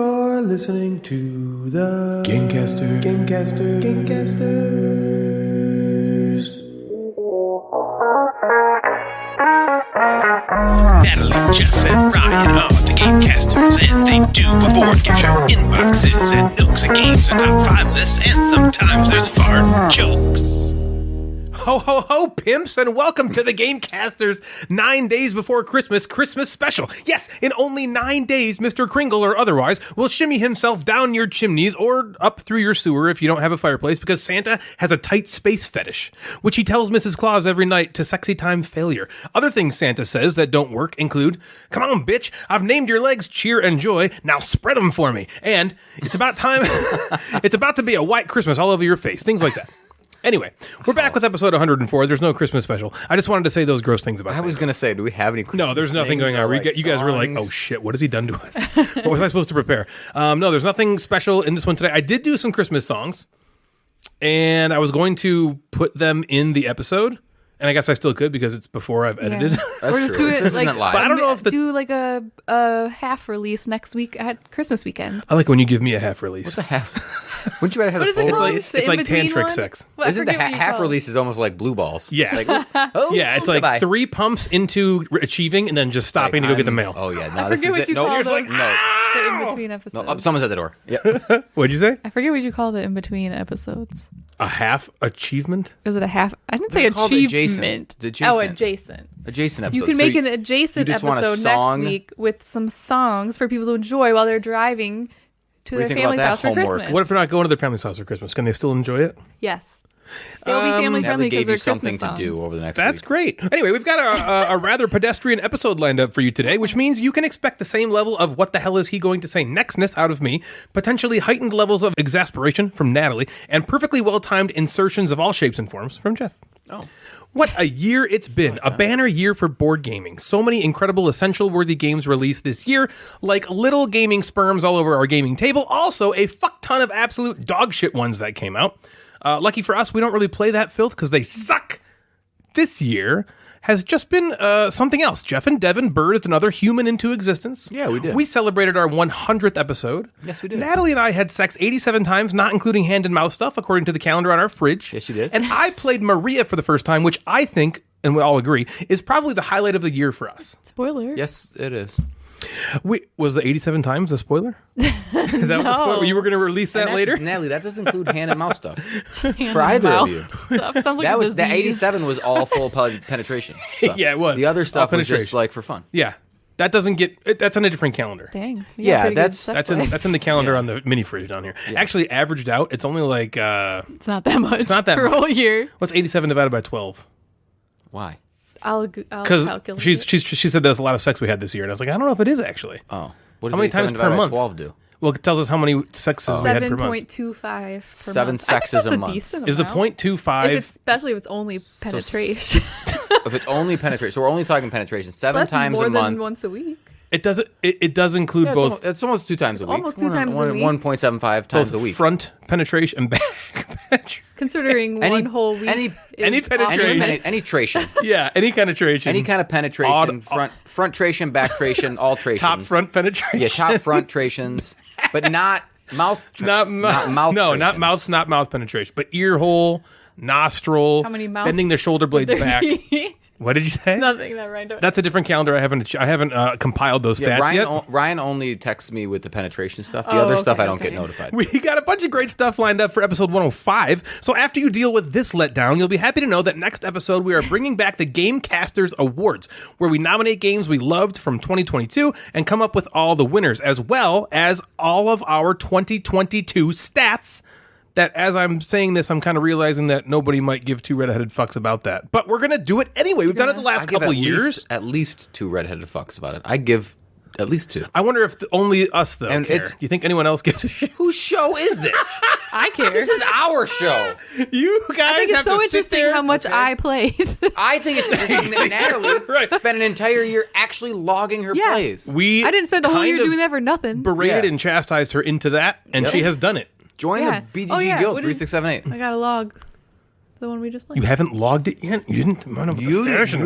You're listening to the Gamecasters. Natalie, Jeff, and Ryan are the Gamecasters, and they do a board game show, inboxes, and nooks and games, and top 5 lists, and sometimes there's fart jokes. Ho, ho, ho, pimps, and welcome to the Gamecasters 9 days before Christmas special. Yes, in only 9 days, Mr. Kringle or otherwise will shimmy himself down your chimneys or up through your sewer if you don't have a fireplace, because Santa has a tight space fetish, which he tells Mrs. Claus every night to sexy time failure. Other things Santa says that don't work include, "Come on, bitch, I've named your legs cheer and joy, now spread them for me," and "It's about time, it's about to be a white Christmas all over your face," things like that. Anyway, we're back with episode 104. There's no Christmas special. I just wanted to say those gross things about Santa. I was going to say, do we have any Christmas No, there's nothing going on. You guys were like, oh shit, what has he done to us? What was I supposed to prepare? No, there's nothing special in this one today. I did do some Christmas songs, and I was going to put them in the episode, and I guess I still could because it's before I've edited. That's or just true. do it This like, isn't live. But I don't know if do like a half release next week at Christmas weekend. I like when you give me a half release. What's a half? Wouldn't you rather have What the is it full called? release? It's like in-between tantric one? sex. Well, I Isn't the forget what you half call it. release is almost like blue balls? Yeah. Like, oh, Yeah, it's like goodbye. 3 pumps into achieving and then just stopping to go get the mail. Oh yeah, no, I this forget is what it. you No, call you're those. like no. The in-between episodes. No, someone's at the door. Yeah. What'd you say? I forget what you call the in-between episodes. A half achievement? Is it a half? I didn't They're say called achievement. adjacent. Oh, adjacent. Adjacent episode. You can So make an adjacent you just want a episode next song? week with some songs for people to enjoy while they're driving to What do their you think about family's that house for homework? Christmas. What if they're not going to their family's house for Christmas? Can they still enjoy it? Yes. They'll be family friendly Natalie because gave they're you something Christmas to do songs. over the next That's week. great. Anyway, we've got a rather pedestrian episode lined up for you today, which means you can expect the same level of what the hell is he going to say nextness out of me, potentially heightened levels of exasperation from Natalie, and perfectly well-timed insertions of all shapes and forms from Jeff. Oh. What a year it's been. A banner year for board gaming. So many incredible essential-worthy games released this year, like little gaming sperms all over our gaming table. Also, a fuck ton of absolute dog shit ones that came out. Lucky for us, we don't really play that filth because they suck. This year has just been something else. Jeff and Devin birthed another human into existence. Yeah, we did. We celebrated our 100th episode. Yes, we did. Natalie and I had sex 87 times, not including hand and mouth stuff, according to the calendar on our fridge. Yes, you did. And I played Maria for the first time, which I think, and we all agree, is probably the highlight of the year for us. Spoiler. Yes, it is. Was the 87 times a spoiler? Is that what the spoiler? You were going to release that later? Natalie, that doesn't include hand and mouth stuff Hand for either and of you. mouth stuff. Sounds like That a was the disease. 87 was all full penetration. Stuff. Yeah, it was. The other stuff All was just penetration. like for fun. Yeah. That doesn't get... That's on a different calendar. Dang. We got Yeah, pretty good that's- sex That's in life. that's in the calendar on the mini fridge down here. Actually, averaged out, it's only like... It's not that much. It's not that for much. a whole year. what's 87 divided by 12? Why? I'll Because calculate. she said there's a lot of sex we had this year, and I was like, I don't know if it is actually. Oh. What does How many 87 times per divided by month? 12 do? Well, it tells us how many sexes we had per month. 7.25 per 7 month. sexes I think a that's month. decent Is the amount. 0.25... Especially if it's only penetration. If it's only penetration, so we're only talking penetration. 7 That's times more a than month. once a week. It does include Yeah, both... it's almost 2 times a week. Almost 2 times a week. 1.75 times a week. front penetration and back penetration. Considering Any- one whole week. any is penetration. off limits. Any tration. Yeah, any penetration. Any kind of penetration. Front tration, back tration, all trations. top front penetration. Yeah, top front trations. But not mouth. Not mouth. No, not trations. mouth penetration, but ear hole, nostril, How many mouth- bending the shoulder blades back. What did you say? Nothing that rhymed. That's a different calendar. I haven't compiled those Yeah, stats yet. Ryan only texts me with the penetration stuff. The other stuff I don't get notified. We got a bunch of great stuff lined up for episode 105. So after you deal with this letdown, you'll be happy to know that next episode we are bringing back the Gamecasters Awards, where we nominate games we loved from 2022 and come up with all the winners, as well as all of our 2022 stats. That as I'm saying this, I'm kind of realizing that nobody might give 2 redheaded fucks about that. But we're going to do it anyway. We've done it the last I give couple years. at least 2 redheaded fucks about it. I give at least 2. I wonder if only us, though, And care. it's- You think anyone else gives a shit? Whose show is this? I care. This is our show. You guys I think have it's so to sit interesting there. how much I played. I think it's interesting that Natalie Right. spent an entire year actually logging her Yeah. plays. We I didn't spend the whole kind year of doing that for nothing. berated Yeah. and chastised her into that, and Yep. she has done it. Join Yeah. the BGG Oh, yeah. Guild What did- 3678. I got to log the one we just played. You haven't logged it yet? You didn't run up with the stash in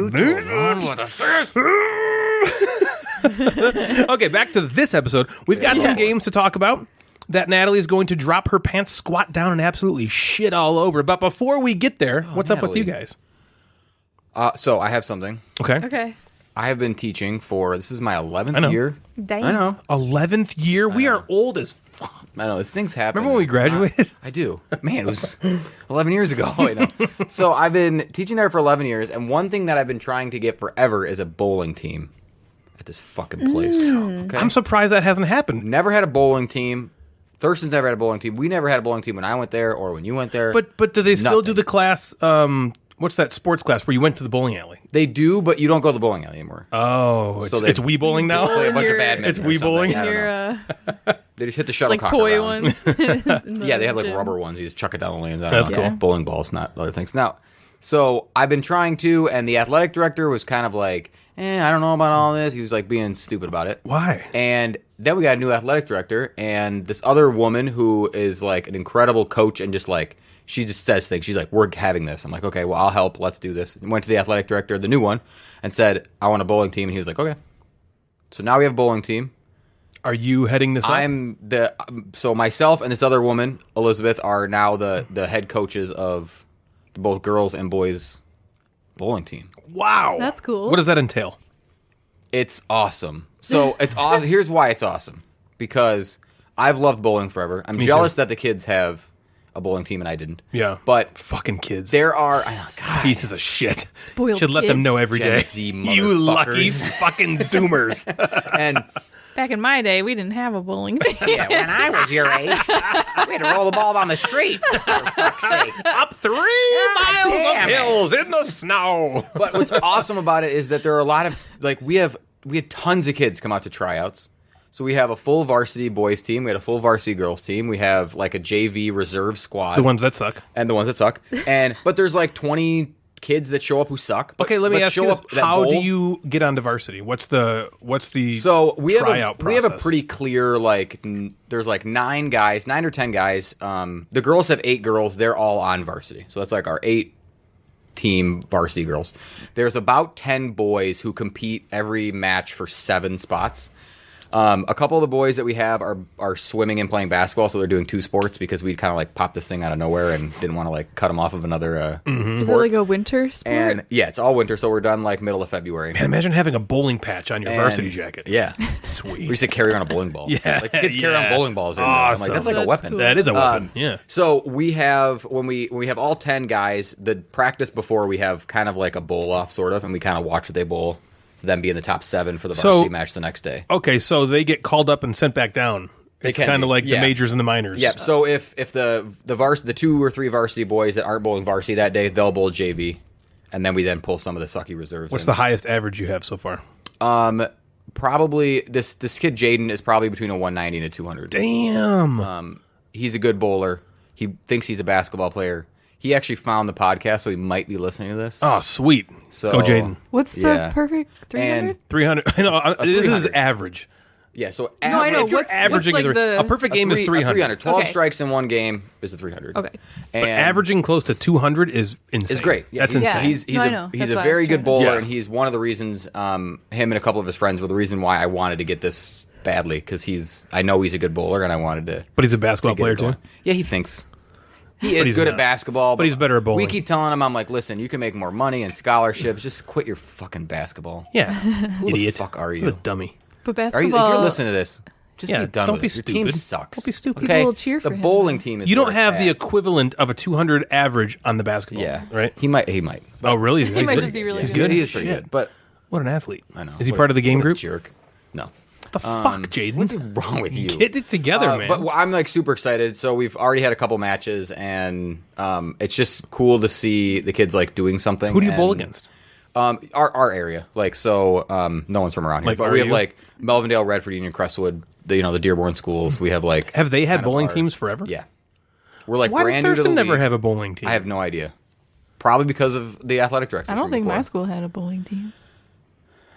the Okay, back to this episode. We've got some games to talk about that Natalie is going to drop her pants, squat down, and absolutely shit all over. But before we get there, what's up with you guys? So I have something. Okay. Okay. I have been teaching this is my 11th year. Dang. I know. 11th year? We are old as fuck. I know. This thing's happening. Remember when we graduated? I do. Man, it was 11 years ago. I know. So I've been teaching there for 11 years, and one thing that I've been trying to get forever is a bowling team at this fucking place. Okay? I'm surprised that hasn't happened. Never had a bowling team. Thurston's never had a bowling team. We never had a bowling team when I went there or when you went there. But do they still do Nothing. the class, what's that sports class where you went to the bowling alley? They do, but you don't go to the bowling alley anymore. Oh, So it's Wii bowling now? Play a bunch of You're- badminton. It's or Wii something. bowling? I don't know. They just hit the Like shuttlecock toy around. ones. Yeah, they have like rubber ones. You just chuck it down the lanes. That's cool. Bowling balls, not other things. Now, so I've been trying to, and the athletic director was kind of like, I don't know about all this. He was like being stupid about it. Why? And then we got a new athletic director, and this other woman who is like an incredible coach, and just like, she just says things. She's like, we're having this. I'm like, okay, well, I'll help. Let's do this. And went to the athletic director, the new one, and said, I want a bowling team. And he was like, okay. So now we have a bowling team. Are you heading this up? So myself and this other woman, Elizabeth, are now the head coaches of both girls and boys bowling team. Wow. That's cool. What does that entail? It's awesome. So it's awesome. Here's why it's awesome. Because I've loved bowling forever. I'm Me jealous too. that the kids have a bowling team and I didn't. Yeah. But Fucking kids. there are Pieces of shit. Spoiled Should let them kids. know every Gen day. Z You lucky motherfuckers. fucking Zoomers. and Back in my day, we didn't have a bowling team. yeah, when I was your age, we had to roll the ball down the street. For fuck's sake. Up 3 miles of damn it. hills in the snow. But what's awesome about it is that there are a lot of we had tons of kids come out to tryouts. So we have a full varsity boys team, we had a full varsity girls team, we have like a JV reserve squad, The ones that suck. and the ones that suck. But there's like 20 kids that show up who suck. Okay, let me but ask you show this. up that How do bowl. you get onto varsity? What's the So we have tryout we have a process? pretty clear there's like 9 or 10 guys. The girls have 8 girls. They're all on varsity. So that's like our 8 team varsity girls. There's about 10 boys who compete every match for 7 spots. A couple of the boys that we have are swimming and playing basketball, so they're doing 2 sports because we kind of like popped this thing out of nowhere and didn't want to like cut them off of another Is it sport. like a winter sport? And yeah, it's all winter, so we're done like middle of February. Man, imagine having a bowling patch on your And- varsity jacket. Yeah. Sweet. We used to carry around a bowling ball. Yeah, Like kids carry yeah. around bowling balls. In there. I'm like, Awesome. that's like a That's weapon. cool. That is a weapon. Yeah. So we have when we have all 10 guys, the practice before we have kind of like a bowl off sort of, and we kind of watch what they bowl to then be in the top 7 for the varsity match the next day. Okay, so they get called up and sent back down. It's can kind of be, like the yeah. majors and the minors. Yep. So if the 2 or 3 varsity boys that aren't bowling varsity that day, they'll bowl JV, and then we then pull some of the sucky reserves. What's in. the highest average you have so far? Probably this kid Jaden is probably between a 190 and a 200. Damn. He's a good bowler. He thinks he's a basketball player. He actually found the podcast, so he might be listening to this. Oh, sweet. So- Go, Jaden. What's Yeah. the perfect 300? And 300. I know, this is 300. average. yeah, so No, I know. If you're What's averaging like a perfect game is 300. 12 Okay. strikes in one game is a 300. Okay. And But averaging close to 200 is insane. is great. Yeah, That's he's, insane. He's No, I know. he's That's a why I very was good trying to- bowler, Yeah. and he's one of the reasons. Him and a couple of his friends were the reason why I wanted to get this badly, because I know he's a good bowler, and I wanted to. But he's a basketball get player it going. too. Yeah, he thinks. He is he's good not. at basketball, But he's better at bowling. We keep telling him, I'm like, listen, you can make more money and scholarships. Just quit your fucking basketball. Yeah. Who Idiot. the fuck are What a you? dummy. But Are you? If basketball. you're listening to this, just Yeah, be done don't with be it. Your team stupid. sucks. Don't be stupid. Okay, People will cheer for the him. bowling team is. You don't where have it's the at. equivalent of a 200 average on the basketball. Yeah, Right? He might. Oh, really? He's He might good? just be really He's good. good. He is pretty Shit. good, but What an athlete. I know. Is he What part a- of the game what a group? jerk. No. What the fuck, Jaden? What's wrong with you? Get it together, man. But I'm like super excited. So we've already had a couple matches, and it's just cool to see the kids like doing something. Who do you bowl and, against? Our area, like so. No one's from around here, Like, but are we have you? like Melvindale, Redford, Union, Crestwood. The Dearborn schools. We have like. Have they had kind of bowling our- teams forever? Yeah. We're like Why did brand new to the Thurston never league. have a bowling team? I have no idea. Probably because of the athletic director. I don't from think my before. school had a bowling team.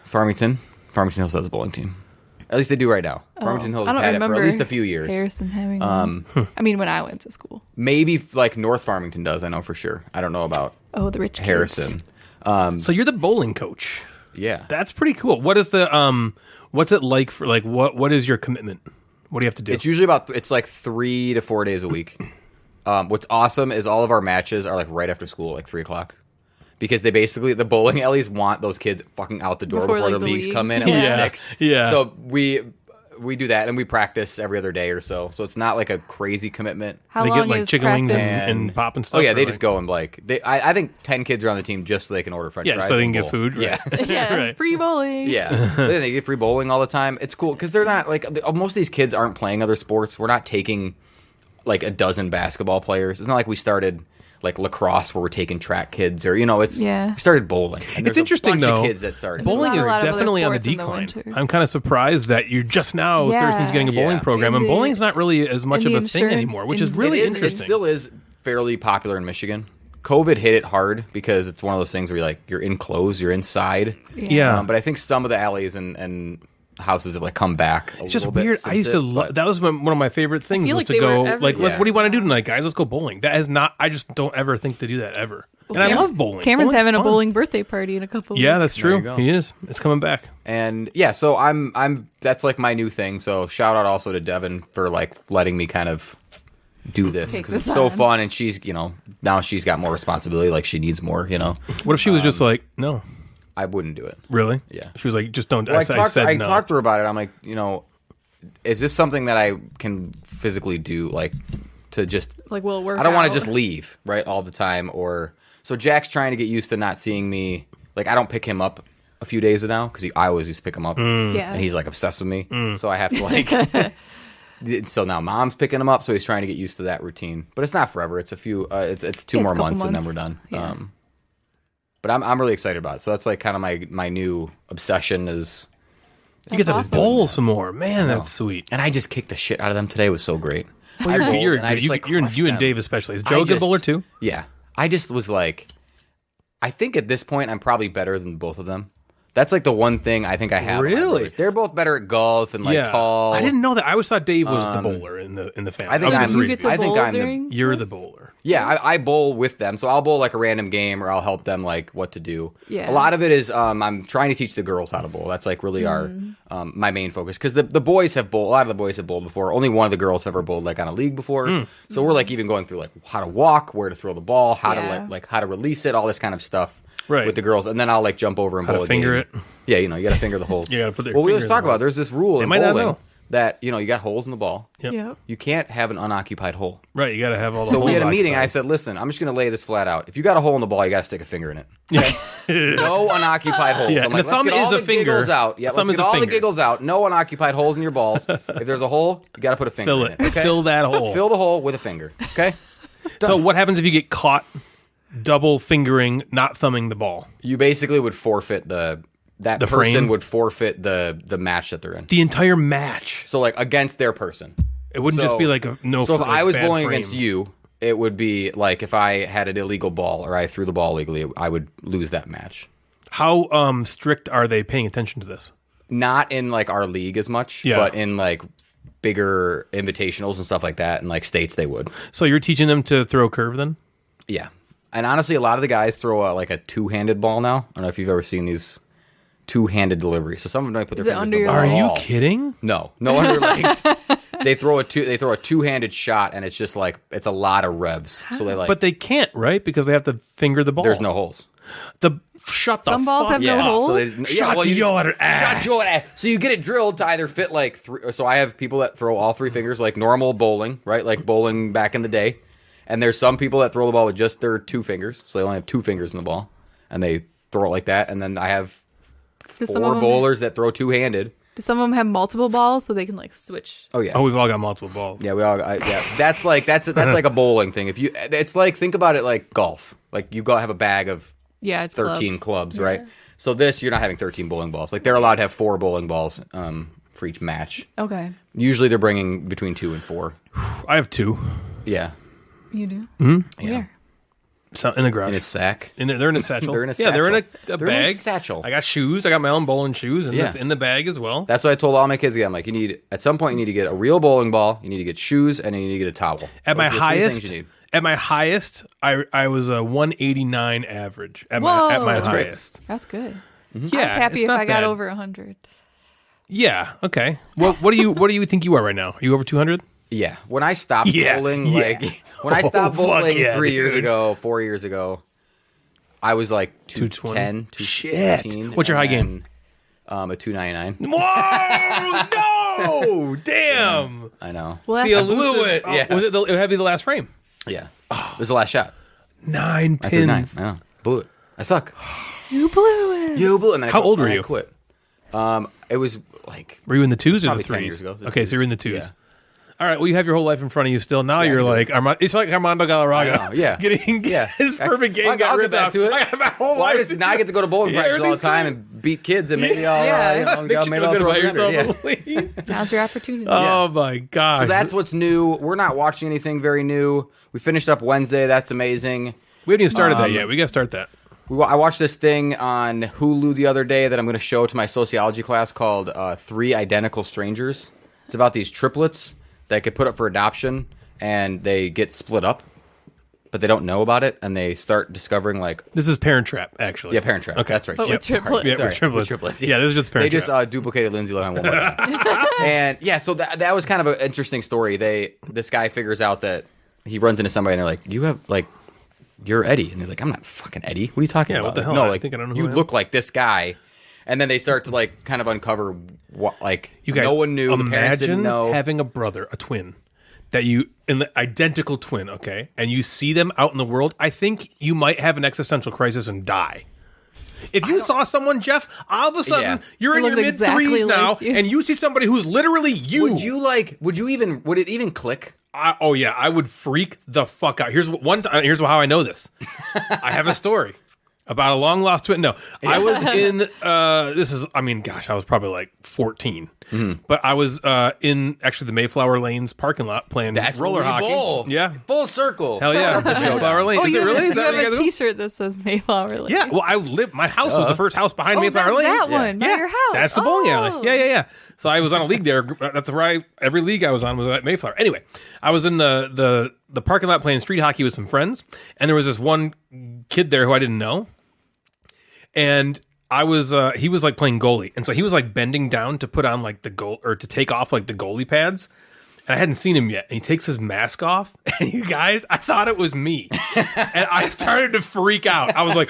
Farmington Hills has a bowling team. At least they do right now. Farmington Hills I has don't had it for remember at least a few years. Harrison having one. I mean, when I went to school. Maybe like North Farmington does. I know for sure. I don't know about Oh, the rich kids. Harrison. So you're the bowling coach. Yeah. That's pretty cool. What is the what's it like for like what is your commitment? What do you have to do? It's usually it's like 3 to 4 days a week. What's awesome is all of our matches are like right after school, like 3 o'clock. Because they basically, the bowling alleys want those kids fucking out the door before like, the the leagues leagues. come in at Yeah. like 6. Yeah. So we do that, and we practice every other day or so. So it's not like a crazy commitment. How they long get like is chicken wings practice? and pop and stuff. Oh yeah, or, they like- just go and like I think 10 kids are on the team just so they can order French Yeah, fries. so they and can get bowl. food. Right. Yeah, Yeah, Right. free bowling. yeah. Then they get free bowling all the time. It's cool because they're not like most of these kids aren't playing other sports. We're not taking like a dozen basketball players. It's not like we started like lacrosse where we're taking track kids or it's we started bowling. And It's there's interesting a bunch though. of kids that started. Bowling Not a is lot of other definitely on the sports in the decline. winter. I'm kind of surprised that you're just now Yeah. Thurston's getting a bowling Yeah. program, and And the- bowling's not really as much of and a the thing insurance anymore, which is and- really It interesting. still is fairly popular in Michigan. COVID hit it hard because it's one of those things where you're enclosed, you're inside. Yeah. But I think some of the alleys and houses have like come back. It's just weird. I used to love that was one of my favorite things feel was like to they go were like everywhere. what do you want to do tonight, guys? Let's go bowling. That is not. I just don't ever think to do that ever. And I Cam- love bowling. Cameron's Bowling's having a fun. bowling birthday party in a couple Yeah, weeks. that's There you true. go. He is. It's coming back. And yeah, so I'm that's like my new thing. So shout out also to Devin for like letting me kind of do this Take because this it's so on. fun. And she's now she's got more responsibility. Like she needs more. What if she was just like, no, I wouldn't do it. really? Yeah. She was like, just don't. Well, I said I no. talked to her about it. I'm like, is this something that I can physically do? Like to just Like, will it work I don't want out? to just leave right all the time. Or so Jack's trying to get used to not seeing me. Like I don't pick him up a few days now because I always used to pick him up, Yeah. and he's like obsessed with me. So I have to like. So now mom's picking him up, so he's trying to get used to that routine. But it's not forever. It's a few. It's 2 It's a more couple months, and then months. we're done. Yeah. But I'm really excited about it. So that's like kind of my new obsession is. You get to That's bowl some more, man. That's sweet. And I just kicked the shit out of them today. It was so great. Well, I bowled, you're and I good. just, You, like, you're crushed you and them. Dave especially. Is I Joe a good just- bowler too? Yeah. I just was like, I think at this point I'm probably better than both of them. That's like the one thing I think I have. with my Really? brothers. They're both better at golf and like tall. I didn't know that. I always thought Dave was the bowler in the family. I think Of the I'm- You three. get to I think bowl I'm the- during You're this? the bowler. Yeah, I bowl with them. So I'll bowl like a random game or I'll help them like what to do. Yeah. A lot of it is I'm trying to teach the girls how to bowl. That's like really our my main focus because the boys have bowled. A lot of the boys have bowled before. Only one of the girls have ever bowled like on a league before. So we're like even going through like how to walk, where to throw the ball, how Yeah. to like how to release it, all this kind of stuff. Right. With the girls, and then I'll like jump over and How to bowl a finger game. it. Yeah, you got to finger the holes. You gotta put their Well, we finger always in talk the about holes. there's this rule They in might not bowling know. that you got holes in the ball. Yep. Yep. You can't have an unoccupied hole. Right. You got to have all the So holes we had a meeting. I occupied. said, "Listen, I'm just going to lay this flat out. If you got a hole in the ball, you got to stick a finger in it. No unoccupied holes. Yeah, I'm and like, a let's thumb get all is a the finger. giggles out. Yeah, A thumb let's is get a all the finger. giggles out. No unoccupied holes in your balls. If there's a hole, you got to put a finger Fill in it. it. Okay? Fill that hole. Fill the hole with a finger. Okay. So what happens if you get caught double fingering, not thumbing the ball? You basically would forfeit that The person frame? would forfeit the match that they're in. The entire match. So like against their person. It wouldn't just So- be like a no. So if like, I was bad bowling frame. against you, it would be like if I had an illegal ball or I threw the ball illegally, I would lose that match. How strict are they paying attention to this? Not in like our league as much, Yeah. but in like bigger invitationals and stuff like that, and like states they would. So you're teaching them to throw curve then? Yeah, and honestly, a lot of the guys throw like a two-handed ball now. I don't know if you've ever seen these two-handed deliveries. So some of them might put their Is it fingers under in the your ball. Are you Oh. kidding? No under legs. They throw a two-handed shot, and it's just like it's a lot of revs. So they like, But they can't, right? Because they have to finger the ball. there's no holes. Shut the Some balls fuck have no up. holes? So they, Shut your ass. Shut your ass. So you get it drilled to either fit like three. So I have people that throw all three fingers like normal bowling, right? Like bowling back in the day. And there's some people that throw the ball with just their two fingers. So they only have two fingers in the ball. And they throw it like that. And then I have Do some of four them- bowlers that throw two-handed. Do some of them have multiple balls so they can like switch? Oh, yeah. Oh, we've all got multiple balls. Yeah, we all. Yeah, that's like a bowling thing. If you, it's like think about it like golf. Like you go have a bag of Yeah, 13 clubs, right? So this, you're not having 13 bowling balls. Like they're allowed to have 4 bowling balls for each match. Okay, Usually they're bringing between 2 and 4. I have 2 Yeah, you do. Mm-hmm. Where? so, in the garage. in a sack. They're in a satchel. They're in a Yeah, they're in satchel. a They're in a bag. satchel. I got shoes. I got my own bowling shoes, and Yeah. that's in the bag as well. That's what I told all my kids again. I'm like, you need at some point you need to get a real bowling ball, you need to get shoes, and then you need to get a towel. At my Those are the 3 things highest, you need. I was a 189 average. At Whoa. my That's great. highest. That's good. Yeah, I was happy it's if not I got bad. over 100. Yeah. Okay. What do you think you are right now? Are you over 200? Yeah. When I stopped Yeah, bowling, yeah. like when I stopped fuck bowling yeah, 3 years dude. ago, 4 years ago, I was like 210, 215. What's your high and game? then, a 299. Whoa! No! Damn! I know. Well, The that's elusive. it. Oh, Yeah. Was it? It had to be the last frame. Yeah. It was the last shot. 9 I threw 9. pins. I know. Blew it. I suck. you blew it. You blew it. And then How old were I you? quit. It was like Were you in the twos or probably the 10 threes? years ago. The Okay, twos. so you're in the twos. Yeah. All right. Well, you have your whole life in front of you still. Now you're I like it's like Armando Galarraga. I know, yeah. Getting Yeah. his perfect game. I'll got get ripped back off. to it. I got my whole Well, life. now I get to go to bowling practice all the everything's time great. and beat kids and maybe I'll, Yeah. Makes you maybe feel I'll good throw about it under. yourself, Yeah. please. Now's your opportunity. Oh my god. So that's what's new. We're not watching anything very new. We finished up Wednesday. That's amazing. we haven't even started that yet. We got to start that. I watched this thing on Hulu the other day that I'm going to show to my sociology class called Three Identical Strangers. It's about these triplets that get put up for adoption and they get split up, but they don't know about it and they start discovering like This is Parent Trap, actually. yeah, Parent Trap. Okay. That's right. But with Sorry. triplets. Yeah, Sorry. with triplets. With triplets. Yeah, this is just They Parent just Trap. duplicated Lindsay Lohan one more time. And yeah, so that was kind of an interesting story. This guy figures out that he runs into somebody and they're like, you're Eddie. And he's like, I'm not fucking Eddie. What are you talking Yeah, about? what the Like, hell? no, I like, think I don't know who you I am. look like this guy. And then they start to like kind of uncover what like You guys, no one knew. The parents didn't imagine know. having a brother, a twin, that you in the identical twin, okay, and you see them out in the world. I think you might have an existential crisis and die. If you saw someone, Jeff, all of a sudden Yeah. you're in They your look mid threes exactly now, like you. and you see somebody who's literally you. Would it even click? Oh yeah, I would freak the fuck out. Here's how I know this. I have a story about a long lost twin. No, I was in. I was probably like 14, but I was in actually the Mayflower Lanes parking lot playing That's roller where we hockey. bowl. Yeah, Full circle. hell yeah, Mayflower Lane. Oh, Is you it really? Is you that what have you guys a do? T-shirt that says Mayflower Lane. Yeah, well, my house was the first house behind Mayflower that's Lanes. that one by Yeah, your house. that's the bowling Oh. alley. Yeah. So I was on a league there. That's where every league I was on was at Mayflower. Anyway, I was in the parking lot playing street hockey with some friends, and there was this one kid there who I didn't know, and he was like playing goalie, and so he was like bending down to put on like the goal or to take off like the goalie pads. And I hadn't seen him yet. And he takes his mask off. And you guys, I thought it was me. And I started to freak out. I was like,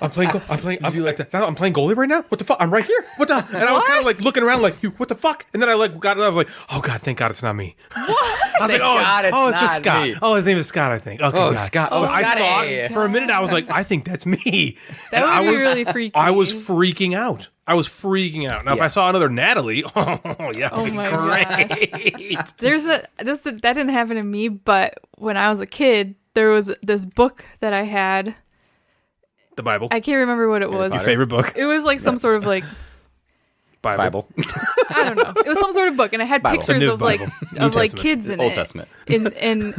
I'm playing goalie right now? What the fuck? I'm right here. What the? And I was kind of like looking around like, what the fuck? And then I like got it. I was like, oh God, thank God it's not me. I was Thank like, God it's just not Scott. me. Oh, his name is Scott, I think. Okay, Oh, God. Scott. Oh, I Scotty. thought for a minute, I was like, I think that's me. That And would I be was, really freaky. I was freaking out. Now, if I saw another Natalie, oh yeah, Oh my great. That didn't happen to me, but when I was a kid, there was this book that I had. The Bible. I can't remember what it was. Your favorite book? It was like some sort of like Bible. I don't know. It was some sort of book, and it had Bible. pictures The new of like Bible. New of like Testament. kids in Old it. Testament.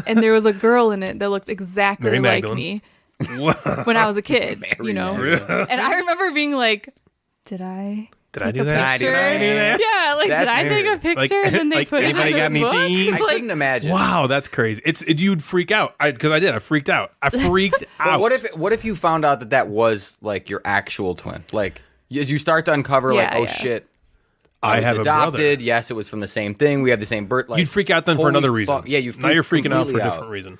And there was a girl in it that looked exactly Mary like Magdalene. me What? when I was a kid. You know, Magdalene. and I remember being like, "Did I?" Did I do a that? picture? Did I do that? Yeah, like That's did I take a weird. picture and then they Like, put it in anybody the got any book? jeans? I Like, couldn't imagine. Wow, that's crazy. You'd freak out because I did. I freaked out. I freaked out. But what if you found out that was like your actual twin? Like as you start to uncover, like, Yeah, oh yeah. shit, I was have a adopted. brother? Yes, it was from the same thing. We have the same birth. Like, You'd freak out then for holy another reason. fuck. Yeah, you. Now you're freaking out for a completely different reason.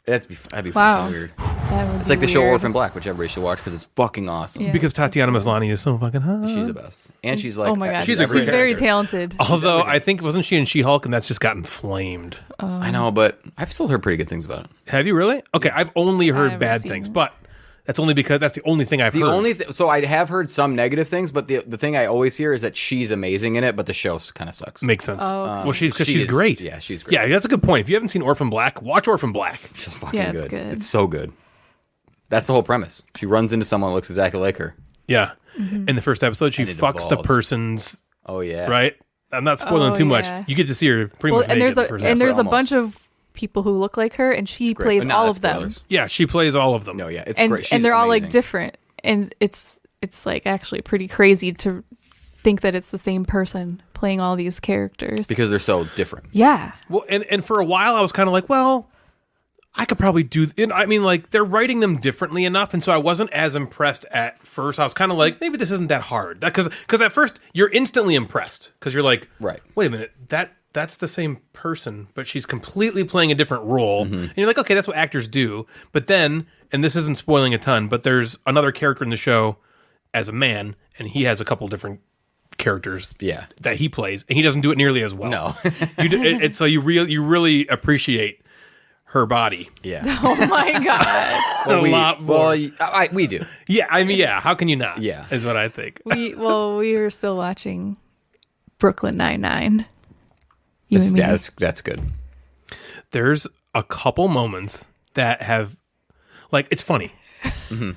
That'd be Wow. fucking weird. that would It's be like the show weird. Orphan Black, which everybody should watch because it's fucking awesome. Yeah. Because Tatiana Maslany is so fucking hot. She's the best, and she's like, Oh my god, She's she's, a great very character. talented. Although I think wasn't she in She-Hulk and that's just gotten flamed. I know, but I've still heard pretty good things about it. Have you really? Okay, I've only heard haven't bad seen things, it. but that's only because that's the only thing I've The heard. only so I have heard some negative things, but the thing I always hear is that she's amazing in it, but the show kind of sucks. Makes sense. Oh, okay. Well, she's She is- great. yeah, she's great. Yeah, that's a good point. If you haven't seen Orphan Black, watch Orphan Black. She's fucking Yeah, it's good. good. It's so good. That's the whole premise. She runs into someone who looks exactly like her. Yeah. Mm-hmm. In the first episode, she And it fucks the evolves. person's Oh yeah, right. I'm not spoiling Oh, too much. yeah. You get to see her pretty Well, much. and naked there's in the first a episode. bunch almost. of people who look like her, and she Great. plays But no, all that's of them. spoilers. Yeah, she plays all of them. No, yeah, it's And great. She's and they're all like amazing. different, and it's like actually pretty crazy to think that it's the same person playing all these characters because they're so different. yeah. Well, and for a while, I was kind of like, well, I could probably do. I mean, like they're writing them differently enough, and so I wasn't as impressed at first. I was kind of like, maybe this isn't that hard, because at first you're instantly impressed because you're like, Right. Wait a minute, that's the same person, but she's completely playing a different role, and you're like, okay, that's what actors do. But then, and this isn't spoiling a ton, but there's another character in the show as a man, and he has a couple different characters that he plays, and he doesn't do it nearly as well. No. It's so you really appreciate her body. Yeah. Oh my god. Well, a lot more. Well, we do. Yeah, I mean, yeah. How can you not? Yeah. is what I think. We were still watching Brooklyn Nine-Nine. You and me. That's good. There's a couple moments that have, like, it's funny.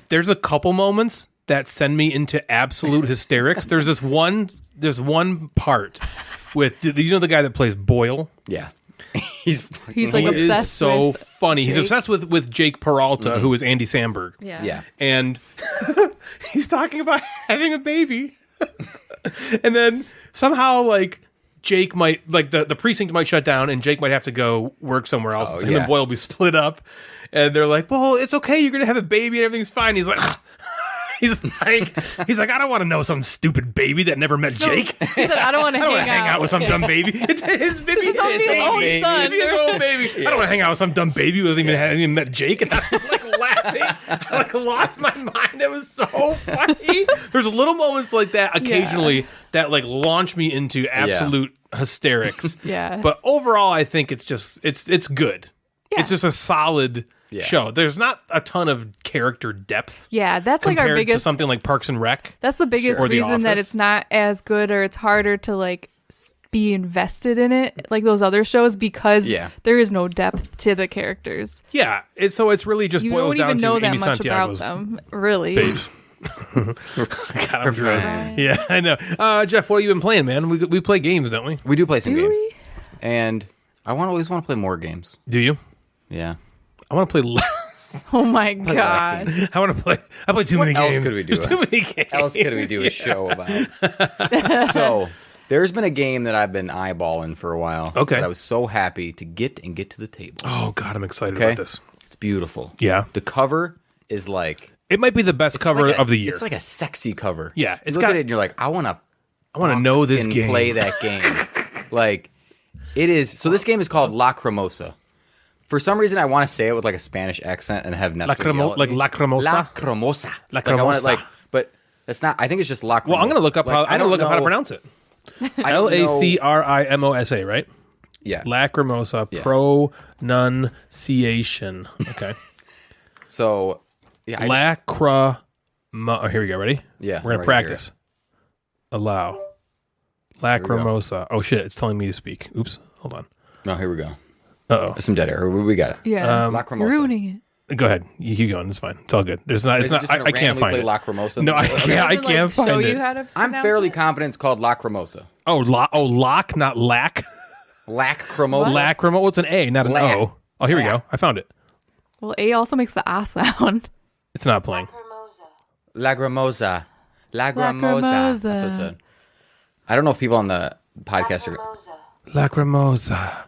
There's a couple moments that send me into absolute hysterics. There's one part with the guy that plays Boyle. Yeah. He's like He is obsessed so with funny. He's Jake. obsessed with Jake Peralta, who is Andy Samberg. yeah. And he's talking about having a baby. And then somehow, like, Jake might, like, the precinct might shut down and Jake might have to go work somewhere else. Oh, Him yeah. and Boyle will be split up. And they're like, well, it's okay. You're going to have a baby and everything's fine. He's like, he's like, I don't want to know some stupid baby that never met Jake. He said, I don't want to hang out with some dumb baby. It's his baby. It's his own baby. son. It's his own baby. I don't want to hang out with some dumb baby who hasn't even met Jake. And I'm like laughing. I like lost my mind. It was so funny. There's little moments like that occasionally that like launch me into absolute hysterics. Yeah. But overall, I think it's just it's good. Yeah. It's just a solid show. There's not a ton of character depth. Yeah, that's like our compared to biggest. something like Parks and Rec. That's the biggest Or The reason that Office. it's not as good, or it's harder to like be invested in it, like those other shows, because there is no depth to the characters. Yeah, so it's really just You boils don't down even to know that Amy much Santiago's about them, really. face. God, I'm trying. Yeah, I know. Jeff, what have you been playing, man? We play games, don't we? We do play some Do games. we? And I always want to play more games. Do you? Yeah. I want to play less. Oh my less god! games. I want to play. I play too many else games. could we do? There's too many games. Else could we do a show about? So there's been a game that I've been eyeballing for a while. Okay. That I was so happy to get to the table. Oh God, I'm excited Okay. about this. It's beautiful. Yeah. The cover is like It might be the best cover like of the year. It's like a sexy cover. Yeah, You look at it and you're like, I want to know this game. play that game. Like it is. So this game is called Lacrimosa. For some reason, I want to say it with like a Spanish accent and have Netflix yell at me. Lacrimosa. Lacrimosa. Like, I Lacrimosa. want it, but that's not. I think it's just Lacrimosa. Well, I'm gonna look up how I don't know how to pronounce it. I don't know- Lacrimosa, right? Yeah. Lacrimosa pronunciation. Okay. So yeah. Oh, here we go. Ready? Yeah, We're gonna I'm ready to hear practice. Allow. Lacrimosa. Oh shit! It's telling me to speak. Oops. Hold on. No, here we go. Uh Some dead air. We got it. Yeah, Lacrimosa. you're ruining it. Go ahead. You keep going. It's fine. It's all good. It's not. Is it just I gonna can't find randomly it. play Lacrimosa? No, I can't. I Doesn't, like, can't find show it. you how to. I'm pronounce fairly it? confident it's called Lacrimosa. Lock, not lack. Lacrimosa. Lacrimosa. Well, it's an A, not an Lack. O. Oh, here we Lack. go. I found it. Well, A also makes the A sound. It's not playing. Lacrimosa. Lacrimosa. That's what I said. I don't know if people on the podcast are. Lacrimosa.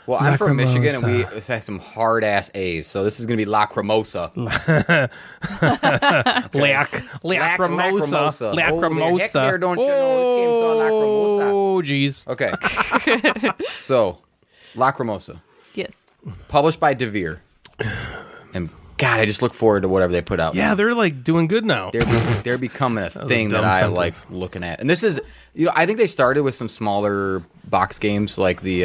Well, I'm from Lacrimosa. Michigan, and we have some hard ass A's, so this is going to be Lacrimosa. Lacrimosa. Holy heck there, don't you know? This game's called Lacrimosa. Oh, jeez. Okay. So, Lacrimosa, Yes. published by DeVere, and God, I just look forward to whatever they put out. Yeah, they're like doing good now. They're becoming a thing dumb that I sentence. like looking at. And this is, I think they started with some smaller box games like the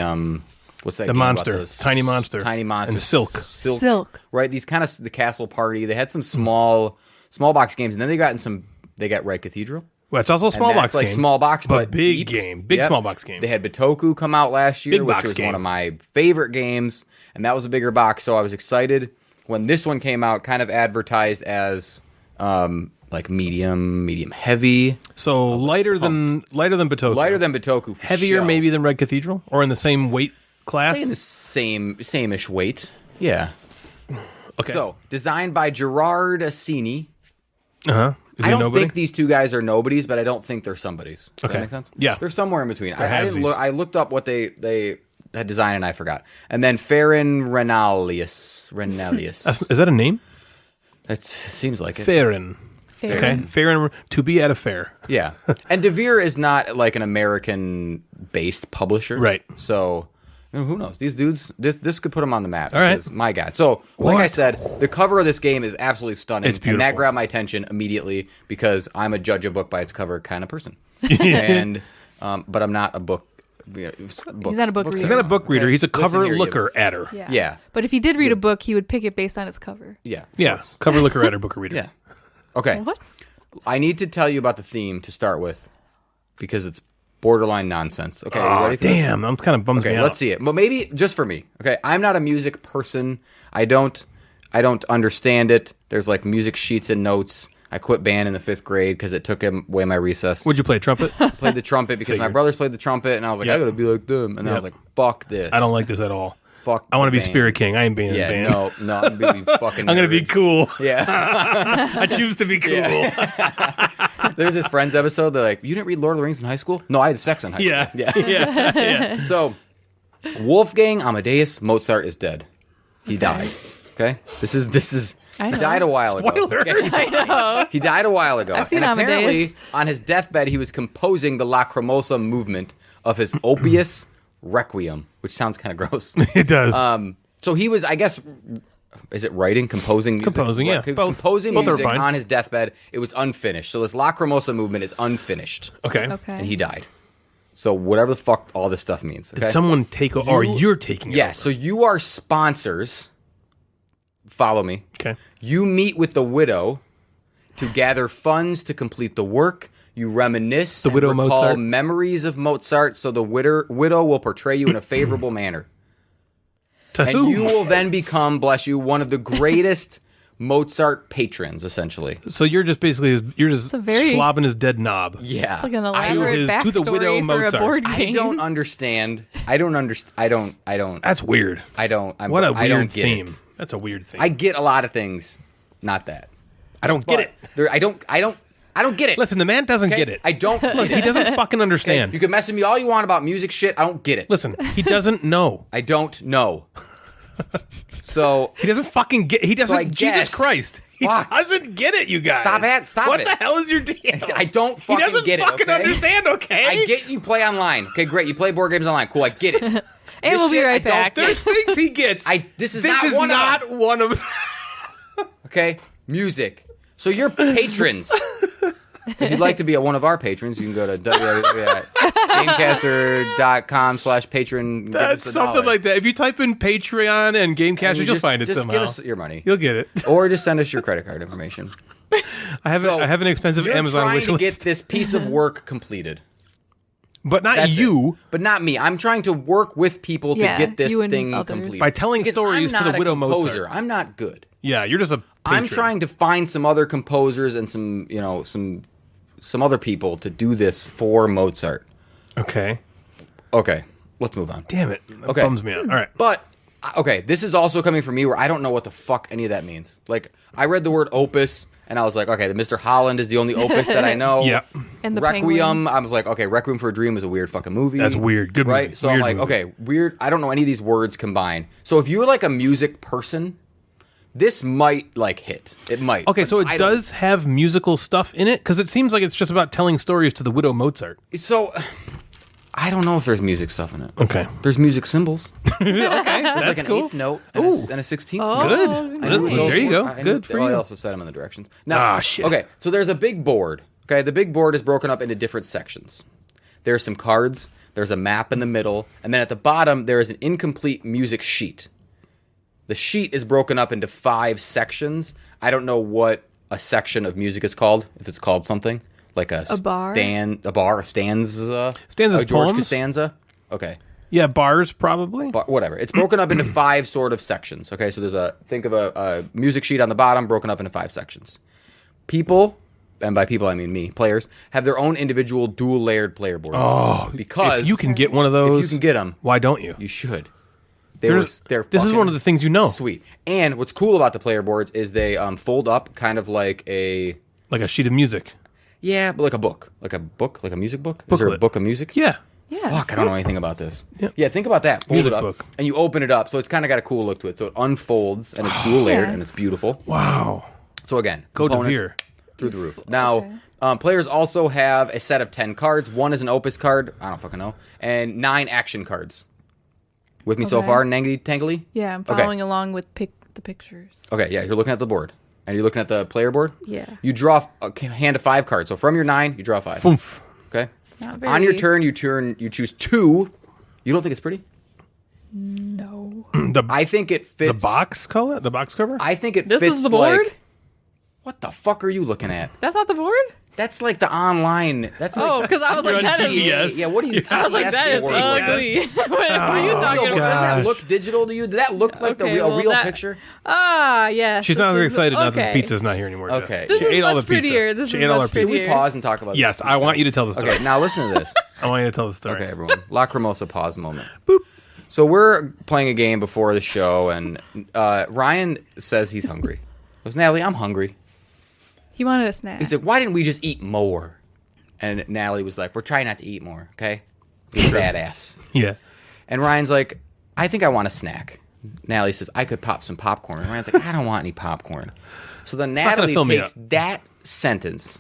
what's that? The game Monster, about the Tiny Monster, Tiny Monster, and Silk. Silk. Right, these kind of the Castle Party. They had some small box games, and then they got Red Cathedral. Well, it's also a small And box that's like game. small box, but big deep. game. Big Yep. small box game. They had Bitoku come out last year, Big which box was game. one of my favorite games, and that was a bigger box. So I was excited when this one came out. Kind of advertised as like medium heavy, So lighter than Bitoku. lighter than Bitoku, for heavier show. maybe than Red Cathedral, or in the same weight class. Say in the same-ish weight. Yeah. Okay. So designed by Gerard Assini. Is I he don't nobody? think these two guys are nobodies, but I don't think they're somebodies. Does Okay. that make sense? Yeah. They're somewhere in between. I halvesies. looked up what they design and I forgot. And then Farron Renalius. Is that a name? It seems like it. Farron. Okay. Farron to be at a fair. Yeah. And DeVere is not like an American-based publisher. Right. So, who knows? These dudes, this could put them on the map. All right. Because, my God. So, like I said, the cover of this game is absolutely stunning. It's beautiful. And that grabbed my attention immediately because I'm a judge a book by its cover kind of person. And, but I'm not a book. He's not a book reader. He's not a book reader. Okay. He's a cover Listen here, looker adder. Yeah. But if he did read a book, he would pick it based on its cover. Yeah. Yeah. Cover looker adder, booker reader. Yeah. Okay. What? I need to tell you about the theme to start with because it's borderline nonsense. Okay, you Oh, ready for this? damn. I'm kind of bummed me Okay, out. let's see it. But maybe just for me. Okay, I'm not a music person. I don't understand it. There's like music sheets and notes. I quit band in the 5th grade because it took away my recess. Would you play trumpet? Played the trumpet because my brothers played the trumpet, and I was like, Yep. I gotta be like them. And then I was like, fuck this. I don't like this at all. Fuck. I want to be the band. Spirit King. I ain't being in a Yeah, band. no, I'm gonna be fucking. I'm going to be nerds. cool. Yeah. I choose to be cool. There's this Friends episode. They're like, you didn't read Lord of the Rings in high school? No, I had sex in high Yeah. school. Yeah. Yeah. So, Wolfgang Amadeus Mozart is dead. He died. Okay, this is. I He know. died a while ago. Spoilers. Okay? I know. He died a while ago. I've seen and apparently, Amadeus. on his deathbed, he was composing the Lacrimosa movement of his Opius Requiem, which sounds kind of gross. It does. So he was, I guess, is it writing, composing music? Composing, yeah. He was Both. composing Both are music fine. on his deathbed. It was unfinished. So this Lacrimosa movement is unfinished. okay. Okay. And he died. So whatever the fuck all this stuff means. Okay? Did someone take over? Or you're taking it Yeah, over? so you are sponsors. Follow me. Okay. You meet with the widow to gather funds to complete the work. You reminisce The and widow recall Mozart? memories of Mozart, so the widow will portray you in a favorable manner. To And whom? you will then become, bless you, one of the greatest Mozart patrons, essentially. So you're just basically you're just a very- slobbing his dead knob. Yeah. It's like an elaborate his- backstory to the widow for Mozart. a board I game. don't understand. That's weird. What a I weird don't get theme. it. That's a weird theme. I get a lot of things, not that. I don't get it. I don't get it. Listen, the man doesn't Okay? get it. I don't get Look, it. he doesn't fucking understand. You can mess with me all you want about music shit. I don't get it. Listen, he doesn't know. I don't know. So He doesn't fucking get. He doesn't. I Jesus guess- Christ, he Fuck. doesn't get it. You guys, Stop What it. the hell is your deal? I don't He fucking doesn't get it. fucking Okay? understand. Okay, I get you play online. Okay, great. You play board games online. Cool. I get it. And This we'll be shit, I right don't back. get. There's things he gets. This is this not is one not of them. one of. Okay, music. So you're patrons. If you'd like to be one of our patrons, you can go to www.gamecaster.com/patron. That's something like that. If you type in Patreon and Gamecasters, you'll find it just somehow. give us your money. You'll get it. Or just send us your credit card information. I have So, I have an extensive You're Amazon trying wish to get list, this piece of work completed. but not That's you. it. But not me. I'm trying to work with people to Yeah, get this you and thing others. completed. By telling Because stories I'm to the not a widow composer. Mozart. I'm not good. Yeah, you're just a. I'm patron. trying to find some other composers and some other people to do this for Mozart. Okay. Okay, let's move on. Damn it. That Okay. bums me out. All right. But okay, this is also coming from me where I don't know what the fuck any of that means. Like I read the word opus and I was like, okay, the Mr. Holland is the only opus that I know. Yep. And the Requiem, Penguin. I was like, okay, Requiem for a Dream is a weird fucking movie. That's weird. Good right? movie. So Weird I'm like, movie. okay, weird. I don't know any of these words combined. So if you're like a music person, this might like hit. It might. Okay, but so I it don't- does have musical stuff in it because it seems like it's just about telling stories to the widow Mozart. So I don't know if there's music stuff in it. Okay. There's music symbols. Okay, There's that's like an cool. eighth note and a 16th note. Good. I knew Good. what those There you were. go. I knew- Good for well, I you. also set them in the directions. Now, Ah, shit. Okay, so there's a big board. Okay, the big board is broken up into different sections. There's some cards. There's a map in the middle, and then at the bottom there is an incomplete music sheet. The sheet is broken up into 5 sections. I don't know what a section of music is called. If it's called something like a bar? a stanza, Stanzas, a George poems? Costanza. Okay. Yeah, bars probably. But whatever. It's broken up into 5 sort of sections. Okay, so think of a music sheet on the bottom broken up into 5 sections. People, and by people I mean me, players, have their own individual dual layered player boards. Oh, because if you can get one of those, if you can get them, why don't you? you should. They're This this is one of the things you know. Sweet. And what's cool about the player boards is they fold up kind of like a Like a sheet of music. but like a book, like a music book. Is there a Booklet. book of music? Yeah. Yeah. Fuck, I don't know anything about this. Yeah, think about that. Fold Music it up, book. and you open it up, so it's kind of got a cool look to it. So it unfolds, and it's dual layered, and it's beautiful. Wow. So again, Go to components here. through the roof. Now, players also have a set of 10 cards. 1 is an opus card. I don't fucking know. And 9 action cards. With me so far, Tangly? Yeah, I'm following along with the pictures. Okay, yeah, you're looking at the board. And you're looking at the player board? Yeah. You draw a hand of 5 cards. So from your 9, you draw 5. Oomph. Okay? It's not very... On your turn, you choose 2. You don't think it's pretty? No. I think it fits. The box color? The box cover? I think it This fits is the board? like... What the fuck are you looking at? That's not the board? That's like the online... That's like... Oh, because I was like, on that is... TTS. Yeah, what are you I was like, that is board? ugly. What are you talking Doesn't about? that look digital to you? Did that look like Okay, a real that- picture? Yes. She's not this very is- excited now that okay. the pizza's not here anymore. Jeff. Okay. This She is ate all much the pizza. prettier. This She is ate all much her pizza. Should we prettier. pause and talk about this? Yes, I want you to tell the story. Okay, now listen to this. I want you to tell the story. Okay, everyone. Lacrimosa pause moment. Boop. So we're playing a game before the show, and Ryan says he's hungry. He goes, Natalie, I'm hungry. He wanted a snack. He's like, why didn't we just eat more? And Natalie was like, we're trying not to eat more, okay? You're badass. Yeah. And Ryan's like, I think I want a snack. Natalie says, I could pop some popcorn. And Ryan's like, I don't want any popcorn. So then not gonna Natalie fill me takes up. that sentence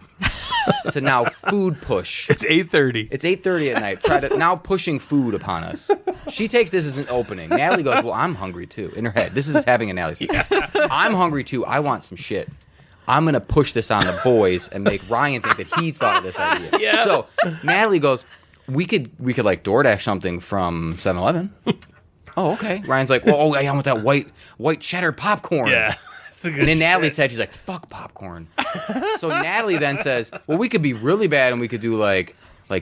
to now food push. It's 8:30. It's 8:30 at night. Now pushing food upon us. She takes this as an opening. Natalie goes, well, I'm hungry too. In her head. This is having a Natalie's head. I'm hungry too. I want some shit. I'm going to push this on the boys and make Ryan think that he thought of this idea. Yeah. So Natalie goes, we could like DoorDash something from 7-Eleven. Oh, okay. Ryan's like, well, I want that white cheddar popcorn. Yeah. That's a good And then Natalie shit. said, she's like, fuck popcorn. So Natalie then says, well, we could be really bad and we could do like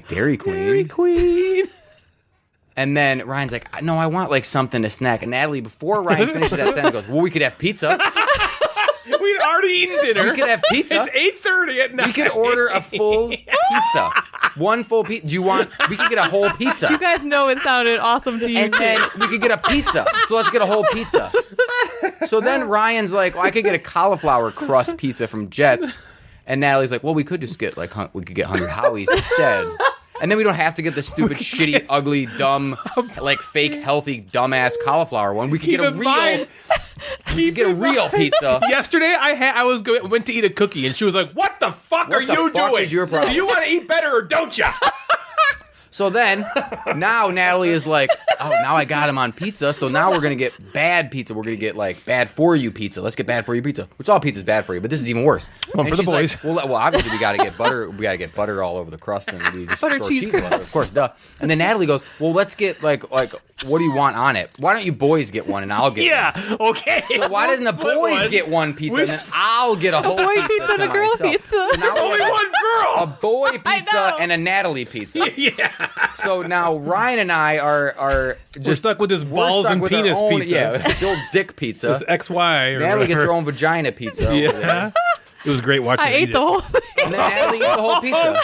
Dairy Queen. Dairy Queen. And then Ryan's like, no, I want like something to snack. And Natalie, before Ryan finishes that sentence, goes, well, we could have pizza. We'd already eaten dinner. We could have pizza. It's 8:30 at night. We could order a full pizza. One full pizza. Do you want, we could get a whole pizza. You guys know it sounded awesome to you, And too. then we could get a pizza. So let's get a whole pizza. So then Ryan's like, well, I could get a cauliflower crust pizza from Jets. And Natalie's like, well, we could just get we could get Hungry Howie's instead. And then we don't have to get the stupid, shitty, ugly, dumb, like fake, healthy, dumbass cauliflower one. We could get a real pizza. Yesterday, I went to eat a cookie, and she was like, "What the fuck are the you fuck doing? is your problem?" Do you want to eat better or don't you?" So then, now Natalie is like, oh, now I got him on pizza, so now we're going to get bad pizza. We're going to get, like, bad for you pizza. Let's get bad for you pizza. Which all pizza's bad for you, but this is even worse. One for the she's like, boys. well, obviously we got to get butter. We got to get butter all over the crust and we just Butter throw cheese cheese on it. crust. Of course, duh. And then Natalie goes, well, let's get, like, what do you want on it? Why don't you boys get one and I'll get one? Yeah. Okay. So why doesn't the boys get one pizza and then I'll get a whole boy pizza pizza and to a girl myself? pizza. So now we Only have one girl. a boy pizza know. and a Natalie pizza. Yeah. So now Ryan and I are just We're stuck with this we're balls stuck and with our penis own- pizza. Yeah, the old dick pizza. This XY. Or Natalie gets whatever. her own vagina pizza. Over Yeah. there. It was great watching. I her ate eat the it. whole thing. And then Natalie eats the whole pizza.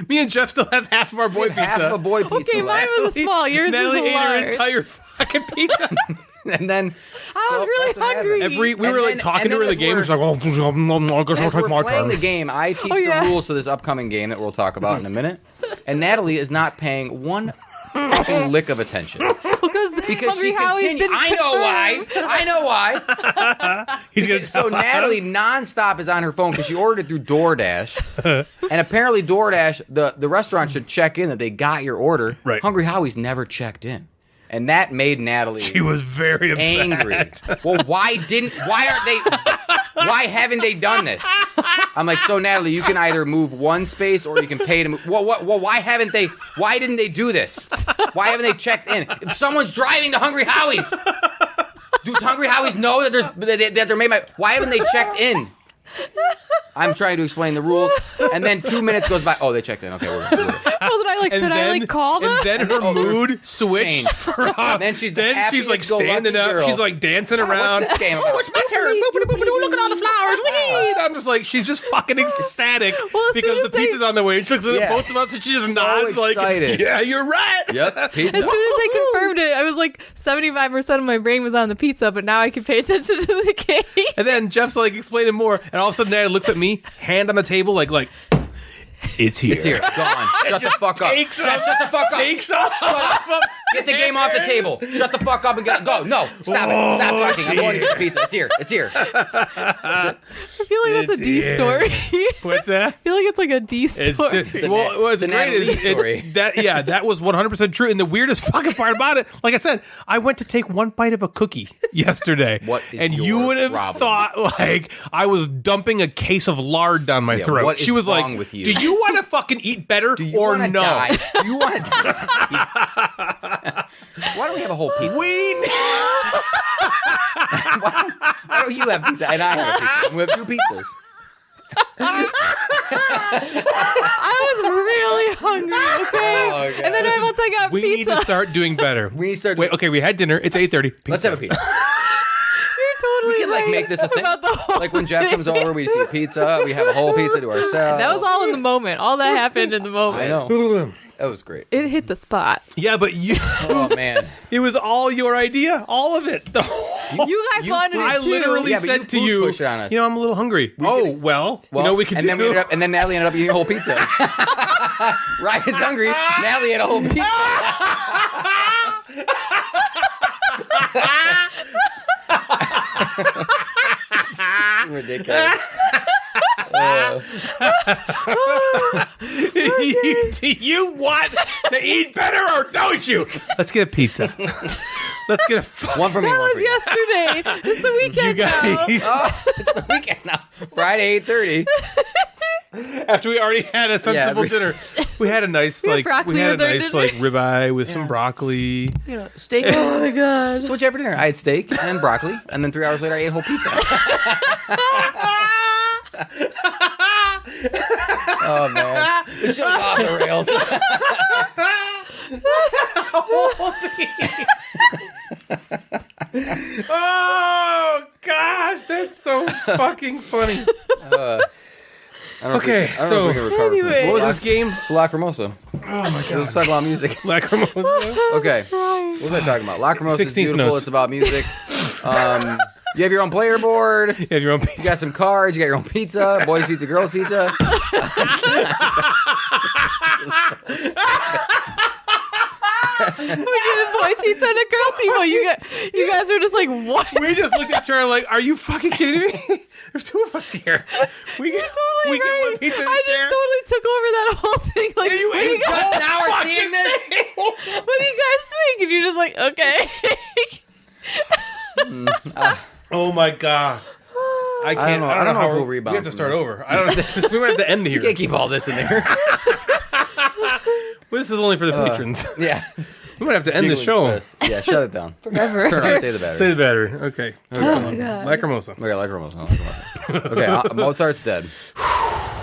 Me and Jeff still have half of our boy Half pizza. a boy pizza. Okay, mine left. was a small. Yours Natalie was a ate her large. entire fucking pizza. And then I was really that's what happened. hungry. We were like talking to her in the game. She's like, "Oh, I guess I'll as take we're my playing the turn." game, I teach yeah. the rules to this upcoming game that we'll talk about in a minute. And Natalie is not paying one fucking lick of attention. Because she continues. I know why. He's gonna So tell Natalie nonstop is on her phone because she ordered it through DoorDash. And apparently DoorDash, the restaurant should check in that they got your order. Right. Hungry Howie's never checked in. And that made Natalie She was very upset. angry. Well, why haven't they done this? I'm like, so Natalie, you can either move one space or you can pay to move. Well, why didn't they do this? Why haven't they checked in? If someone's driving to Hungry Howie's. Do Hungry Howie's know that they're made by, why haven't they checked in? I'm trying to explain the rules, and then 2 minutes goes by. Oh, they checked in. Okay, we're good. Wasn't I like, should I like call them? And then her mood switched. Changed. From, And then she's the she's like happiest-go-lucky standing up. girl. She's like dancing around. What's this game about? Oh, it's my turn. Look at all the flowers. Whee! I'm just like, she's just fucking ecstatic Well, as because soon the as they- pizza's on the way. She looks at Yeah. both of us and she just So nods excited. like, yeah, you're right. Yep, pizza. As soon as they confirmed it, I was like 75% of my brain was on the pizza, but now I can pay attention to the cake. And then Jeff's like explaining more, and all of a sudden Natalie looks at me, hand on the table, like, It's here. It's here. Gone. Shut the fuck up. Jeff, shut the fuck up. Takes off. Shut up. Get the game off the table. Shut the fuck up and go. No. Stop it. Stop talking. I'm going to get the pizza. It's here. It's here. I feel like that's a D story. What's that? I feel like it's like a D story. What's great is that was 100% true. And the weirdest fucking part about it, like I said, I went to take one bite of a cookie yesterday. And you would have thought like I was dumping a case of lard down my throat. What is she was wrong like, with you? "Do you want to fucking eat better or no?" Die? Do you want to die? Why don't we have a whole pizza? Why don't you have pizza and I have pizza? We have 2 pizzas. I was really hungry, okay? Oh, God. And then once I got We pizza. need to start doing better. We need to start. Wait, okay, we had dinner. It's 8:30. Let's have a pizza. You're totally We can like right make this a thing. about the whole Like when Jeff comes over, we just eat pizza. We have a whole pizza to ourselves. That was all in the moment. All that happened in the moment. I know. That was great. It hit the spot. Yeah, but you. Oh man, It was all your idea, all of it. You guys wanted I it too. literally Yeah, but said you to food you, pushed it on us. I'm a little hungry. We could and do. then then Natalie ended up eating a whole pizza. Ryan's hungry. Natalie had a whole pizza. Ridiculous. Do you want to eat better or don't you? Let's get a pizza. Let's get a. One for me. That One was for you. yesterday. It's the weekend now. Oh, it's the weekend now. Friday 8:30. After we already had a sensible dinner, we had a nice had broccoli with our dinner. ribeye with some broccoli. You know, steak. Oh my god. So what'd you have for dinner? I had steak and broccoli, and then 3 hours later I ate a whole pizza. Oh man, this show's off the rails. Oh gosh, that's so fucking funny. Okay, so anyway. what was this game? It's Lacrimosa. Oh my god, Let's talk about music. Lacrimosa. Okay, what was I talking about? Lacrimosa is 16th beautiful. notes. It's about music. You have your own player board. You have your own You pizza. got some cards. You got your own pizza. Boys pizza, girls pizza. We get a boys pizza and a girls pizza. You guys were just like, what? We just looked at each other like, "Are you fucking kidding me? There's 2 of us here. We get Totally get right. one pizza to I share." just totally took over that whole thing. Like, And you what do you ate guys? the Now we're fucking seeing this? thing. What do you guys think? And you're just like, okay. Oh my god. I can't. know. I don't know how we'll we rebound have to from start this. over. I don't. We might have to end here. You can't keep all this in there. This is only for the patrons. Yeah. We might have to end the show. Yeah, shut it down. Forever. Turn on, save the battery. Say the battery. Okay. Oh my god. Lacrimosa. Okay, Lacrimosa. Okay, Mozart's dead.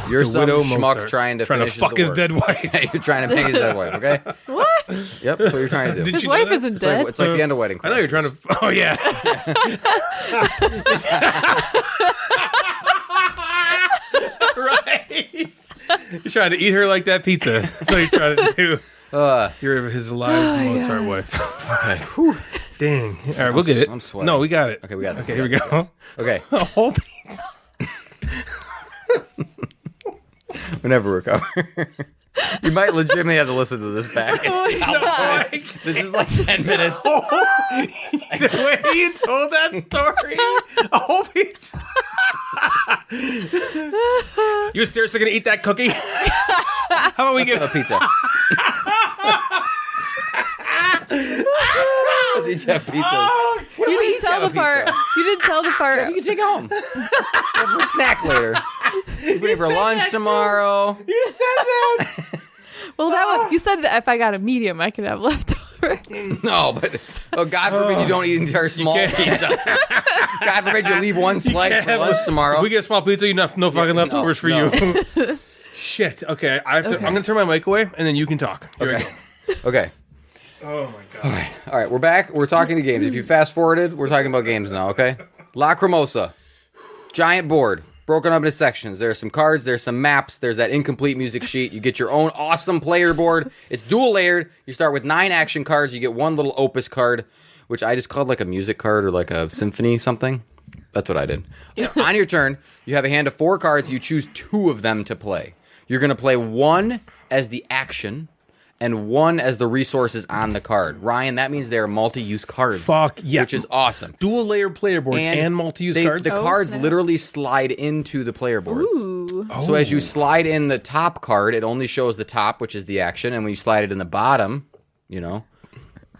You're The some widow schmuck Mozart. trying to trying to finish fuck his work. dead wife. You're trying to make his dead wife, okay? What? Yep, that's what you're trying to do. Did His you know wife that? isn't It's like, dead. it's like the end of Wedding I know you're trying to. Oh yeah. Right. You're trying to eat her like that pizza. That's what you're trying to do. You're his live Mozart wife. Okay. Whew. Dang. All right, we'll get it. I'm sweating. No, we got it. Okay, we got this. Okay, here we go. Okay, A whole pizza. we never recover. You might legitimately have to listen to this back. And see how this is like 10 minutes. The way you told that story, a whole pizza. You seriously gonna eat that cookie? How about we get A pizza. Let's each have pizzas. You didn't tell the have a part. pizza. You didn't tell the part. You can take it home. Have a snack later. Bring it for lunch tomorrow. You said that. Well, that was, you said that if I got a medium, I could have leftovers. No, but God forbid you don't eat an entire small pizza. God forbid you leave one slice for lunch tomorrow. If we get a small pizza, you have no fucking leftovers for no. you. Shit. Okay, I have to. I'm gonna turn my mic away, and then you can talk. Here we Okay. Okay. go. Oh my god. All right, we're back. We're talking to games. If you fast forwarded, we're talking about games now, okay? Lacrimosa. Giant board. Broken up into sections. There's some cards, there's some maps, there's that incomplete music sheet. You get your own awesome player board. It's dual layered. You start with 9 action cards. You get one little opus card, which I just called like a music card or like a symphony something. That's what I did. On your turn, you have a hand of 4 cards. You choose 2 of them to play. You're going to play one as the action and one as the resources on the card. Ryan, that means they're multi-use cards. Fuck yeah. Which is awesome. Dual layer player boards and multi-use cards? The cards literally slide into the player boards. Ooh. So as you slide in the top card, it only shows the top, which is the action, and when you slide it in the bottom,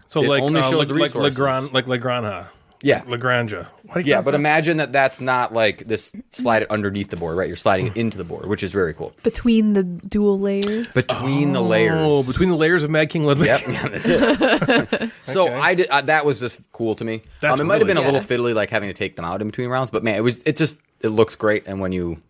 so it like only shows the resources. like Legrand, Yeah. Lagrange. But imagine that that's not like this slide it underneath the board, right? You're sliding it into the board, which is very cool. Between the dual layers? Between the layers. Oh, between the layers of Mad King Ludwig. Yep, that's it. So I did. That was just cool to me. It might have been a little fiddly, like having to take them out in between rounds, but man, it looks great. And when you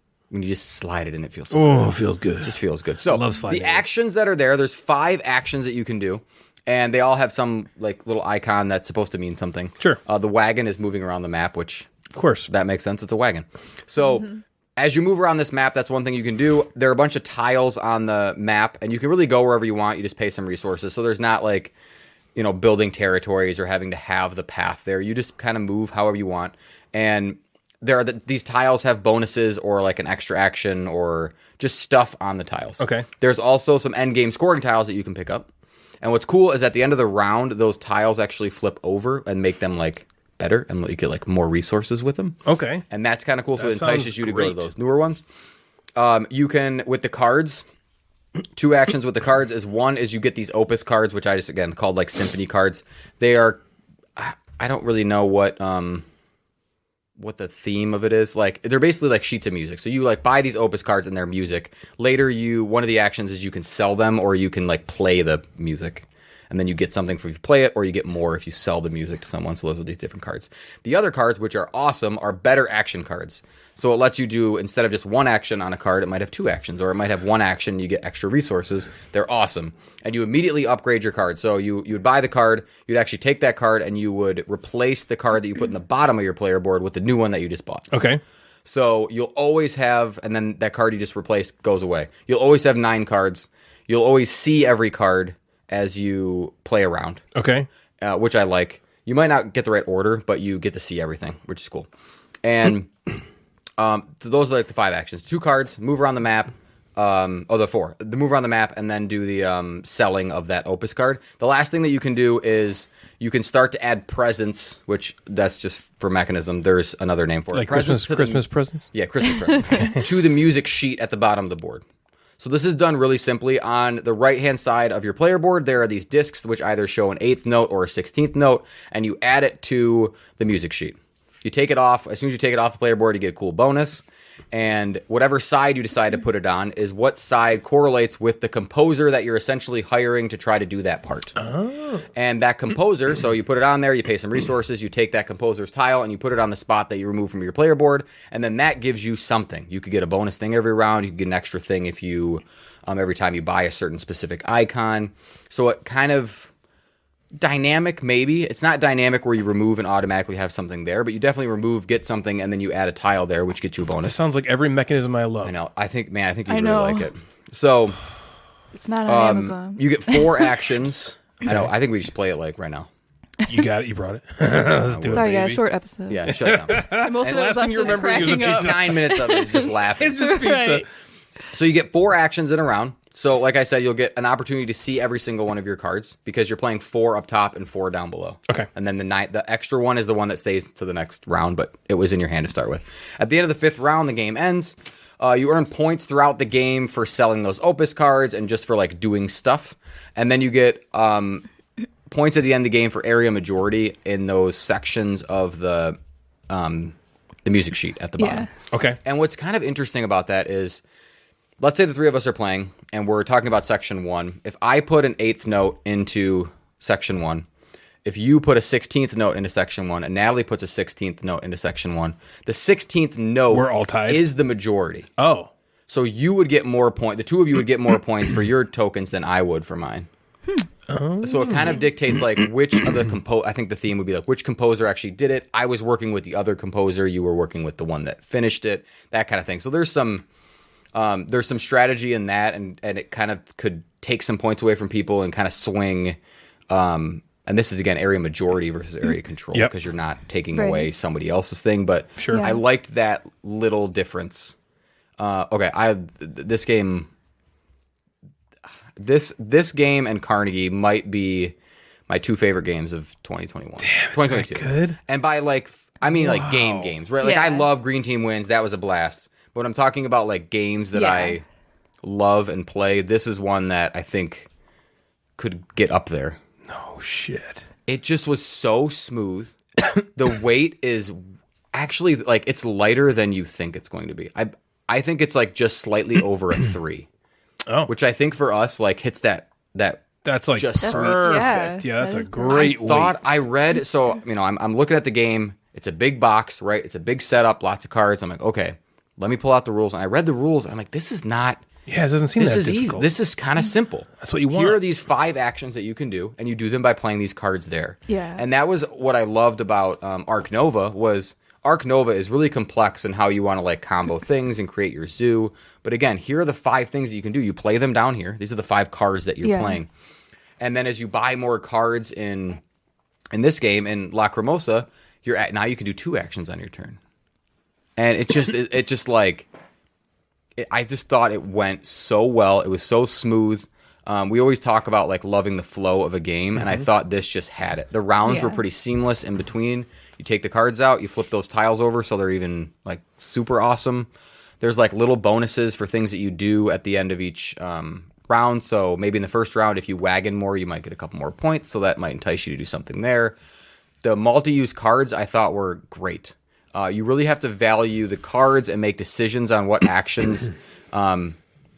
just slide it in, it feels so good. It feels good. It just feels good. So I love sliding the actions that are there's 5 actions that you can do. And they all have some like little icon that's supposed to mean something. Sure. The wagon is moving around the map, which of course that makes sense. It's a wagon. So as you move around this map, that's one thing you can do. There are a bunch of tiles on the map, and you can really go wherever you want. You just pay some resources. So there's not like building territories or having to have the path there. You just kind of move however you want. And these tiles have bonuses or like an extra action or just stuff on the tiles. Okay. There's also some end game scoring tiles that you can pick up. And what's cool is at the end of the round, those tiles actually flip over and make them like better, and you get like more resources with them. Okay. And that's kind of cool. So That it entices sounds you to go to great. those newer ones. You can, with the cards, 2 actions with the cards is one is you get these opus cards, which I just, again, called like symphony cards. They are, I don't really know what the theme of it is. Like, they're basically like sheets of music. So you like buy these opus cards and their music. Later, one of the actions is you can sell them, or you can like play the music. And then you get something if you play it, or you get more if you sell the music to someone. So those are these different cards. The other cards, which are awesome, are better action cards. So it lets you do, instead of just 1 action on a card, it might have 2 actions, or it might have 1 action, you get extra resources. They're awesome. And you immediately upgrade your card. So you would buy the card, you'd actually take that card, and you would replace the card that you put in the bottom of your player board with the new one that you just bought. Okay. So you'll always have, and then that card you just replaced goes away. You'll always have 9 cards. You'll always see every card as you play around. Okay. Which I like. You might not get the right order, but you get to see everything, which is cool. And so those are like the 5 actions. 2 cards, move around the map. The 4. The move around the map, and then do the selling of that opus card. The last thing that you can do is you can start to add presents, which that's just for mechanism. There's another name for it. Like Presents Christmas presents? Yeah, Christmas presents. To the music sheet at the bottom of the board. So this is done really simply. On the right-hand side of your player board, there are these discs which either show an 8th note or a 16th note, and you add it to the music sheet. You take it off. As soon as you take it off the player board, you get a cool bonus. And whatever side you decide to put it on is what side correlates with the composer that you're essentially hiring to try to do that part. Oh. And that composer, so you put it on there, you pay some resources, you take that composer's tile, and you put it on the spot that you remove from your player board, and then that gives you something. You could get a bonus thing every round. You could get an extra thing if you, every time you buy a certain specific icon. So it kind of... dynamic, maybe. It's not dynamic where you remove and automatically have something there, but you definitely remove, get something, and then you add a tile there, which gets you a bonus. This sounds like every mechanism I love. I know. I think you really like it. So it's not on Amazon. You get 4 actions. I know. I think we just play it like right now. You got it. You brought it. Let's do Sorry, it, guys. baby. Short episode. Yeah, shut it down. Most of it last is us thing you just remember is the cracking up. pizza. 9 minutes of it is just laughing. It's just pizza. Right. So you get 4 actions in a round. So like I said, you'll get an opportunity to see every single one of your cards because you're playing 4 up top and 4 down below. Okay. And then the extra one is the one that stays to the next round, but it was in your hand to start with. At the end of the 5th round, the game ends. You earn points throughout the game for selling those opus cards and just for like doing stuff. And then you get points at the end of the game for area majority in those sections of the music sheet at the bottom. Yeah. Okay. And what's kind of interesting about that is, let's say the 3 of us are playing and we're talking about section 1. If I put an 8th note into section 1, if you put a 16th note into section 1 and Natalie puts a 16th note into section 1, the 16th note We're all tied? is the majority. Oh. So you would get more points. The 2 of you would get more points for your tokens than I would for mine. So it kind of dictates like which of the I think the theme would be like which composer actually did it. I was working with the other composer. You were working with the one that finished it. That kind of thing. So there's some strategy in that, and it kind of could take some points away from people and kind of swing. And this is again area majority versus area control because you're not taking away somebody else's thing. But Sure. Yeah. I liked that little difference. This game This game and Carnegie might be my 2 favorite games of 2021. Damn, 2022. good. And by like game games, right? Like I love Green Team Wins. That was a blast. But when I'm talking about like games that I love and play, this is one that I think could get up there. Oh shit. It just was so smooth. The weight is actually like it's lighter than you think it's going to be. I think it's like just slightly over a 3. Oh. Which I think for us like hits that That's like just perfect. Yeah, that's a great I read, so, I'm looking at the game. It's a big box, right? It's a big setup, lots of cards. I'm like, okay, let me pull out the rules. And I read the rules. And I'm like, this is not... Yeah, it doesn't seem this that is difficult. easy. This is kind of simple. That's what you want. Here are these 5 actions that you can do, and you do them by playing these cards there. Yeah. And that was what I loved about Arc Nova was... Arc Nova is really complex in how you want to like combo things and create your zoo. But again, here are the 5 things that you can do. You play them down here. These are the 5 cards that you're playing. And then as you buy more cards in this game, in Lacrimosa, now you can do 2 actions on your turn. And I just thought it went so well. It was so smooth. We always talk about like loving the flow of a game, and I thought this just had it. The rounds were pretty seamless in between. You take the cards out, you flip those tiles over, so they're even like super awesome. There's like little bonuses for things that you do at the end of each round. So maybe in the first round, if you wagon more, you might get a couple more points. So that might entice you to do something there. The multi-use cards I thought were great. You really have to value the cards and make decisions on what actions and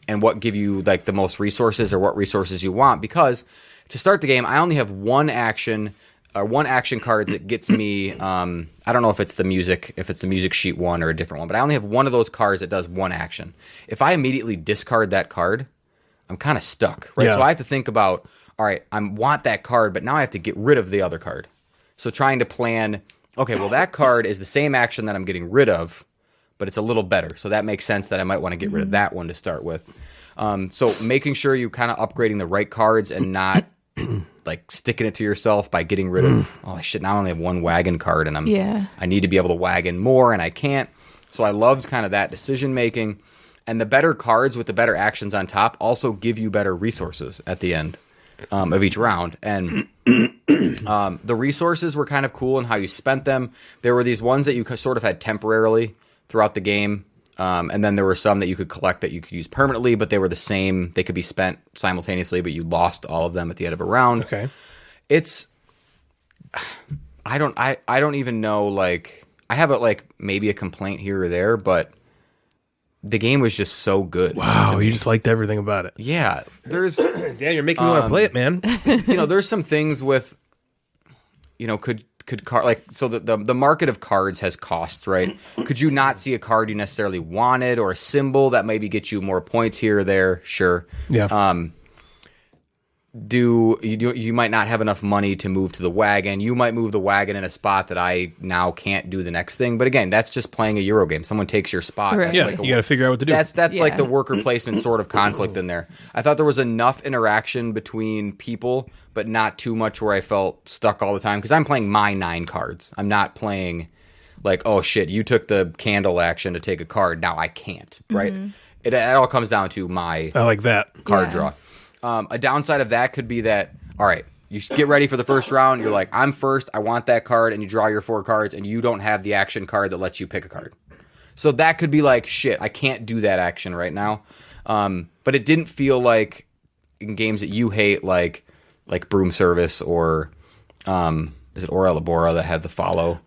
what give you like the most resources or what resources you want. Because to start the game, I only have one action card that gets me. I don't know if it's the music sheet one or a different one, but I only have one of those cards that does one action. If I immediately discard that card, I'm kind of stuck, right? Yeah. So I have to think about, all right, I want that card, but now I have to get rid of the other card. So trying to plan, okay, well, that card is the same action that I'm getting rid of, but it's a little better. So that makes sense that I might want to get rid of that one to start with. So making sure you kind of upgrading the right cards and not like sticking it to yourself by getting rid of, oh shit, now I only have one wagon card and I need to be able to wagon more and I can't. So I loved kind of that decision making. And the better cards with the better actions on top also give you better resources at the end of each round. And the resources were kind of cool in how you spent them. There were these ones that you sort of had temporarily throughout the game. And then there were some that you could collect that you could use permanently, but they were the same. They could be spent simultaneously, but you lost all of them at the end of a round. Okay. I don't even know, like, I have maybe a complaint here or there, but the game was just so good. Wow, you just liked everything about it. Yeah. There's Damn, you're making me want to play it, man. There's some things with, the market of cards has costs, right? Could you not see a card you necessarily wanted or a symbol that maybe gets you more points here or there? Sure. Yeah. You might not have enough money to move to the wagon. You might move the wagon in a spot that I now can't do the next thing. But again, that's just playing a Euro game. Someone takes your spot. Right. Yeah, you got to figure out what to do. That's like the worker placement sort of conflict in there. I thought there was enough interaction between people, but not too much where I felt stuck all the time. Because I'm playing my 9 cards. I'm not playing like, oh shit, you took the candle action to take a card. Now I can't, right? It all comes down to my I like that. card draw. A downside of that could be that, all right, you get ready for the first round. You're like, I'm first. I want that card. And you draw your 4 cards and you don't have the action card that lets you pick a card. So that could be like, shit, I can't do that action right now. But it didn't feel like in games that you hate, like Broom Service or is it Ora Labora that had the follow?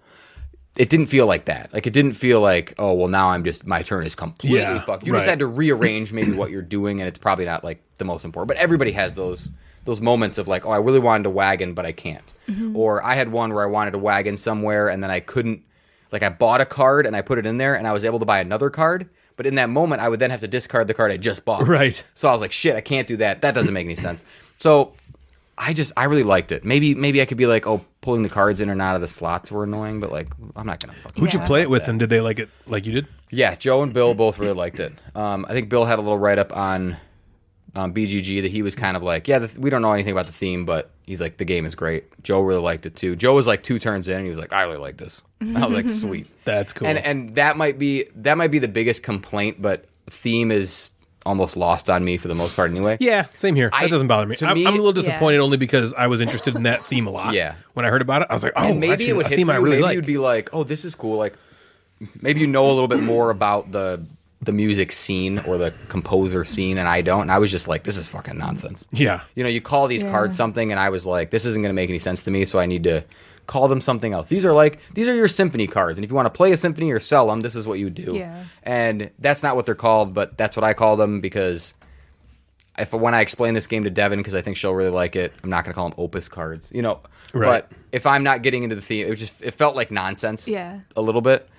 It didn't feel like that. Like, it didn't feel like, oh, well, now my turn is completely fucked. You just had to rearrange maybe what you're doing, and it's probably not, like, the most important. But everybody has those moments of, like, oh, I really wanted to wagon, but I can't. Or I had one where I wanted to wagon somewhere, and then I couldn't. Like, I bought a card, and I put it in there, and I was able to buy another card. But in that moment, I would then have to discard the card I just bought. Right. So I was like, shit, I can't do that. That doesn't make any sense. So I really liked it. Maybe I could be like, oh, pulling the cards in and out of the slots were annoying, but like, I'm not gonna fucking. Who'd you play it with, and did they like it like you did? Yeah, Joe and Bill both really liked it. I think Bill had a little write up on BGG that he was kind of like, yeah, we don't know anything about the theme, but he's like, the game is great. Joe really liked it too. Joe was like 2 turns in, and he was like, I really like this. I was like, sweet, That's cool. And that might be the biggest complaint, but theme is almost lost on me for the most part anyway. Yeah, same here. That doesn't bother me. I'm a little disappointed only because I was interested in that theme a lot. Yeah. When I heard about it, I was like, oh, and maybe actually, it would a hit theme you. I really maybe like. you'd be like, oh, this is cool. Like, maybe you know a little bit more about the music scene or the composer scene, and I don't. And I was just like, this is fucking nonsense. Yeah. You know, you call these cards something, and I was like, this isn't going to make any sense to me, so I need to call them something else. These are your symphony cards, and if you want to play a symphony or sell them, this is what you do. Yeah. And that's not what they're called, but that's what I call them because when I explain this game to Devin, because I think she'll really like it, I'm not going to call them opus cards, you know. Right. But if I'm not getting into the theme, it felt like nonsense. Yeah. A little bit.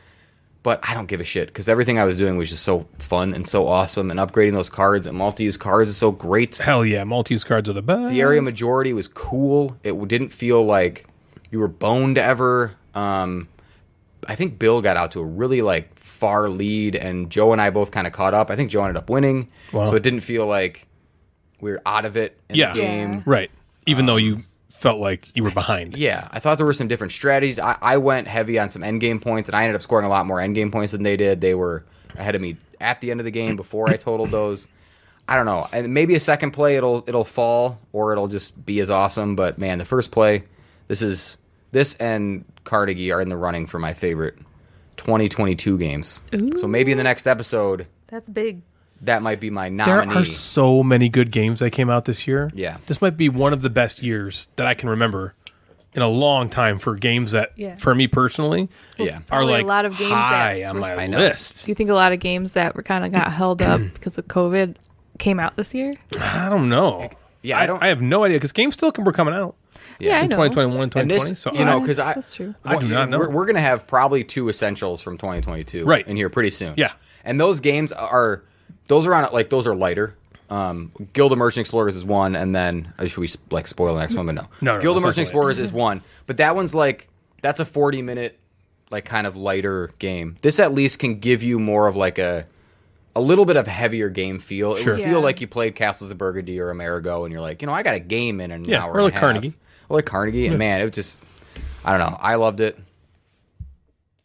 But I don't give a shit because everything I was doing was just so fun and so awesome, and upgrading those cards and multi-use cards is so great. Hell yeah, multi-use cards are the best. The area majority was cool. It didn't feel like you were boned ever. I think Bill got out to a really far lead, and Joe and I both kind of caught up. I think Joe ended up winning, so it didn't feel like we were out of it in the game. Yeah. Right. Even though you felt like you were behind. Yeah, I thought there were some different strategies. I went heavy on some endgame points, and I ended up scoring a lot more endgame points than they did. They were ahead of me at the end of the game before I totaled those. I don't know. And maybe a second play it'll fall, or it'll just be as awesome. But man, the first play, this and Carnegie are in the running for my favorite 2022 games. Ooh. So maybe in the next episode, That's big. that might be my nominee. There are so many good games that came out this year. Yeah. This might be one of the best years that I can remember in a long time for games that, for me personally, Yeah. are Probably like a lot of games high that on were my I know. list. Do you think a lot of games that were kind of got held up because of COVID came out this year? I don't know. Yeah, I have no idea because games still were coming out Yeah, I in know. 2021 and And 2020. this, So you know, because That's true. I do not know. We're going to have probably 2 essentials from 2022 Right. in here pretty soon. Yeah. And those games are those are lighter. Guild of Merchant Explorers is one, and then should we spoil the next one? But no. No, Guild of let's not Merchant spoil it. Explorers is one, but that one's that's a 40-minute kind of lighter game. This at least can give you more of a little bit of heavier game feel. It Sure. would feel like you played Castles of Burgundy or Amerigo, and you're like, I got a game in an hour. or like Carnegie. Or like Carnegie, and man, it was just, I don't know. I loved it.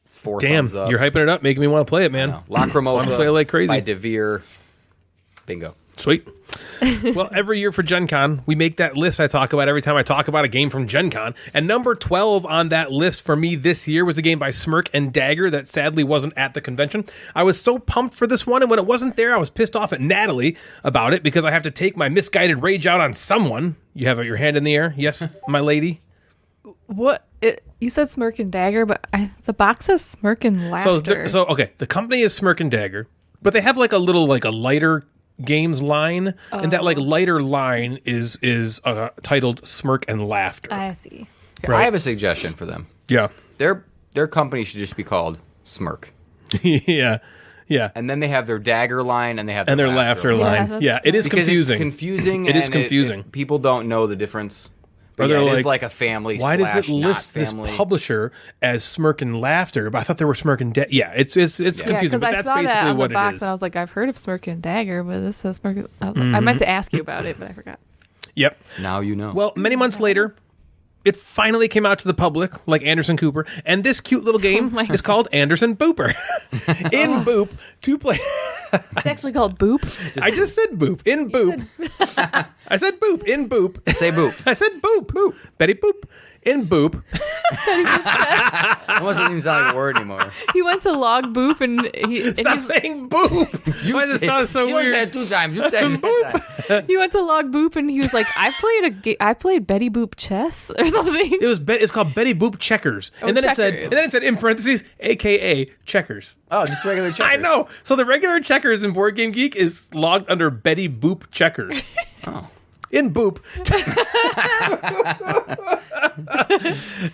4 Damn, thumbs up. you're hyping it up, making me want to play it, man. Lacrimosa Want to play it like crazy. by DeVere. Bingo. Sweet. Well, every year for Gen Con, we make that list I talk about every time I talk about a game from Gen Con. And number 12 on that list for me this year was a game by Smirk and Dagger that sadly wasn't at the convention. I was so pumped for this one, and when it wasn't there, I was pissed off at Natalie about it because I have to take my misguided rage out on someone. You have your hand in the air? Yes, my lady? What? You said Smirk and Dagger, but the box says Smirk and Laughter. So okay, the company is Smirk and Dagger, but they have a lighter games line, and that lighter line is titled Smirk and Laughter. I see. Right. I have a suggestion for them. Yeah. Their company should just be called Smirk. Yeah. And then they have their Dagger line, and they have And their laughter line. that's Yeah, it is Because confusing. It's confusing. It is and confusing. people don't know the difference. But Or they're it is like, a family. Why does it / not list this family. publisher as Smirk and Laughter? But I thought they were Smirk and Yeah, it's confusing, because but I that's saw that basically on what the it box, is. and I was like, I've heard of Smirk and Dagger, but this says Smirk. I meant to ask you about it, but I forgot. Yep. Now you know. Well, many months later, it finally came out to the public, like Anderson Cooper, and this cute little game is called Anderson Booper. In Boop, 2 players. It's actually called Boop. I just said Boop. In Boop. I said Boop. In Boop. Say boop. I said Boop. Boop. Betty Boop. In Boop. It doesn't even sound like a word anymore. He went to log Boop, and Stop saying Boop. Why does it sound so you weird? said 2 times. You said boop. he went to log Boop, and he was like, I played Betty Boop chess or something. It's called Betty Boop Checkers. And then Checkers. it said in parentheses, AKA Checkers. Oh, just regular checkers. I know. So the regular Checkers in Board Game Geek is logged under Betty Boop Checkers. Oh. In Boop.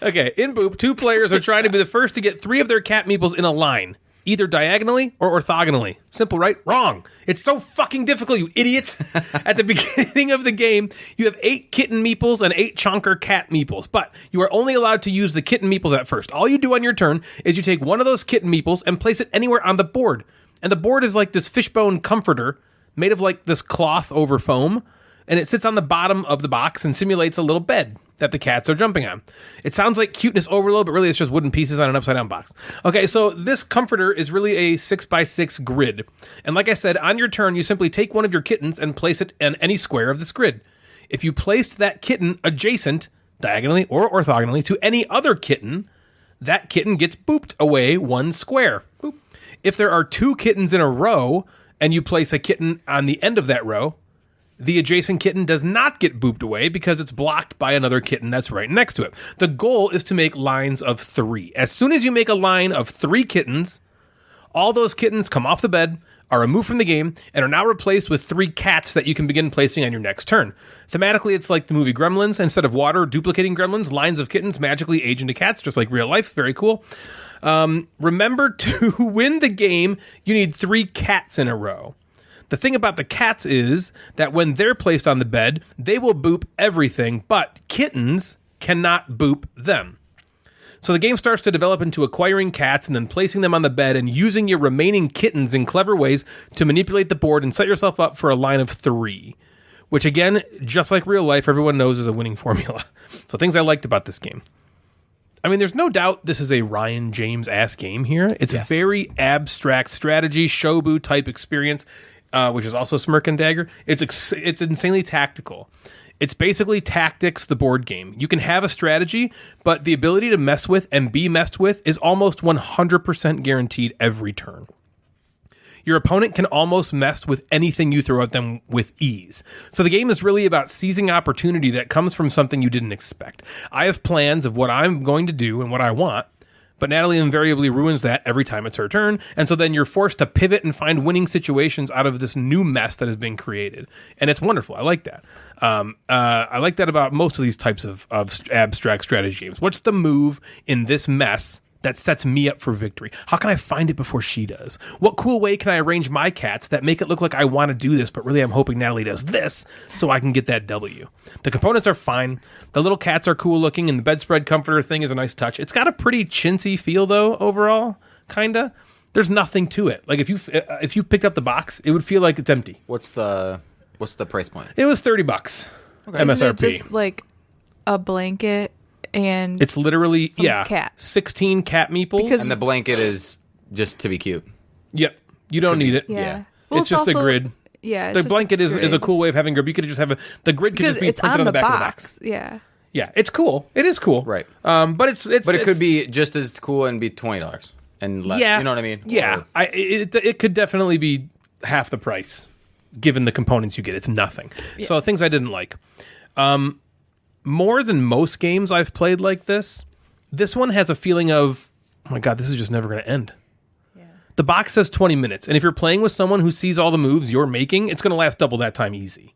Okay, in Boop, 2 players are trying to be the first to get 3 of their cat meeples in a line, either diagonally or orthogonally. Simple, right? Wrong. It's so fucking difficult, you idiots. At the beginning of the game, you have 8 kitten meeples and 8 chonker cat meeples, but you are only allowed to use the kitten meeples at first. All you do on your turn is you take one of those kitten meeples and place it anywhere on the board. And the board is like this fishbone comforter made of this cloth over foam. and it sits on the bottom of the box and simulates a little bed that the cats are jumping on. It sounds like cuteness overload, but really it's just wooden pieces on an upside down box. Okay, so this comforter is really a 6x6 grid. And like I said, on your turn, you simply take one of your kittens and place it in any square of this grid. If you placed that kitten adjacent, diagonally or orthogonally, to any other kitten, that kitten gets booped away one square. Boop. If there are 2 kittens in a row, and you place a kitten on the end of that row, the adjacent kitten does not get booped away because it's blocked by another kitten that's right next to it. The goal is to make lines of 3. As soon as you make a line of 3 kittens, all those kittens come off the bed, are removed from the game, and are now replaced with 3 cats that you can begin placing on your next turn. Thematically, it's like the movie Gremlins. Instead of water duplicating gremlins, lines of kittens magically age into cats, just like real life. Very cool. Remember, to win the game, you need 3 cats in a row. The thing about the cats is that when they're placed on the bed, they will boop everything, but kittens cannot boop them. So the game starts to develop into acquiring cats and then placing them on the bed and using your remaining kittens in clever ways to manipulate the board and set yourself up for a line of 3, which again, just like real life, everyone knows is a winning formula. So things I liked about this game. I mean, there's no doubt this is a Ryan James-ass game here. It's a very abstract strategy, Shobu type experience, which is also Smirk and Dagger. It's insanely tactical. It's basically Tactics, the board game. You can have a strategy, but the ability to mess with and be messed with is almost 100% guaranteed every turn. Your opponent can almost mess with anything you throw at them with ease. So the game is really about seizing opportunity that comes from something you didn't expect. I have plans of what I'm going to do and what I want, but Natalie invariably ruins that every time it's her turn, and so then you're forced to pivot and find winning situations out of this new mess that has been created. And it's wonderful. I like that. I like that about most of these types of abstract strategy games. What's the move in this mess that sets me up for victory? How can I find it before she does? What cool way can I arrange my cats that make it look like I want to do this, but really I'm hoping Natalie does this so I can get that W? The components are fine. The little cats are cool looking, and the bedspread comforter thing is a nice touch. It's got a pretty chintzy feel, though, overall, kinda. There's nothing to it. Like, if you picked up the box, it would feel like it's empty. What's the price point? It was $30. Okay. MSRP. Isn't it just like a blanket? And it's literally cat. 16 cat meeples, and the blanket is just to be cute. Yep, you don't need it. Yeah. Well, it's just also a grid. Yeah, the blanket is a cool way of having grid. You could just have the grid could just be printed on the back of the box. Yeah, it's cool. It is cool, right? But it could be just as cool and be $20 and less. You know what I mean? Yeah, it could definitely be half the price given the components you get. It's nothing. Yeah. So things I didn't like. More than most games I've played like this one has a feeling of, oh my God, this is just never going to end. Yeah. The box says 20 minutes, and if you're playing with someone who sees all the moves you're making, it's going to last double that time easy.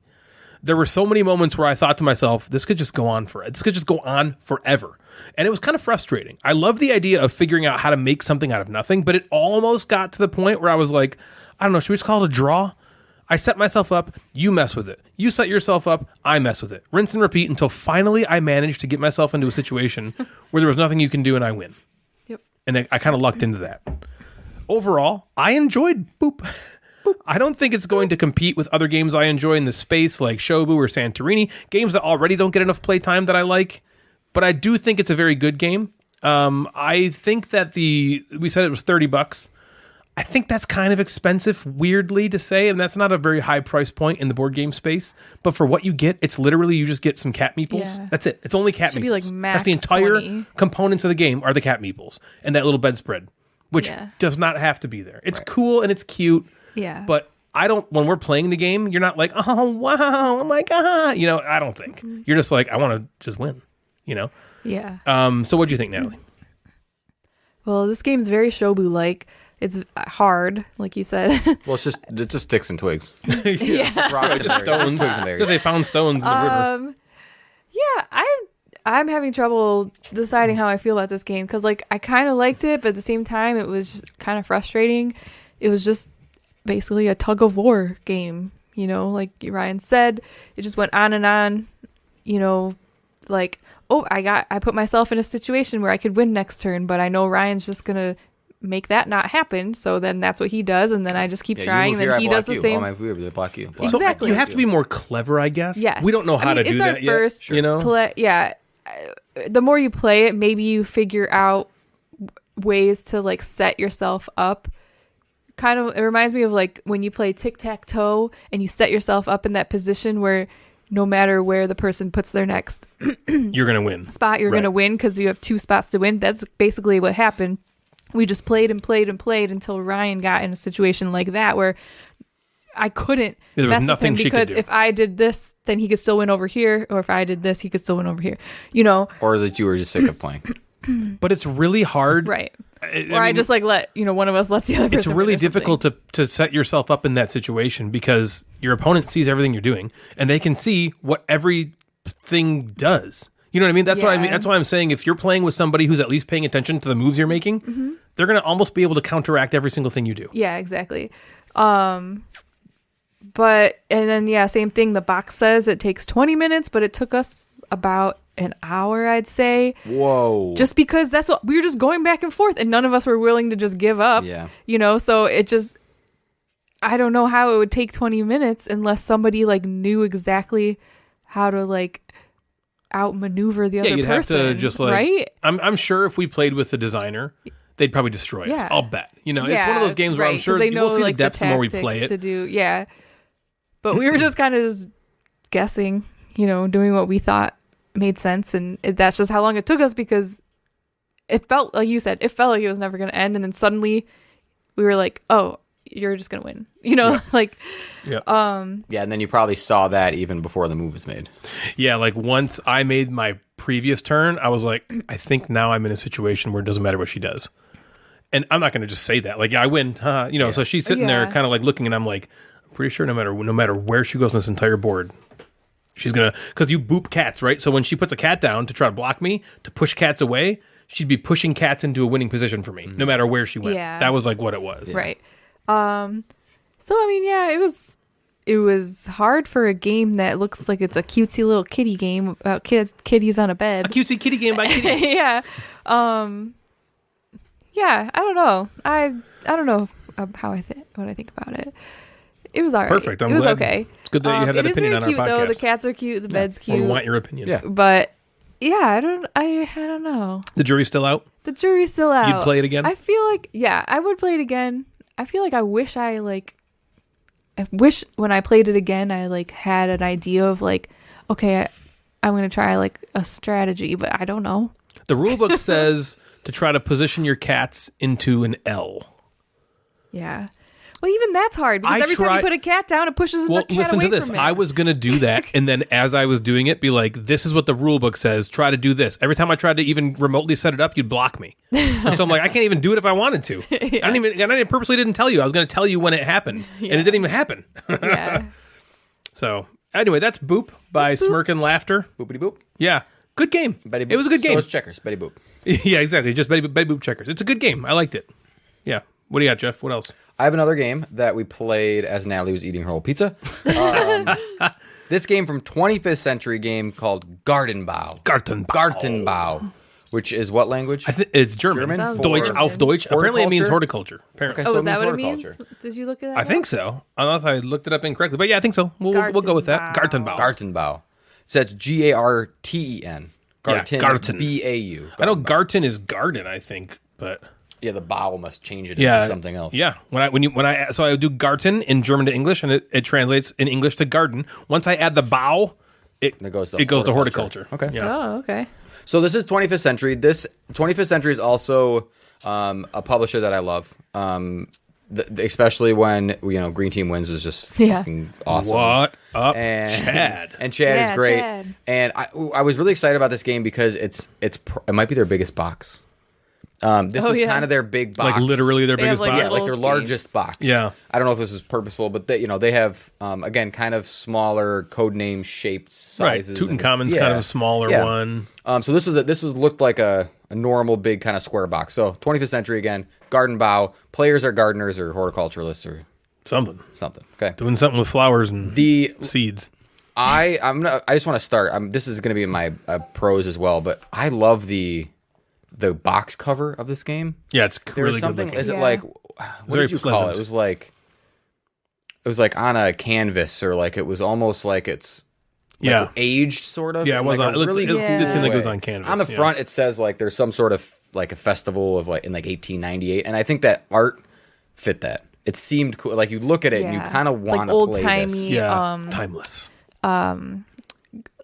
There were so many moments where I thought to myself, this could just go on forever. And it was kind of frustrating. I love the idea of figuring out how to make something out of nothing, but it almost got to the point where I was like, I don't know, should we just call it a draw? I set myself up, you mess with it. You set yourself up, I mess with it. Rinse and repeat until finally I managed to get myself into a situation where there was nothing you can do and I win. Yep. And I kind of lucked into that. Overall, I enjoyed Boop. Boop. I don't think it's going to compete with other games I enjoy in the space like Shobu or Santorini, games that already don't get enough playtime that I like. But I do think it's a very good game. I think that we said it was $30. I think that's kind of expensive, weirdly to say, and that's not a very high price point in the board game space. But for what you get, it's literally you just get some cat meeples. Yeah. That's it. It's only cat meeples. Be like max that's the entire 20. Components of the game are the cat meeples and that little bedspread, which does not have to be there. It's cool and it's cute. Yeah. But when we're playing the game, you're not like, oh wow, oh my God. I don't think. Mm-hmm. You're just like, I want to just win. Yeah. So what do you think, Natalie? Well, this game's very Shobu-like. It's hard, like you said. Well, it just sticks and twigs. Rocks and stones. Because they found stones in the river. Yeah, I'm having trouble deciding how I feel about this game because, like, I kind of liked it, but at the same time, it was just kind of frustrating. It was just basically a tug of war game, like Ryan said. It just went on and on, like, oh, I put myself in a situation where I could win next turn, but I know Ryan's just gonna make that not happen. So then that's what he does, and then I just keep trying, and then he does the same. Block you. So Exactly. you have to be more clever, I guess. Yes. We don't know how to do that yet. First you know? The more you play it, maybe you figure out ways to like set yourself up. Kind of, it reminds me of like when you play tic-tac-toe and you set yourself up in that position where no matter where the person puts their next You're going to win. spot, you're going to win because you have 2 spots to win. That's basically what happened. We just played and played and played until Ryan got in a situation like that where I couldn't There was mess with nothing him she could because do. if I did this, then he could still win over here, or if I did this, he could still win over here. You know, Or that you were just sick of playing. But it's really hard. right? I just like let one of us lets the other person. It's really win or something. difficult to set yourself up in that situation because your opponent sees everything you're doing and they can see what everything does. You know what I mean? That's what I mean. That's why I'm saying if you're playing with somebody who's at least paying attention to the moves you're making, they're going to almost be able to counteract every single thing you do. Yeah, exactly. But and then same thing. The box says it takes 20 minutes, but it took us about an hour, I'd say. Whoa. Just because that's what we were just going back and forth, and none of us were willing to just give up. Yeah. You know, so it just, I don't know how it would take 20 minutes unless somebody like knew exactly how to like outmaneuver the other You'd person. have to just like, right? I'm sure if we played with the designer, they'd probably destroy us. Yeah. I'll bet. You know, it's one of those games where I'm sure they know, we'll see like, the depth the more we play tactics it. to do, but we were just kind of just guessing, you know, doing what we thought made sense, and that's just how long it took us because it felt like you said, it felt like it was never going to end, and then suddenly we were like, oh, you're just going to win, you know, like, Yeah, and then you probably saw that even before the move was made. Yeah, like once I made my previous turn, I was like, I think now I'm in a situation where it doesn't matter what she does. And I'm not going to just say that. Like, yeah, I win. You know, so she's sitting there kind of like looking, and I'm like, I'm pretty sure no matter where she goes on this entire board, she's going to, because you boop cats, right? So when she puts a cat down to try to block me, to push cats away, she'd be pushing cats into a winning position for me, no matter where she went. Yeah. That was like what it was. right. So, I mean, it was hard for a game that looks like it's a cutesy little kitty game about kitties on a bed. A cutesy kitty game by kitty. Yeah. Yeah, I don't know. I don't know what I think about it. It was all right. Perfect. It was okay. It's good that you have that it opinion is on very our cute, podcast. though. The cats are cute. The bed's Well, cute. we want your opinion. Yeah. But yeah, I don't know. The jury's still out? The jury's still out. You'd play it again? I feel like I would play it again. I feel like I wish when I played it again I like had an idea of like, okay, I'm gonna try like a strategy, but I don't know. The rule book says to try to position your cats into an L. Yeah. Well, even that's hard because every time you put a cat down, it pushes the cat listen away to this. from it. I was going to do that, and then as I was doing it, be like, this is what the rule book says. Try to do this. Every time I tried to even remotely set it up, you'd block me. And so I'm like, I can't even do it if I wanted to. I purposely didn't tell you. I was going to tell you when it happened, and it didn't even happen. Yeah. So anyway, that's Boop by Smirk and Laughter. Boopity boop. Yeah. Good game. Betty boop. It was a good game. So is checkers. Betty boop. Yeah, exactly. Just Betty Boop checkers. It's a good game. I liked it. Yeah. What do you got, Jeff? What else? I have another game that we played as Natalie was eating her whole pizza. This game from 25th century game called Gartenbau. Gartenbau. Which is what language? It's German. German? Deutsch, German. auf Deutsch. Apparently it means horticulture. Apparently. Okay, Oh, so is that what it horticulture. means? Did you look at that? I think so. Unless I looked it up incorrectly. But yeah, I think so. We'll go with that. Gartenbau. Gartenbau. So it's Garten. Garten. Garten. B-A-U. I know Garten is garden, I think, but Yeah, the bow must change it into something else. Yeah. So I do Garten in German to English, and it translates in English to garden. Once I add the bow, it goes to horticulture. Okay. Yeah. Oh, okay. So this is 25th century. This 25th century is also a publisher that I love. Especially when Green Team wins was just fucking awesome. What up, and, Chad? And Chad is great. Chad. And I was really excited about this game because it might be their biggest box. This was kind of their big box, Like literally their They biggest have, like, box. yeah, like their little largest box. Yeah. I don't know if this was purposeful, but they have again kind of smaller codename shaped Right. sizes. Tutankhamun's kind of a smaller one. So this looked like a normal big kind of square box. So 25th century again, Gartenbau. Players are gardeners or horticulturalists or Something. Okay. Doing something with flowers and seeds. I just want to start. This is going to be my pros as well, but I love the the box cover of this game. Yeah, it's There really was something. good looking. Is it Yeah. like what very did you call it? pleasant. It was like on a canvas, or like it was almost like it's Yeah. aged sort of. Yeah, it in was like on. a really It cool seemed like it was way. on canvas. On the yeah. front, it says like there's some sort of like a festival of like in like 1898, and I think that art fit that. It seemed cool. Like you look at it and you Yeah. kind of It's like want to play this. old-timey. Yeah, timeless.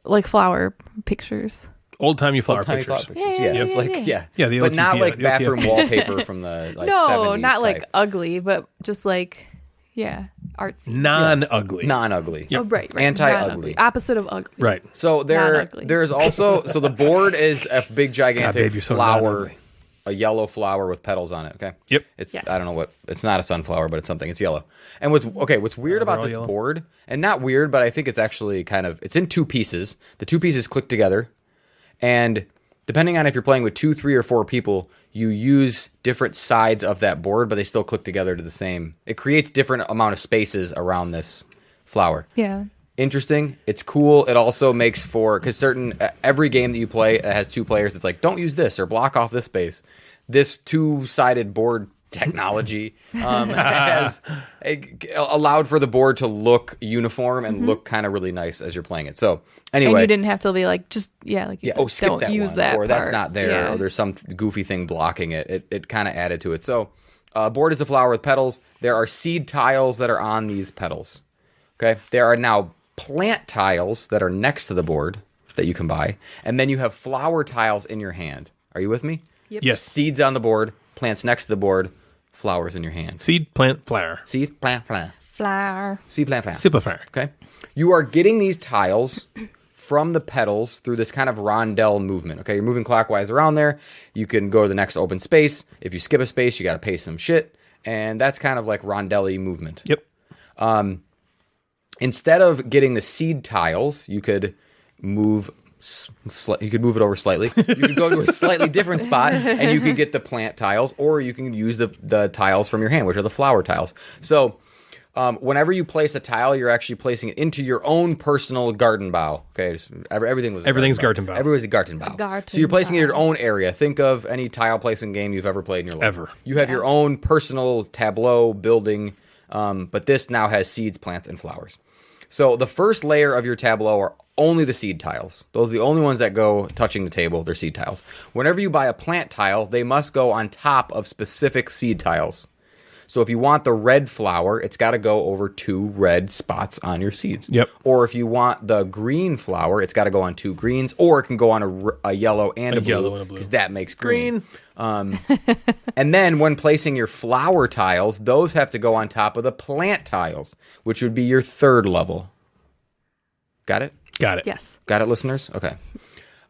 Like flower pictures. Old timey flower Tiny pictures. flower pictures. Yeah, Yeah, it's yeah, like yeah. Yeah, the but not OTP, like the bathroom OTP. wallpaper from the like No, 70s not like type. ugly, but just like artsy. Non-ugly. Non-ugly. Oh, right. Anti-ugly. Non-ugly. Opposite of ugly. Right. So Non-ugly. there's also so the board is a big gigantic babe, you're so flower, non-ugly. a yellow flower with petals on it. Okay. Yep. It's Yes. I don't know what it's not a sunflower, but it's something. It's yellow. And what's weird about all this yellow. board, and not weird, but I think it's actually it's in two pieces. The two pieces click together, and depending on if you're playing with 2, 3, or 4 people, you use different sides of that board, but they still click together to the same. It creates different amount of spaces around this flower. Yeah. Interesting. It's cool. It also makes for because every game that you play that has 2 players, it's like don't use this or block off this space. This 2-sided board technology has allowed for the board to look uniform and look kind of really nice as you're playing it. So anyway, And you didn't have to be like, just, like you said, skip don't that use one, that or that's part. not there, Yeah. or there's some goofy thing blocking it. It kind of added to it. So board is a flower with petals. There are seed tiles that are on these petals. Okay, there are now plant tiles that are next to the board that you can buy, and then you have flower tiles in your hand. Are you with me? Yep. Yes. Seeds on the board, plants next to the board, flowers in your hand. Seed, plant, flower. Seed, plant, plant. Flower. Seed, plant, plant. Simple flower. Okay. You are getting these tiles from the petals through this kind of rondelle movement. Okay. You're moving clockwise around there. You can go to the next open space. If you skip a space, you got to pay some shit. And that's kind of like rondelle movement. Yep. Instead of getting the seed tiles, you could move. You could move it over slightly. You could go to a slightly different spot, and you could get the plant tiles, or you can use the tiles from your hand, which are the flower tiles. So, whenever you place a tile, you're actually placing it into your own personal Gartenbau. Okay, everything's Gartenbau. Everything's a Gartenbau. So you're placing it in your own area. Think of any tile placing game you've ever played in your life. Ever. You have your own personal tableau building, but this now has seeds, plants, and flowers. So the first layer of your tableau are only the seed tiles. Those are the only ones that go touching the table. They're seed tiles. Whenever you buy a plant tile, they must go on top of specific seed tiles. So if you want the red flower, it's got to go over 2 red spots on your seeds. Yep. Or if you want the green flower, it's got to go on 2 greens, or it can go on a yellow and a yellow blue, and a blue. because that makes green. And then when placing your flower tiles, those have to go on top of the plant tiles, which would be your 3rd level. Got it? Got it. Yes. Got it, listeners? Okay.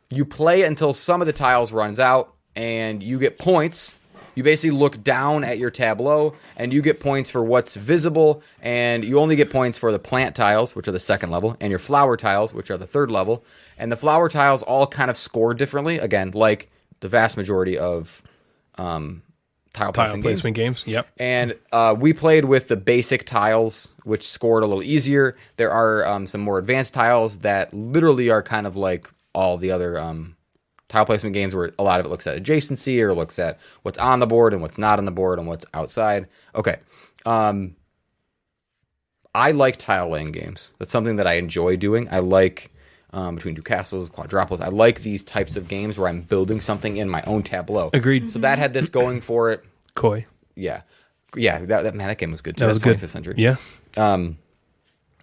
You play until some of the tiles runs out, and you get points. You basically look down at your tableau, and you get points for what's visible, and you only get points for the plant tiles, which are the 2nd level, and your flower tiles, which are the 3rd level. And the flower tiles all kind of score differently, again, like the vast majority of tile Placement games. Yep. And we played with the basic tiles, which scored a little easier. There are some more advanced tiles that literally are kind of like all the other tile placement games, where a lot of it looks at adjacency or looks at what's on the board and what's not on the board and what's outside. Okay. I like tile laying games. That's something that I enjoy doing. I like between 2 castles, quadruples. I like these types of games where I'm building something in my own tableau. Agreed. So that had this going for it. Koi. Yeah. That game was good too. That was That's good. 25th century. Yeah.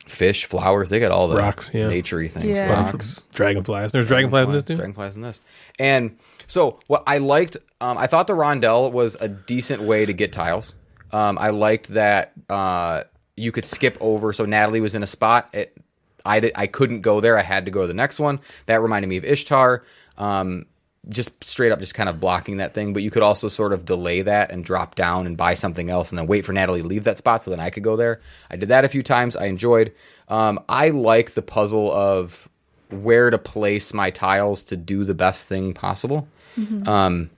Fish, flowers, they got all the Rocks, yeah. naturey things. Yeah. Rocks. Dragonflies. There's dragonflies in this too. Dragonflies in this. And so what I liked, I thought the rondelle was a decent way to get tiles. I liked that you could skip over. So Natalie was in a spot. I couldn't go there. I had to go to the next one. That reminded me of Ishtar. Just straight up just kind of blocking that thing. But you could also sort of delay that and drop down and buy something else and then wait for Natalie to leave that spot so then I could go there. I did that a few times. I enjoyed. I like the puzzle of where to place my tiles to do the best thing possible. And I'm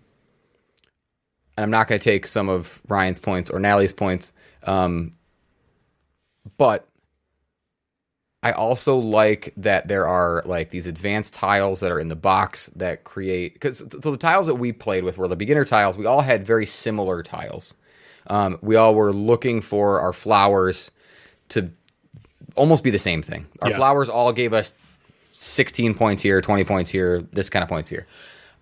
not going to take some of Ryan's points or Natalie's points. But I also like that there are like these advanced tiles that are in the box that create, because so the tiles that we played with were the beginner tiles. We all had very similar tiles. We all were looking for our flowers to almost be the same thing. Our flowers all gave us 16 points here, 20 points here, this kind of points here.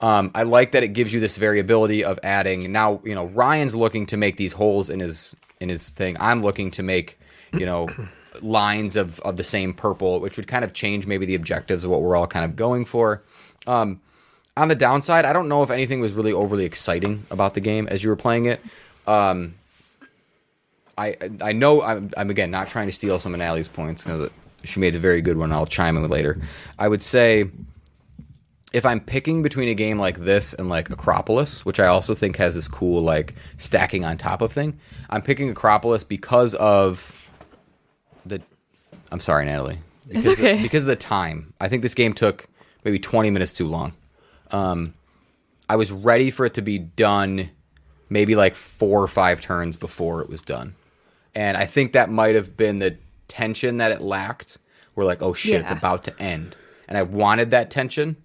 I like that it gives you this variability of adding. Now, Ryan's looking to make these holes in his thing. I'm looking to make, lines of the same purple, which would kind of change maybe the objectives of what we're all kind of going for. On the downside, I don't know if anything was really overly exciting about the game as you were playing it. I know I'm again not trying to steal some of Natalie's points because she made a very good one. I'll chime in with later. I would say if I'm picking between a game like this and like Acropolis, which I also think has this cool like stacking on top of thing, I'm picking Acropolis because of I'm sorry, Natalie. It's okay. Because of the time. I think this game took maybe 20 minutes too long. I was ready for it to be done maybe like 4 or 5 turns before it was done. And I think that might have been the tension that it lacked. We're like, oh shit, it's about to end. And I wanted that tension.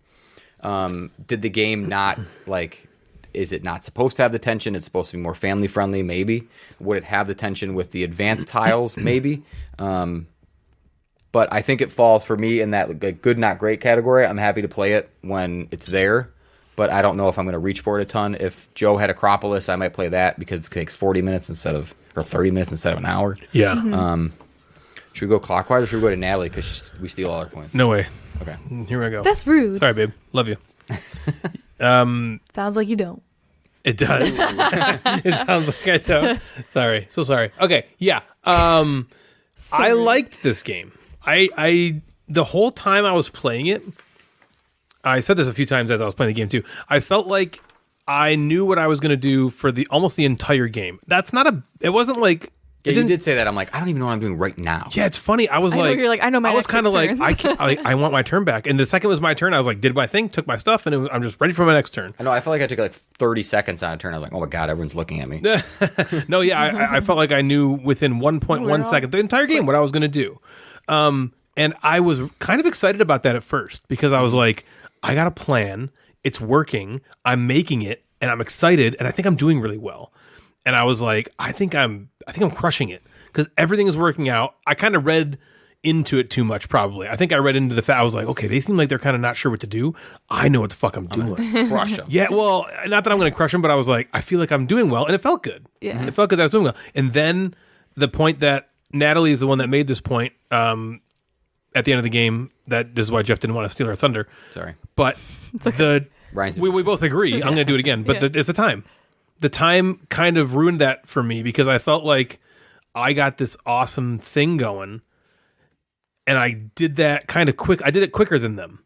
Did the game not, like, is it not supposed to have the tension? It's supposed to be more family friendly, maybe. Would it have the tension with the advanced tiles? Maybe. But I think it falls for me in that like, good, not great category. I'm happy to play it when it's there, but I don't know if I'm going to reach for it a ton. If Joe had Acropolis, I might play that because it takes 40 minutes or 30 minutes instead of an hour. Yeah. Should we go clockwise or should we go to Natalie because we steal all our points? No way. Okay. Here we go. That's rude. Sorry, babe. Love you. Sounds like you don't. It does. It sounds like I don't. Sorry. So sorry. Okay. Yeah. I liked this game. I the whole time I was playing it, I said this a few times as I was playing the game too. I felt like I knew what I was going to do for almost the entire game. It wasn't like. Yeah, you did say that. I'm like, I don't even know what I'm doing right now. Yeah, it's funny. I was you're like, I know my I was kind of like, turns. I want my turn back. And the second was my turn, I was like, did my thing, took my stuff, and I'm just ready for my next turn. I know. I felt like I took like 30 seconds on a turn. I was like, oh my God, everyone's looking at me. No, yeah, I felt like I knew within 1.1 second the entire game what I was going to do. And I was kind of excited about that at first because I was like, I got a plan. It's working. I'm making it, and I'm excited, and I think I'm doing really well. And I was like, I think I'm crushing it because everything is working out. I kind of read into it too much, probably. I think I read into the fact. I was like, okay, they seem like they're kind of not sure what to do. I know what the fuck I'm doing. Crush them. Yeah, well, not that I'm going to crush them, but I was like, I feel like I'm doing well, and it felt good. Yeah. It felt good that I was doing well. And then the point that Natalie is the one that made this point at the end of the game. That this is why Jeff didn't want to steal our thunder. Sorry, but we both agree. I'm going to do it again, but it's the time. The time kind of ruined that for me because I felt like I got this awesome thing going and I did that kind of quick. I did it quicker than them.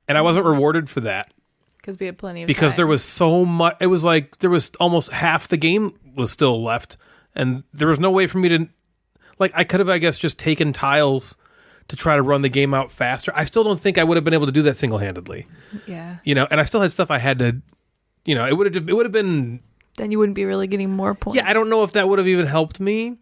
And I wasn't rewarded for that. Because we had plenty of because time. there was so much. It was like there was almost half the game was still left. And there was no way for me to, like, I could have, I guess, just taken tiles to try to run the game out faster. I still don't think I would have been able to do that single-handedly. Yeah. And I still had stuff I had to, it would have been. Then you wouldn't be really getting more points. Yeah, I don't know if that would have even helped me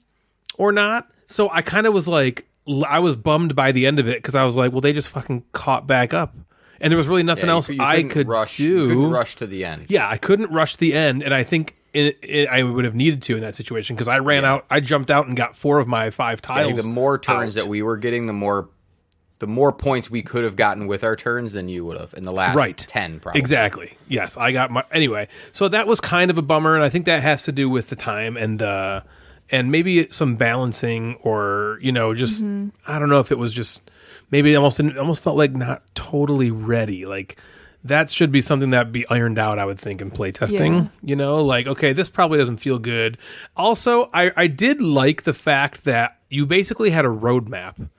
or not. So I kind of was like, I was bummed by the end of it because I was like, well, they just fucking caught back up. And there was really nothing else I could do. You couldn't rush to the end. Yeah, I couldn't rush the end. And I think I would have needed to in that situation because I ran out. I jumped out and got 4 of my 5 tiles. I think the more turns that we were getting, the more points we could have gotten with our turns than you would have in the last 10, probably. Exactly. Yes, I got my... Anyway, so that was kind of a bummer, and I think that has to do with the time and maybe some balancing or, just... I don't know if it was just... Maybe it almost felt like not totally ready. Like, that should be something that be ironed out, I would think, in playtesting. Yeah. Like, okay, this probably doesn't feel good. Also, I did like the fact that you basically had a roadmap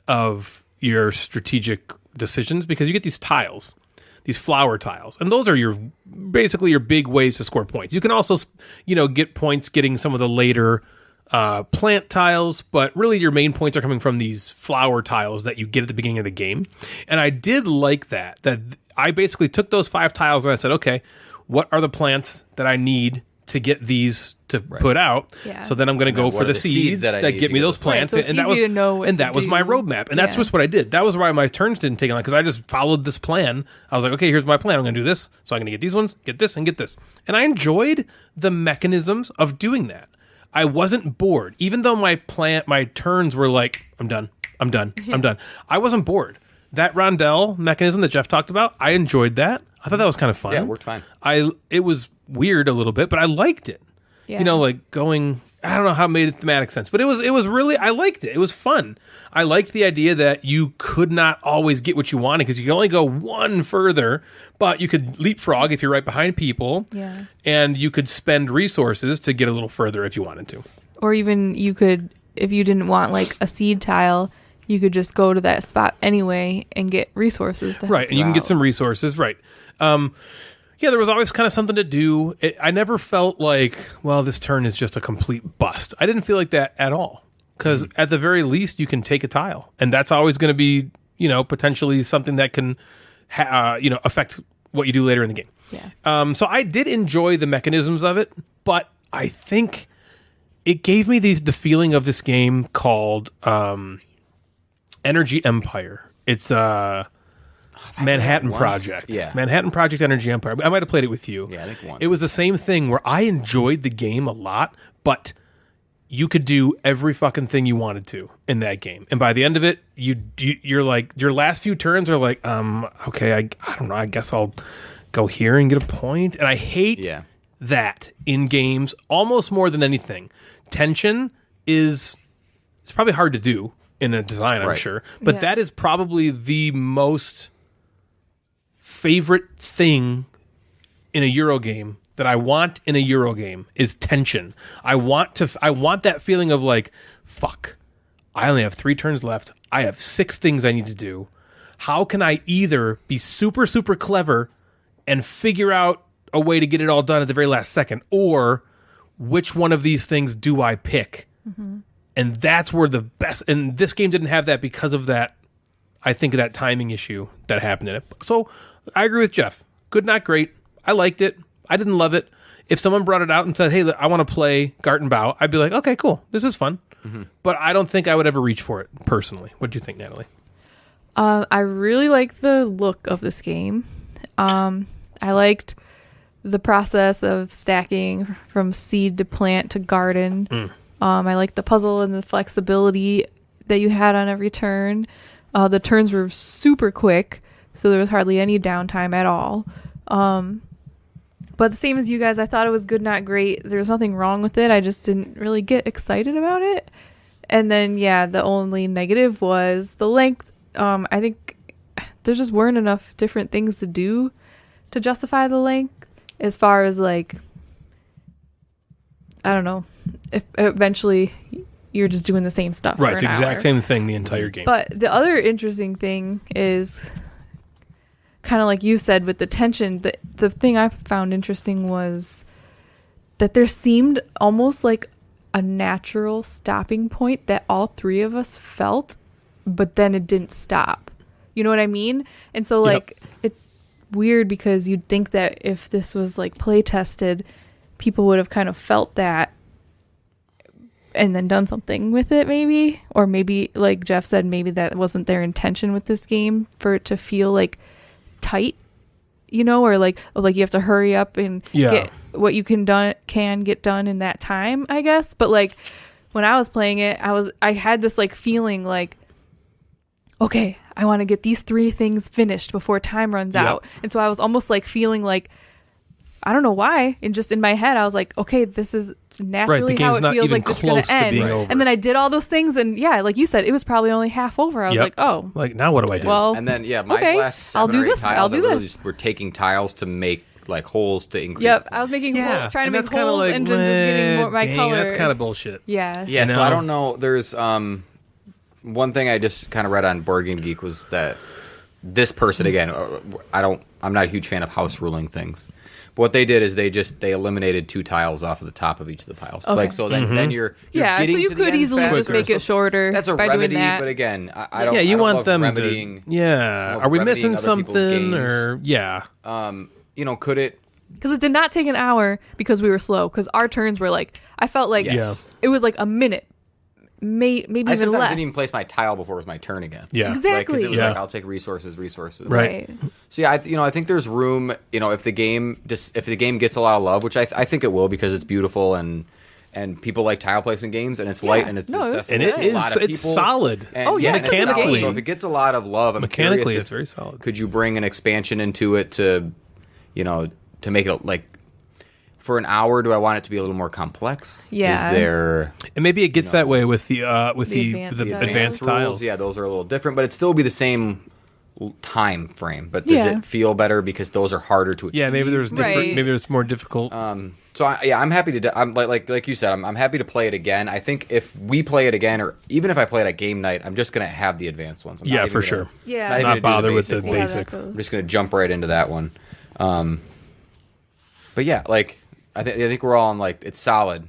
of your strategic decisions because you get these tiles, these flower tiles, and those are basically your big ways to score points. You can also, get points getting some of the later plant tiles, but really your main points are coming from these flower tiles that you get at the beginning of the game. And I did like that I basically took those 5 tiles and I said, okay, what are the plants that I need to get these to put out. Yeah. So then I'm going to go what for are the the seeds seeds that I that need get to me get those those plants. Right, so it's and easy to know what and to that was my do. roadmap. And that's Yeah. just what I did. That was why my turns didn't take long, because I just followed this plan. I was like, okay, here's my plan. I'm going to do this. So I'm going to get these ones, get this, and get this. And I enjoyed the mechanisms of doing that. I wasn't bored, even though my turns were like, I'm done. I'm done. I wasn't bored. That rondelle mechanism that Jeff talked about, I enjoyed that. I thought that was kind of fun. Yeah, it worked fine. It was weird a little bit, but I liked it. Yeah. You know, like going, I don't know how it made thematic sense, but it was really, I liked it. It was fun. I liked the idea that you could not always get what you wanted because you could only go one further, but you could leapfrog if you're right behind people. Yeah. And you could spend resources to get a little further if you wanted to. Or even you could, if you didn't want like a seed tile, you could just go to that spot anyway and get resources to help Right, and you can get some resources, right. Yeah, there was always kind of something to do. I never felt like, well, this turn is just a complete bust. I didn't feel like that at all. Because at the very least, you can take a tile. And that's always going to be, potentially something that can, affect what you do later in the game. Yeah. So I did enjoy the mechanisms of it, but I think it gave me the feeling of this game called Energy Empire. It's Manhattan once. Project. Yeah. Manhattan Project Energy Empire. I might have played it with you. Yeah, I think once. It was the same thing where I enjoyed the game a lot, but you could do every fucking thing you wanted to in that game. And by the end of it, you're like, your last few turns are like, okay, I don't know, I guess I'll go here and get a point. And I hate that in games almost more than anything. Tension it's probably hard to do in a design, I'm sure. But that is probably the most favorite thing in a Euro game that I want in a Euro game is tension. I want that feeling of like, fuck, I only have 3 turns left. I have 6 things I need to do. How can I either be super, super clever and figure out a way to get it all done at the very last second, or which one of these things do I pick? Mm-hmm. And that's where the best, and this game didn't have that because of that, I think, that timing issue that happened in it. So I agree with Jeff. Good, not great. I liked it. I didn't love it. If someone brought it out and said, hey, I want to play Gartenbau, I'd be like, okay, cool. This is fun. Mm-hmm. But I don't think I would ever reach for it personally. What do you think, Natalie? I really like the look of this game. I liked the process of stacking from seed to plant to garden. I liked the puzzle and the flexibility that you had on every turn. The turns were super quick, so there was hardly any downtime at all. But the same as you guys, I thought it was good, not great. There was nothing wrong with it. I just didn't really get excited about it. And then, the only negative was the length. I think there just weren't enough different things to do to justify the length, as far as like, I don't know, if eventually you're just doing the same stuff. Right, for it's the an exact hour. same thing the entire game. But the other interesting thing is kind of like you said with the tension. The thing I found interesting was that there seemed almost like a natural stopping point that all 3 of us felt, but then it didn't stop. You know what I mean? And so like it's weird because you'd think that if this was like play tested, people would have kind of felt that and then done something with it, maybe. Or maybe, like Jeff said, maybe that wasn't their intention with this game, for it to feel like tight, or like you have to hurry up and get what you can get done in that time, I guess. But like when I was playing it, I had this like feeling like, okay, I want to get these 3 things finished before time runs out. And so I was almost like feeling like, I don't know why, and just in my head I was like, okay, this is naturally how it feels like it's going to end. And then I did all those things, and like you said, it was probably only half over. I was like, oh, like, now what do I do? Well, and then my last 7 I'll do or 8 this. tiles, I'll do I really this. just were taking tiles to make like holes to increase. Yep, I was making trying to make holes and just getting more my color. That's kind of bullshit. Yeah. So I don't know. There's one thing I just kind of read on Board Game Geek was that this person, again, I'm not a huge fan of house ruling things. But what they did is they eliminated 2 tiles off of the top of each of the piles. Okay. Like, so then you're so getting you to the could end easily faster. just make it shorter. That's a by remedy, doing that. but again, I don't. Yeah, you I don't want love them remedying. to. Yeah, are we missing other people's something? games. Or Could it Because it did not take an hour because we were slow. Because our turns were like, I felt like it was like a minute, maybe I even sometimes less. didn't even place my tile before it was my turn again. Yeah. Exactly. Because it was Yeah. like, I'll take resources. Right. So yeah, I think there's room. If the game gets a lot of love, which I think it will, because it's beautiful and people like tile placing games, and it's light and it's accessible And it to a lot of it's people. solid. And, Oh, yeah, and it's mechanically. solid. So if it gets a lot of love, I'm Mechanically, curious it's very solid. Could you bring an expansion into it to make it like for an hour? Do I want it to be a little more complex? Yeah. Is there And maybe it gets that way with the advanced tiles. advanced rules? tiles. Yeah, those are a little different, but it'd still be the same time frame. But does it feel better because those are harder to achieve? Yeah, maybe there's different. Right. Maybe it's more difficult. So I'm happy to. I'm like you said. I'm happy to play it again. I think if we play it again, or even if I play it at game night, I'm just gonna have the advanced ones. I'm not Yeah, even for gonna- sure. Yeah. not even Not gonna do bother with the basic ones. basic. that goes. I'm just gonna jump right into that one. But yeah, like I think we're all on like it's solid.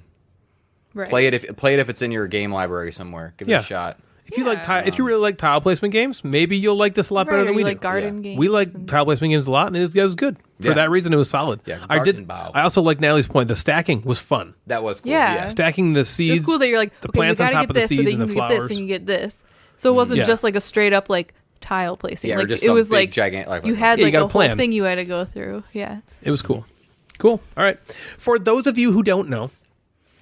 Right. Play it if it's in your game library somewhere. Give it Yeah. a shot. If you like if you really like tile placement games, maybe you'll like this a lot better Right, than or we you do. like garden games. We like and- tile placement games a lot, and it was good. For Yeah. that reason, it was solid. Yeah, I Gartenbau. also like Natalie's point. The stacking was fun. That was cool. Yeah. Yeah. Stacking the seeds. It's cool that you're like, the okay, we plants on gotta top get of the this so seeds that you and can the get this flowers. and you get this. So it wasn't Yeah. just like a straight up like tile placing. Yeah, or like just it some was big like gigantic- like- you had Yeah, you like got a a whole plan. thing you had to go through. Yeah. It was cool. Cool. All right. For those of you who don't know,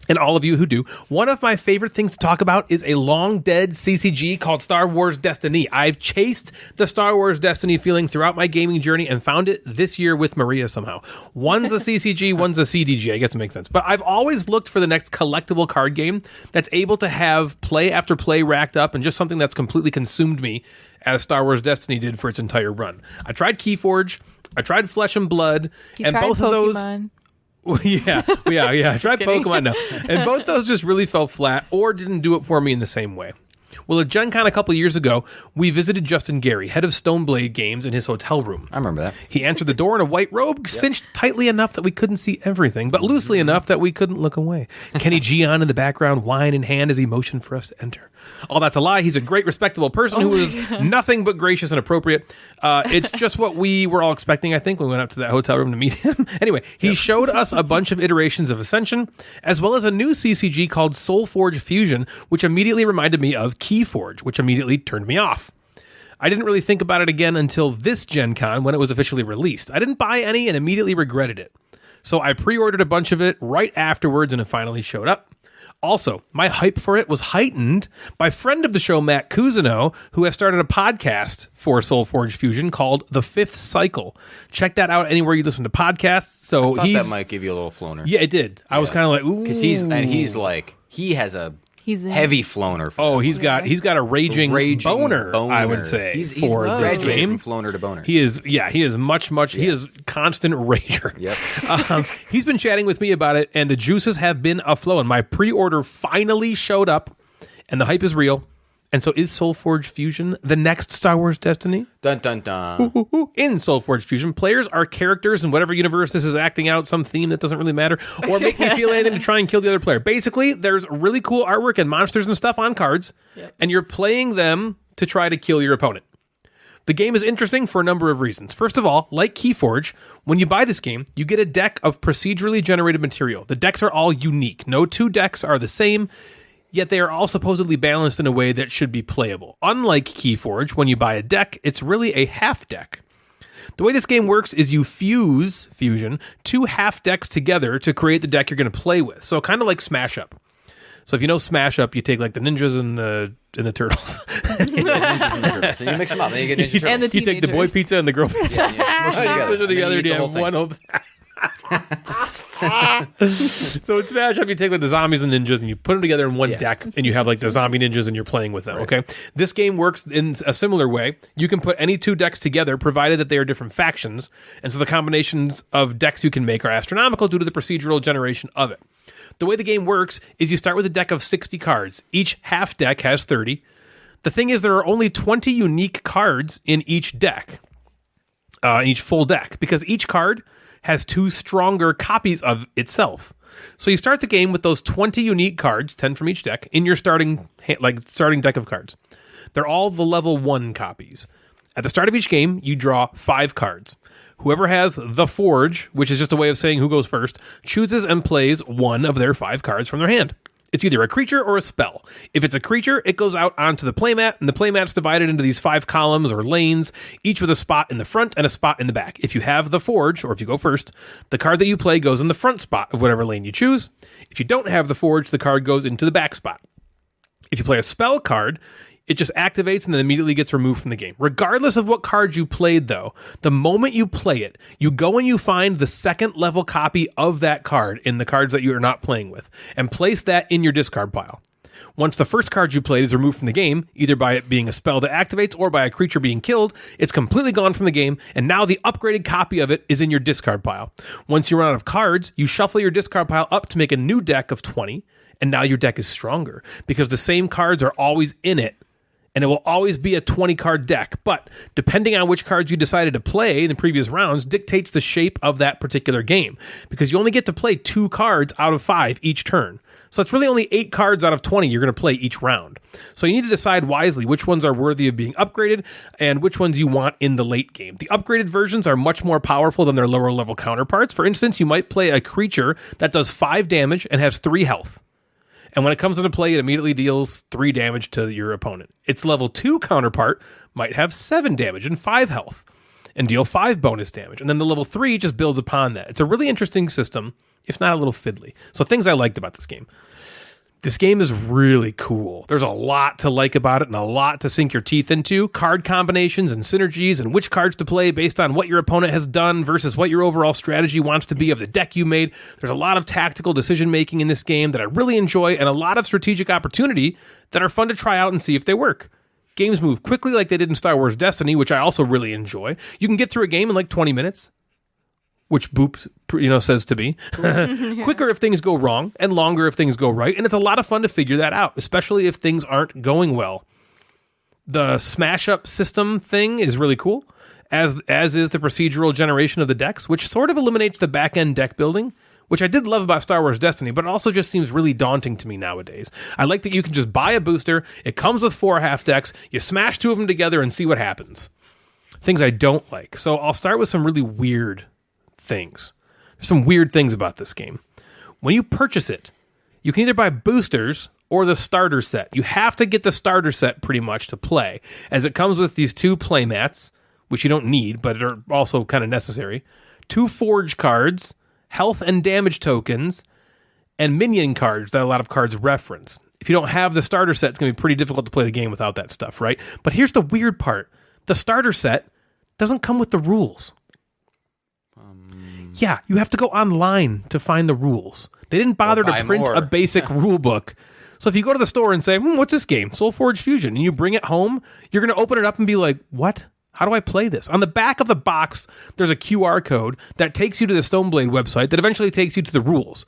and all of you who do, one of my favorite things to talk about is a long dead CCG called Star Wars Destiny. I've chased the Star Wars Destiny feeling throughout my gaming journey and found it this year with Maria somehow. One's a CCG, one's a CDG. I guess it makes sense. But I've always looked for the next collectible card game that's able to have play after play racked up and just something that's completely consumed me as Star Wars Destiny did for its entire run. I tried Keyforge, I tried Flesh and Blood, You and tried both of those... Pokemon. yeah. I tried Pokemon now. And both those just really fell flat or didn't do it for me in the same way. Well, at Gen Con a couple years ago, we visited Justin Gary, head of Stoneblade Games, in his hotel room. I remember that. He answered the door in a white robe, cinched tightly enough that we couldn't see everything, but loosely enough that we couldn't look away. Kenny Gian in the background, wine in hand as he motioned for us to enter. All that's a lie. He's a great, respectable person who was nothing but gracious and appropriate. It's just what we were all expecting, I think, when we went up to that hotel room to meet him. Anyway, he showed us a bunch of iterations of Ascension, as well as a new CCG called Solforge Fusion, which immediately reminded me of Keyforge, which immediately turned me off. I didn't really think about it again until this Gen Con when it was officially released. I didn't buy any and immediately regretted it. So I pre-ordered a bunch of it right afterwards and it finally showed up. Also, my hype for it was heightened by friend of the show, Matt Cousineau, who has started a podcast for Solforge Fusion called The Fifth Cycle. Check that out anywhere you listen to podcasts. So I thought he's that might give you a little floner. yeah, it did. I was kind of like, ooh, Because he has a He's in. heavy floner. For oh, that he's got a raging boner, I would say, He's for this graduated game. from floner to boner. He is much, he is constant rager. Yep. He's been chatting with me about it, and the juices have been a-flowing. My pre-order finally showed up, and the hype is real. And so is Solforge Fusion the next Star Wars Destiny? Dun dun dun. In Solforge Fusion, players are characters in whatever universe this is acting out some theme that doesn't really matter, or make me feel anything to try and kill the other player. Basically, there's really cool artwork and monsters and stuff on cards, and you're playing them to try to kill your opponent. The game is interesting for a number of reasons. First of all, like Keyforge, when you buy this game, you get a deck of procedurally generated material. The decks are all unique. No two decks are the same, yet they are all supposedly balanced in a way that should be playable. Unlike Keyforge, when you buy a deck, it's really a half deck. The way this game works is you fuse Fusion two half decks together to create the deck you're going to play with. So kind of like Smash Up. So if you know Smash Up, you take like the ninjas and the turtles. So you mix them up, then you get Ninja Turtles. And the You take the boy teenagers. pizza and the girl pizza. Yeah, you smush them Push it together. together And then you eat to the whole have thing. one whole. So in Smash Up, you take like the zombies and ninjas and you put them together in one deck, and you have like the zombie ninjas and you're playing with them. Okay, this game works in a similar way. You can put any two decks together, provided that they are different factions, and so the combinations of decks you can make are astronomical due to the procedural generation of it. The way the game works is you start with a deck of 60 cards. Each half deck has 30. The thing is, there are only 20 unique cards in each deck, each full deck, because each card has two stronger copies of itself. So you start the game with those 20 unique cards, 10 from each deck, in your starting deck of cards. They're all the level 1 copies. At the start of each game, you draw 5 cards. Whoever has the Forge, which is just a way of saying who goes first, chooses and plays one of their 5 cards from their hand. It's either a creature or a spell. If it's a creature, it goes out onto the playmat, and the playmat's divided into these 5 columns or lanes, each with a spot in the front and a spot in the back. If you have the Forge, or if you go first, the card that you play goes in the front spot of whatever lane you choose. If you don't have the Forge, the card goes into the back spot. If you play a spell card, it just activates and then immediately gets removed from the game. Regardless of what card you played, though, the moment you play it, you go and you find the second level copy of that card in the cards that you are not playing with, and place that in your discard pile. Once the first card you played is removed from the game, either by it being a spell that activates or by a creature being killed, it's completely gone from the game, and now the upgraded copy of it is in your discard pile. Once you run out of cards, you shuffle your discard pile up to make a new deck of 20, and now your deck is stronger, because the same cards are always in it. And it will always be a 20-card deck. But depending on which cards you decided to play in the previous rounds dictates the shape of that particular game. Because you only get to play 2 cards out of 5 each turn. So it's really only 8 cards out of 20 you're going to play each round. So you need to decide wisely which ones are worthy of being upgraded and which ones you want in the late game. The upgraded versions are much more powerful than their lower level counterparts. For instance, you might play a creature that does 5 damage and has 3 health. And when it comes into play, it immediately deals 3 damage to your opponent. Its level 2 counterpart might have 7 damage and 5 health and deal 5 bonus damage. And then the level 3 just builds upon that. It's a really interesting system, if not a little fiddly. So things I liked about this game. This game is really cool. There's a lot to like about it and a lot to sink your teeth into. Card combinations and synergies and which cards to play based on what your opponent has done versus what your overall strategy wants to be of the deck you made. There's a lot of tactical decision making in this game that I really enjoy and a lot of strategic opportunity that are fun to try out and see if they work. Games move quickly like they did in Star Wars Destiny, which I also really enjoy. You can get through a game in like 20 minutes. Which Boop, says to be. Quicker if things go wrong, and longer if things go right, and it's a lot of fun to figure that out, especially if things aren't going well. The smash-up system thing is really cool, as is the procedural generation of the decks, which sort of eliminates the back-end deck building, which I did love about Star Wars Destiny, but it also just seems really daunting to me nowadays. I like that you can just buy a booster, it comes with 4 half decks, you smash 2 of them together and see what happens. Things I don't like. So I'll start with some really weird things. There's some weird things about this game. When you purchase it, you can either buy boosters or the starter set. You have to get the starter set pretty much to play, as it comes with these 2 playmats, which you don't need, but are also kind of necessary, 2 forge cards, health and damage tokens, and minion cards that a lot of cards reference. If you don't have the starter set, it's going to be pretty difficult to play the game without that stuff, right? But here's the weird part. The starter set doesn't come with the rules. Yeah, you have to go online to find the rules. They didn't bother to print a basic rule book. So if you go to the store and say, what's this game? Solforge Fusion, and you bring it home, you're going to open it up and be like, what? How do I play this? On the back of the box, there's a QR code that takes you to the Stoneblade website that eventually takes you to the rules.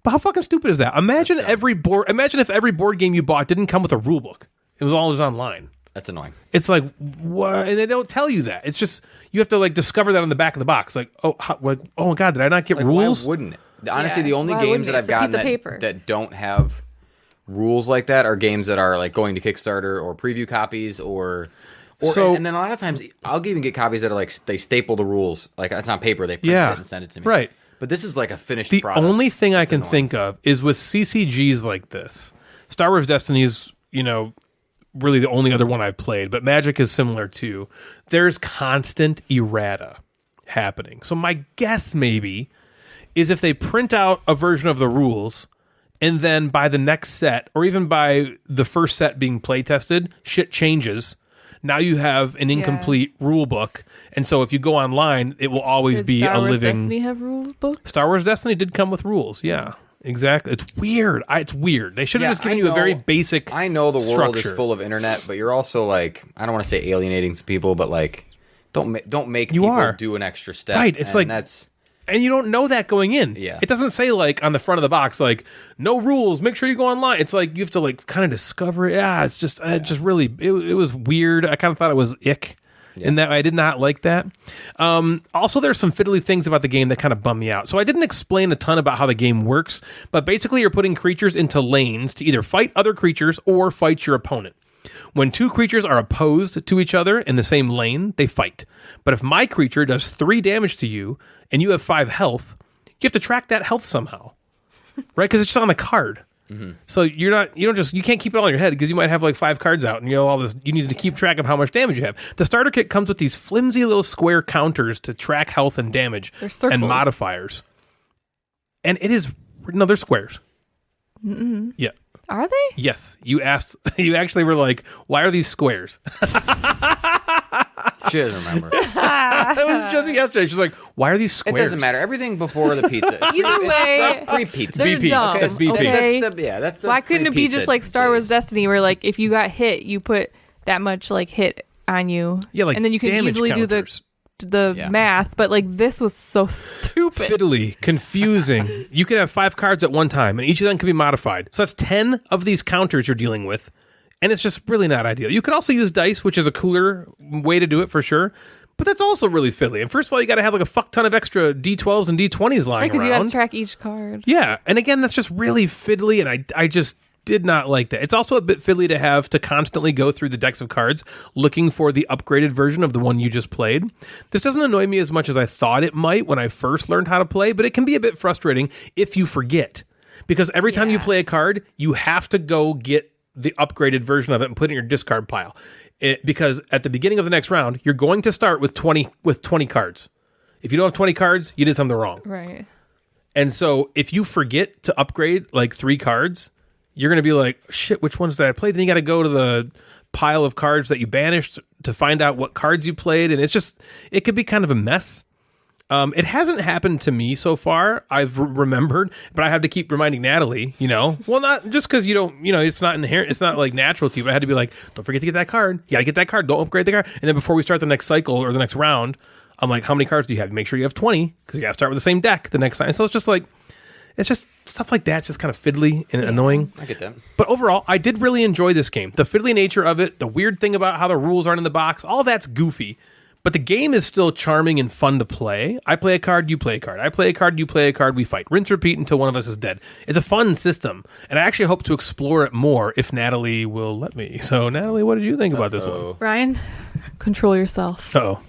But how fucking stupid is that? Imagine if every board game you bought didn't come with a rule book. It was all just online. That's annoying. It's like, what? And they don't tell you that. It's just, you have to like discover that on the back of the box. Like, oh my God, did I not get rules? Why wouldn't it? Honestly, the only games that I've gotten that don't have rules like that are games that are like going to Kickstarter or preview copies and then a lot of times I'll even get copies that are like, they staple the rules. Like it's on paper, they print it and send it to me. Right. But this is like a finished product. The only thing I can think of is with CCGs like this. Star Wars Destiny is, really the only other one I've played, but Magic is similar too. There's constant errata happening. So my guess maybe is if they print out a version of the rules and then by the next set, or even by the first set being play tested, shit changes. Now you have an incomplete rule book, and so if you go online, it will always be a living... Did Star Wars Destiny have rules book? Star Wars Destiny did come with rules, yeah. Exactly. It's weird. It's weird. They should have just given you a very basic I know the world structure. is full of internet, but you're also like, I don't want to say alienating some people, but like, don't make people do an extra step. Right. It's like that's... And you don't know that going in. Yeah. It doesn't say like on the front of the box, like no rules, make sure you go online. It's like you have to like kind of discover it. Yeah, it's just just really it was weird. I kind of thought it was ick. Yeah. In that I did not like that. Also, there's some fiddly things about the game that kind of bum me out. So I didn't explain a ton about how the game works, but basically you're putting creatures into lanes to either fight other creatures or fight your opponent. When two creatures are opposed to each other in the same lane, they fight. But if my creature does 3 damage to you and you have 5 health, you have to track that health somehow, right? Because it's just on the card. So you can't keep it all in your head because you might have like 5 cards out and all this. You need to keep track of how much damage you have. The starter kit comes with these flimsy little square counters to track health and damage and modifiers. And they're squares. Yeah. Are they? Yes. You actually were like, why are these squares? She doesn't remember. That was just yesterday. She's like, why are these It squares? doesn't matter. Everything before the pizza. Either way, That's pre-pizza. they're BP. dumb. That's BP. Okay. That's the Why couldn't it be pre-pizza just like Star Wars days. Destiny, where like if you got hit, you put that much like hit on you, Yeah, like and then you can damage easily counters. do the math. But like this was so stupid. Fiddly, confusing. You could have 5 cards at one time, and each of them can be modified. So that's 10 of these counters you're dealing with, and it's just really not ideal. You could also use dice, which is a cooler way to do it for sure, but that's also really fiddly. And first of all, you got to have like a fuck ton of extra D12s and D20s lying Because around. you got to track each card. Yeah, and again, that's just really fiddly, and I just did not like that. It's also a bit fiddly to have to constantly go through the decks of cards looking for the upgraded version of the one you just played. This doesn't annoy me as much as I thought it might when I first learned how to play, but it can be a bit frustrating if you forget. Because every time you play a card, you have to go get the upgraded version of it and put it in your discard pile. Because at the beginning of the next round, you're going to start with 20 cards. If you don't have 20 cards, you did something wrong. Right. And so if you forget to upgrade like 3 cards, you're going to be like, shit, which ones did I play? Then you got to go to the pile of cards that you banished to find out what cards you played. And it could be kind of a mess. It hasn't happened to me so far. I've remembered, but I have to keep reminding Natalie, well, not just because it's not inherent. It's not like natural to you, but I had to be like, don't forget to get that card. You got to get that card. Don't upgrade the card. And then before we start the next cycle or the next round, I'm like, how many cards do you have? Make sure you have 20 because you got to start with the same deck the next time. So it's just stuff like that. It's just kind of fiddly and annoying. I get that. But overall, I did really enjoy this game. The fiddly nature of it, the weird thing about how the rules aren't in the box, all that's goofy. But the game is still charming and fun to play. I play a card, you play a card. I play a card, you play a card, we fight. Rinse, repeat until one of us is dead. It's a fun system. And I actually hope to explore it more if Natalie will let me. So, Natalie, what did you think about this one? Ryan, control yourself. Uh-oh.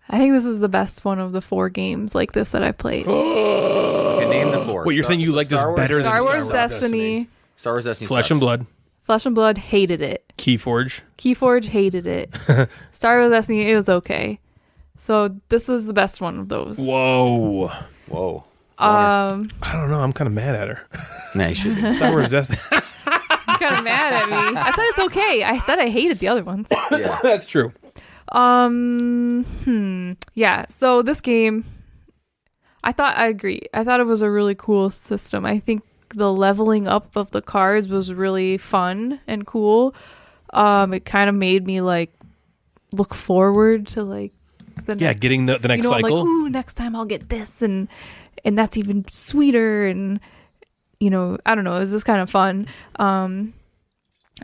I think this is the best one of the 4 games like this that I played. Okay, name the 4. Wait, you're saying you like this better than Star Wars Destiny. Star Wars Destiny. Flesh sucks. and Blood, Flesh and Blood, hated it. Keyforge. Keyforge, hated it. Star Wars Destiny, it was okay. So this is the best one of those. Whoa. I I don't know. I'm kind of mad at her. Nah, you should be. Star Wars Destiny. You're kind of mad at me. I said it's okay. I said I hated the other ones. Yeah. That's true. Yeah, so this game, I agree. I thought it was a really cool system. I think the leveling up of the cards was really fun and cool. It kind of made me like look forward to like getting the next cycle. Like, ooh, next time I'll get this and that's even sweeter and I don't know, it was just kind of fun.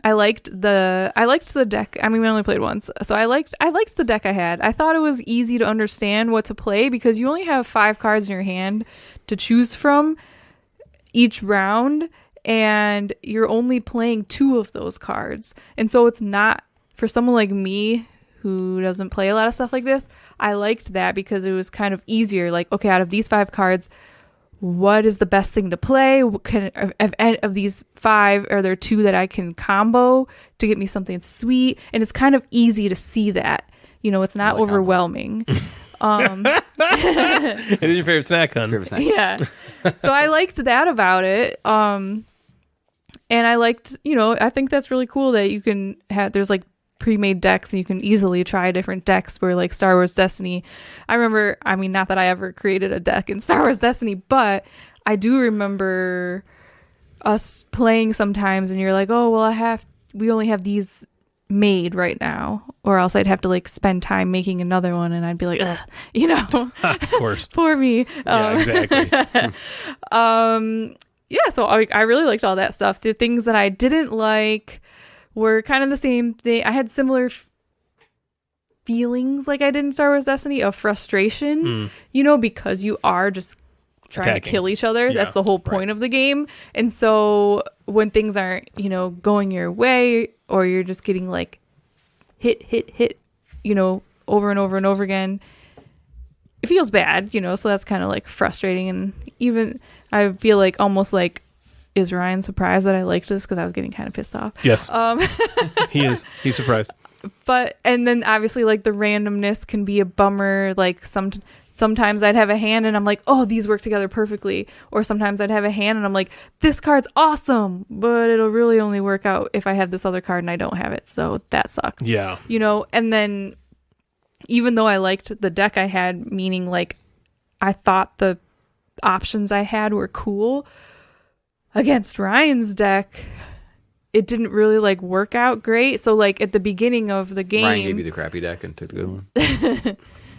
I liked the deck. I mean, we only played once, so I liked the deck I had. I thought it was easy to understand what to play because you only have 5 cards in your hand to choose from each round, and you're only playing 2 of those cards. And so it's not for someone like me who doesn't play a lot of stuff like this. I liked that because it was kind of easier. Like, okay, out of these 5 cards, what is the best thing to play? Of these 5, are there 2 that I can combo to get me something sweet? And it's kind of easy to see that. It's not overwhelming. It is your favorite snack, hon. Favorite snack. Yeah. So I liked that about it. And I liked, I think that's really cool that you can have, there's like pre-made decks and you can easily try different decks where like Star Wars Destiny. I remember, I mean, not that I ever created a deck in Star Wars Destiny, but I do remember us playing sometimes and you're like, oh, well, we only have these made right now, or else I'd have to like spend time making another one and I'd be like, ugh, Of course. for me. Yeah, exactly. Yeah, so I really liked all that stuff. The things that I didn't like were kind of the same thing. I had similar feelings like I did in Star Wars Destiny of frustration, because you are just trying to Attacking. kill each other. Yeah. That's the whole point of the game. And so when things aren't, going your way, or you're just getting like hit, over and over and over again, it feels bad, so that's kind of like frustrating. And even I feel like almost like, is Ryan surprised that I liked this? Because I was getting kind of pissed off. Yes. He is. He's surprised. And then obviously like the randomness can be a bummer. Like sometimes I'd have a hand and I'm like, oh, these work together perfectly. Or sometimes I'd have a hand and I'm like, this card's awesome, but it'll really only work out if I have this other card and I don't have it. So that sucks. Yeah. And then even though I liked the deck I had, meaning like I thought the options I had were cool, against Ryan's deck, it didn't really like work out great. So like at the beginning of the game, Ryan gave you the crappy deck and took the good one.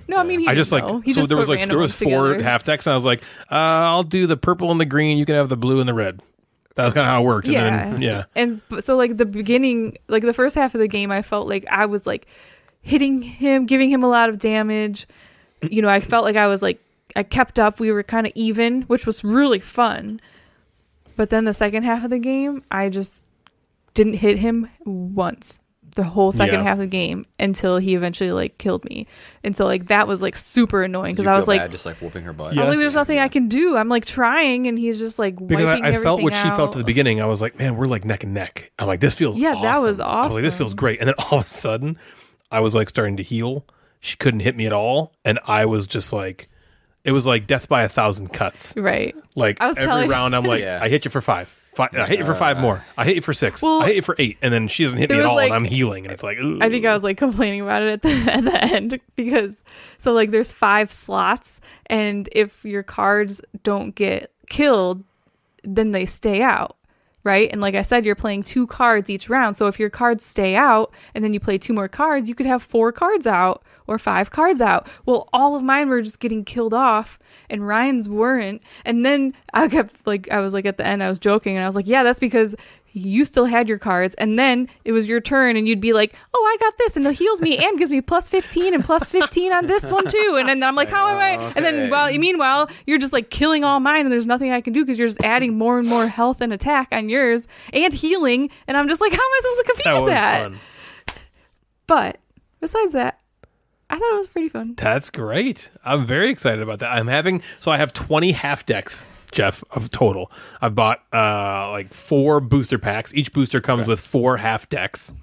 No, I mean, he I just didn't like know. He so just there was put like random there was ones 4 together. half decks, and I was like, I'll do the purple and the green. You can have the blue and the red. That was kind of how it worked. And Yeah. then, yeah. And so like the beginning, like the first half of the game, I felt like I was like hitting him, giving him a lot of damage. I felt like I kept up. We were kind of even, which was really fun. But then the second half of the game, I just didn't hit him once. The whole second half of the game until he eventually like killed me. And so like that was like super annoying because I was like, just like whooping her butt. I was like, Yes. there's nothing I can do. I'm like trying, and he's just like Because wiping I felt what everything she felt out. at the beginning. I was like, man, we're like neck and neck. I'm like, this feels awesome. That was I was like, this awesome. feels great. And then all of a sudden, I was like starting to heal. She couldn't hit me at all. And I was just like, it was like death by 1,000 cuts. Right. Like I was every telling- round, I'm like, Yeah. I hit you for 5. I hit you for 5 more. I hit you for 6. Well, I hit you for 8. And then she doesn't hit me there at was, all. like- And I'm healing. And it's like, ooh. I think I was like complaining about it at the end because so like there's 5 slots, and if your cards don't get killed, then they stay out, right? And like I said, you're playing 2 cards each round. So if your cards stay out and then you play 2 more cards, you could have 4 cards out or 5 cards out. Well, all of mine were just getting killed off and Ryan's weren't. And then I was like at the end, I was joking and I was like, yeah, that's because you still had your cards, and then it was your turn, and you'd be like, "Oh, I got this," and it heals me and gives me plus 15 and plus 15 on this one too. And then I'm like, "How am I?" And then, meanwhile, you're just like killing all mine, and there's nothing I can do because you're just adding more and more health and attack on yours and healing. And I'm just like, "How am I supposed to compete that with was that?" fun. But besides that, I thought it was pretty fun. That's great. I'm very excited about that. I have 20 half decks, Jeff, of total. I've bought like 4 booster packs. Each booster comes with 4 half decks.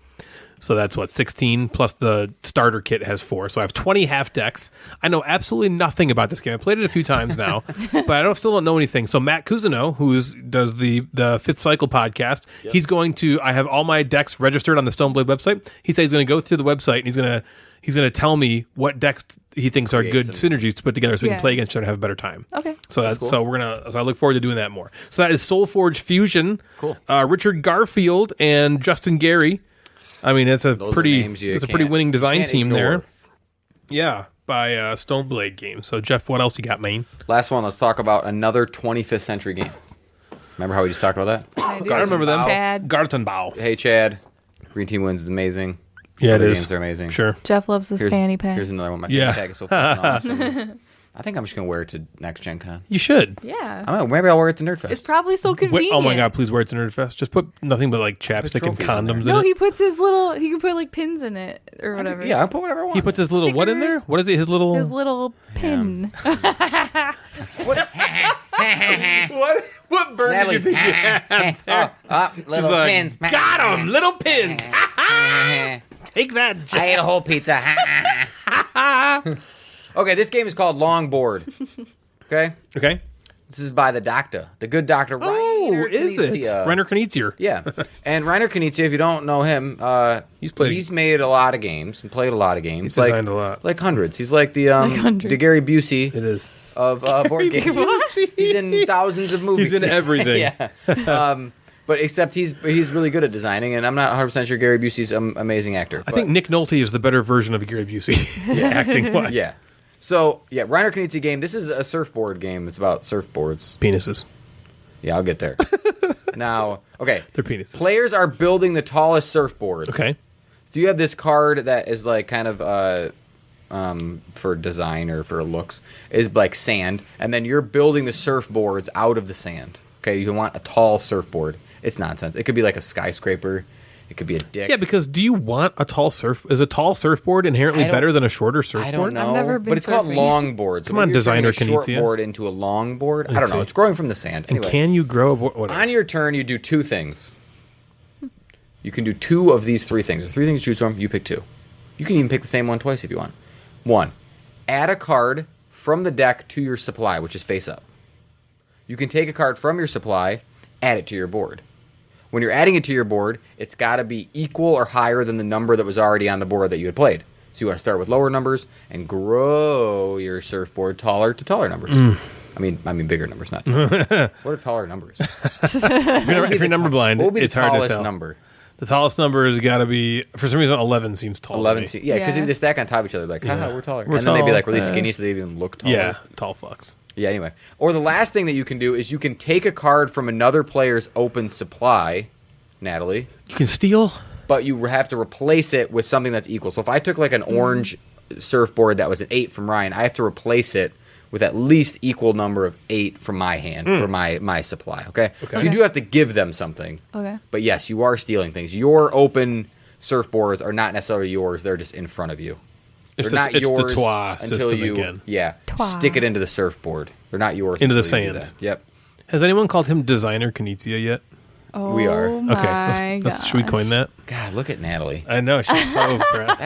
So that's 16 plus the starter kit has 4. So I have 20 half decks. I know absolutely nothing about this game. I played it a few times now, but I still don't know anything. So Matt Cousineau, who does the Fifth Cycle podcast, he's going to. I have all my decks registered on the Stoneblade website. He says he's going to go through the website and he's going to tell me what decks he thinks are good synergies to put together so we can play against each other and have a better time. Okay. So that's cool. so I look forward to doing that more. So that is Solforge Fusion. Cool. Richard Garfield and Justin Gary. I mean, it's Those are pretty names you pretty can't- winning design can't team ignore. there. Yeah, by Stoneblade Games. So Jeff, what else you got, Maine? Last one, let's talk about another 25th century game. Remember how we just talked about that? I do. I remember them. Chad. Gartenbau. Hey, Chad. Green Team Wins is amazing. Yeah, Other it is. games are amazing. Sure. Jeff loves his fanny pack. Here's another one. My Yeah. fanny pack is so fucking awesome. I think I'm just going to wear it to next Gen Con. You should. Yeah. I don't know, maybe I'll wear it to Nerdfest. It's probably so convenient. Oh my god, please wear it to Nerdfest. Just put nothing but like chapstick and trophies in there. condoms in No, it. he puts his little. He can put like pins in it or whatever. Yeah, I'll put whatever I want. He puts his little what in there? Stickers. What is it? His little His little pin. what bird Natalie's, little like, pins. got him, little pins. Take that, I Jeff. ate a whole pizza. Okay, this game is called Longboard. Okay? Okay. This is by the doctor. The good doctor, Oh, Reiner is it? Knizia. Reiner Knizia. Yeah. And Reiner Knizia, if you don't know him, he's made a lot of games and played a lot of games. He's designed a lot. Like hundreds. He's like the hundreds. the Gary Busey It is. of board games. He's in thousands of movies. He's in everything. Yeah. But except he's really good at designing, and I'm not 100% sure Gary Busey's an amazing actor. I think Nick Nolte is the better version of Gary Busey, acting wise. Yeah. So, yeah, Reiner Knizia game. This is a surfboard game. It's about surfboards. Penises. Yeah, I'll get there. Now, okay. They're penises. Players are building the tallest surfboards. Okay. So you have this card that is like kind of for design or for looks is like sand, and then you're building the surfboards out of the sand. Okay, you want a tall surfboard. It's nonsense. It could be like a skyscraper. It could be a dick. Yeah, because do you want a tall is a tall surfboard inherently better than a shorter surfboard? I don't know. I've never been but it's called surfing. longboard. So Come on, maybe you're turning designer a Knizia. shortboard into a longboard. I don't know. see. It's growing from the sand. And Anyway, can you grow a board? Whatever. on your turn, you do two things. You can do two of these three things. There's three things to choose from. You pick two. You can even pick the same one twice if you want. One, add a card from the deck to your supply, which is face up. You can take a card from your supply, add it to your board. When you're adding it to your board, it's got to be equal or higher than the number that was already on the board that you had played. So you want to start with lower numbers and grow your surfboard taller to taller numbers. I mean bigger numbers, not taller. What are taller numbers? If you're number blind, What would be it's the hard to tallest tell. number? The tallest number has got to be, for some reason, 11 seems tall. to 11. me. Yeah, because Yeah. if they stack on top of each other, like, haha, we're taller. We're and then they'd be tall, like really skinny so they even look taller. Yeah, tall fucks. Yeah, anyway. Or the last thing that you can do is you can take a card from another player's open supply, Natalie, You can steal? but you have to replace it with something that's equal. So if I took like an orange surfboard that was an 8 from Ryan, I have to replace it with at least equal number of 8 from my hand for my supply, okay? So you do have to give them something. Okay. But yes, you are stealing things. Your open surfboards are not necessarily yours. They're just in front of you. It's They're not the yours twa until system you again. yeah, stick it into the surfboard. They're not yours Into the until you do sand. that. Yep. Has anyone called him Designer Knizia yet? Oh, We are. My Okay, should we coin that? God, look at Natalie. I know, she's so impressed.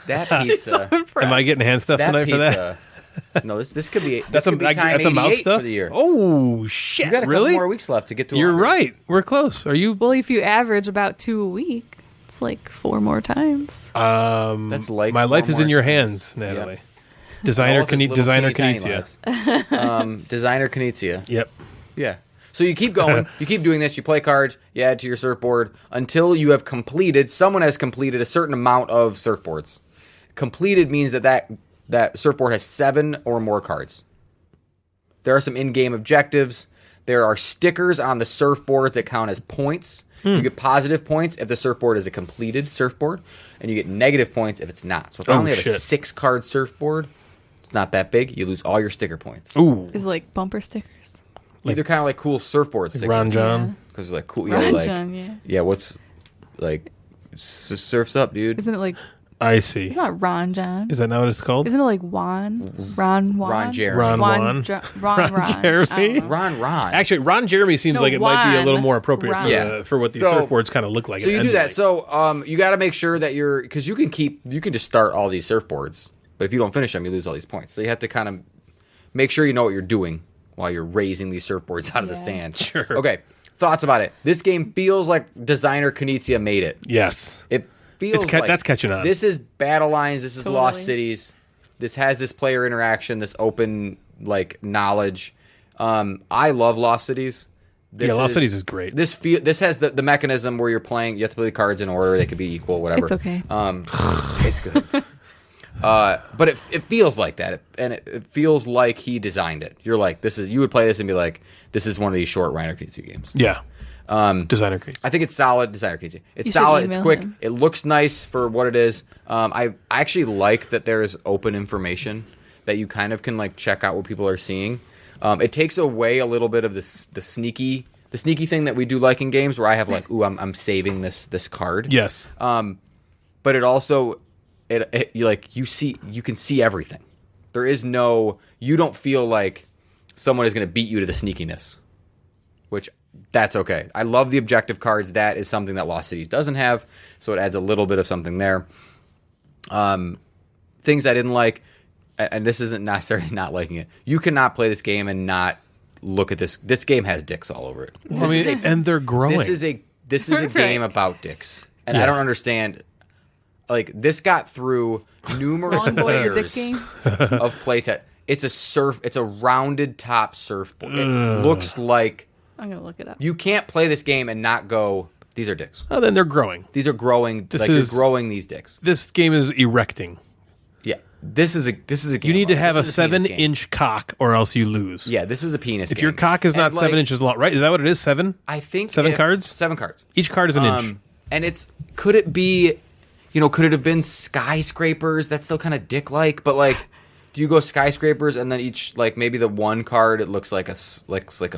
That pizza. Am I getting hand stuff that tonight pizza. for that? No, this could be That's could be time that's a mouth 88 stuff for the year. Oh shit! You got a couple really? more weeks left to get to. You're 100. right. We're close. Are you? Well, if you average about 2 a week, it's like 4 more times. That's like My life is in more your times. hands, Natalie. All Designer of his little Designer teeny tiny Knizia. lives. Designer Knizia. Yep. Yeah. So you keep going. You keep doing this. You play cards. You add to your surfboard until you have completed. Someone has completed a certain amount of surfboards. Completed means that surfboard has 7 or more cards. There are some in-game objectives. There are stickers on the surfboard that count as points. You get positive points if the surfboard is a completed surfboard, and you get negative points if it's not. So if I only have a shit. 6-card surfboard, it's not that big. You lose all your sticker points. Ooh. Is it like bumper stickers? They're kind of like cool surfboard stickers. Ron John. Because like cool, Ron like John, yeah. yeah. What's like surfs up, dude? Isn't it like, I see. it's not Ron John. Is that not what it's called? Isn't it like Juan? Ron Juan? Ron Jeremy. Ron Juan? Ron Jeremy? I don't know. Ron. Actually, Ron Jeremy seems No, like it might be a little Juan. more appropriate Ron. for, Yeah. for what these So- surfboards kind of look like. So you and do that. like. So you got to make sure that you're because you can just start all these surfboards, but if you don't finish them, you lose all these points. So you have to kind of make sure you know what you're doing while you're raising these surfboards out of the Yeah. sand. Sure. Okay. Thoughts about it? This game feels like designer Knizia made it. Yes. It feels It's like that's catching on. This is Battle Lines. This is Totally. Lost Cities. This has this player interaction, this open like knowledge. I love Lost Cities. This Lost Cities is great. This has the mechanism where you're playing. You have to play the cards in order. They could be equal, whatever. It's okay. It's good. But it feels like that, and it feels like he designed it. You're like, you would play this and be like, this is one of these short Reiner Knizia games. Yeah. Designer Knizia. I think it's solid. Designer Knizia. It's You should solid. It's email quick. him. It looks nice for what it is. I actually like that there is open information that you kind of can like check out what people are seeing. It takes away a little bit of the sneaky thing that we do like in games where I have like, ooh, I'm saving this card. Yes. But it also you can see everything. There is you don't feel like someone is going to beat you to the sneakiness, which that's okay. I love the objective cards. That is something that Lost Cities doesn't have, so it adds a little bit of something there. Things I didn't like, and this isn't necessarily not liking it. You cannot play this game and not look at this. This game has dicks all over it. I mean, and they're growing. This is a game about dicks, and Yeah. I don't understand. Like this got through numerous Longboard dick layers game. of playtest. It's a rounded top surfboard. It looks like I'm going to look it up. you can't play this game and not go, these are dicks. Oh, then they're growing. These are growing. This You're is- growing these dicks. This game is erecting. Yeah. This is a game. You need to about- have a this is penis game. 7-inch cock, or else you lose. Yeah, this is a penis If game. your cock is not And, 7 like, inches long, right? Is that what it is? 7? I think 7 cards? 7 cards. Each card is an inch. And could it be could it have been skyscrapers? That's still kind of dick-like, but like, do you go skyscrapers and then each, like, maybe the one card, it looks like a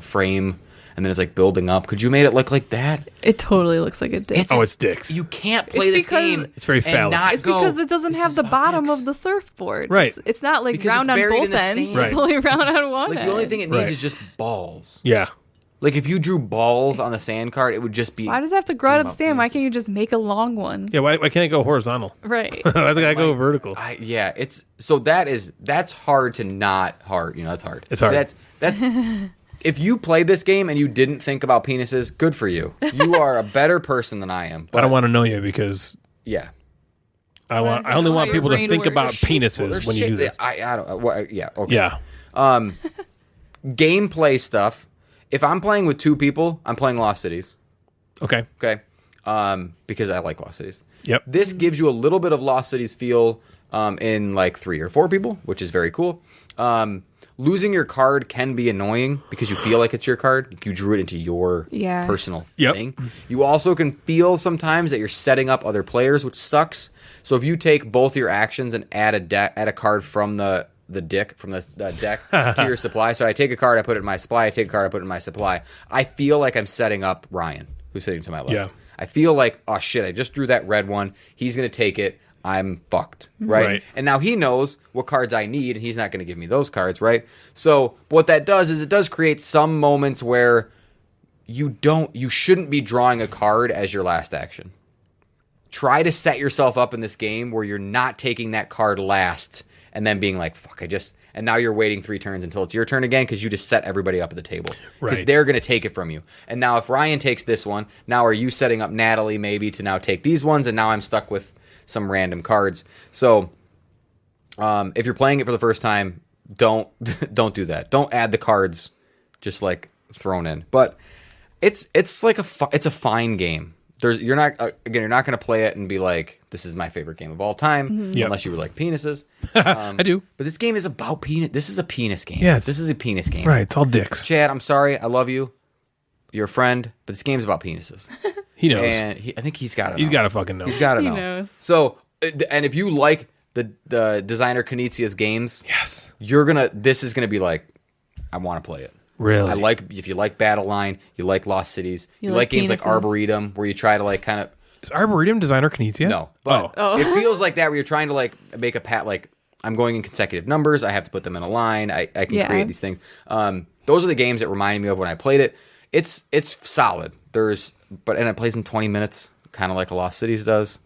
frame, and then it's like building up? Could you made it look like that? It totally looks like a dick. It's dicks. You can't play this game. It's very phallic. Not It's go, because it doesn't "This have is the about bottom dicks." of the surfboard. Right. It's not like Because round it's on buried in both the ends. sand. Right. It's only round on one Like, end. the only thing it needs Right. is just balls. Yeah. Like, if you drew balls on the sand card, it would just be... Why does it have to grow out of the about stand? Why penises. can't you just make a long one? Yeah, why can't it go horizontal? Right. Why does it gotta go vertical? That's hard to not hard. That's hard. It's hard. That's if you played this game and you didn't think about penises, good for you. You are a better person than I am. I don't want to know you because Yeah. I only want your people to brain think works. about There's penises when you shit do this. that I don't. Well, yeah. Okay. Yeah. Gameplay stuff. If I'm playing with two people, I'm playing Lost Cities. Okay. Okay. Because I like Lost Cities. Yep. This gives you a little bit of Lost Cities feel in like 3 or 4 people, which is very cool. Losing your card can be annoying because you feel like it's your card. You drew it into your personal Yep. thing. You also can feel sometimes that you're setting up other players, which sucks. So if you take both your actions and add a card from the deck to your supply. So I take a card, I put it in my supply. I take a card, I put it in my supply. I feel like I'm setting up Ryan, who's sitting to my left. Yeah. I feel like, oh shit, I just drew that red one. He's going to take it. I'm fucked, right? And now he knows what cards I need, and he's not going to give me those cards, right? So what that does is it does create some moments where you shouldn't be drawing a card as your last action. Try to set yourself up in this game where you're not taking that card last and then being like, fuck, and now you're waiting 3 turns until it's your turn again because you just set everybody up at the table. Because Right. they're going to take it from you. And now if Ryan takes this one, now are you setting up Natalie maybe to now take these ones, and now I'm stuck with some random cards. So if you're playing it for the first time, don't do that. Don't add the cards just like thrown in. But it's like it's a fine game. You're not going to play it and be like, this is my favorite game of all time, Yep. unless you were like penises. I do. But this game is about penis. This is a penis game. Yeah, this is a penis game. Right. It's all dicks. Chad, I'm sorry. I love you. You're a friend. But this game's about penises. He knows. And I think he's got it. He's got to fucking know. He's got to He know. knows. So, and if you like the designer Knizia's games, Yes. this is gonna be like, I want to play it. Really? If you like Battle Line, you like Lost Cities, you like like games like penises. Arboretum, where you try to like kind of Is Arboretum designer Knizia? no, but Oh. it feels like that where you're trying to like make a like I'm going in consecutive numbers. I have to put them in a line. I can create these things. Those are the games that reminded me of when I played it. It's solid. And it plays in 20 minutes, kind of like a Lost Cities does.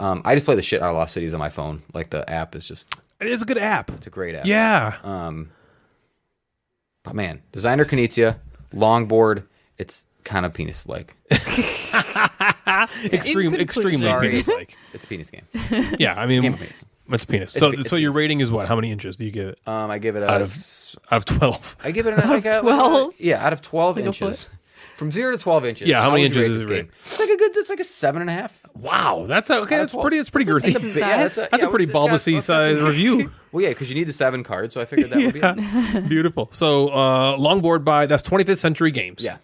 I just play the shit out of Lost Cities on my phone. Like the app is just, It is a good app. it's a great app. Yeah. But man, designer Knizia, Longboard, it's kind of penis-like. Extremely Sorry. penis-like. It's a penis game. Yeah, I mean, Game of penis. it's penis. It's So your rating is what? How many inches do you give it? I give it Out of 12. I give it like a 12? Yeah, out of 12 Like a inches. From 0 to 12 inches. Yeah, how many would you inches rate is this it game? It's like a 7.5. Wow, that's okay. That's 12. pretty. It's pretty girthy. decent That's size. a pretty ballsy size review. Well, yeah, because you need the 7 cards, so I figured that would be it. Beautiful. So, Longboard by that's 25th Century Games. Yeah.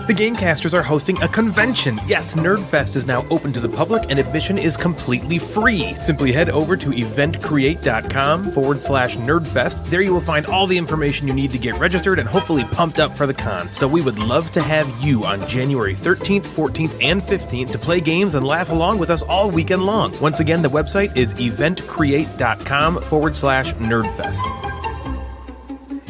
The Gamecasters are hosting a convention. Yes, NerdFest is now open to the public and admission is completely free. Simply head over to eventcreate.com/nerdfest. There you will find all the information you need to get registered and hopefully pumped up for the con. So we would love to have you on January 13th, 14th, and 15th to play games and laugh along with us all weekend long. Once again, the website is eventcreate.com/nerdfest.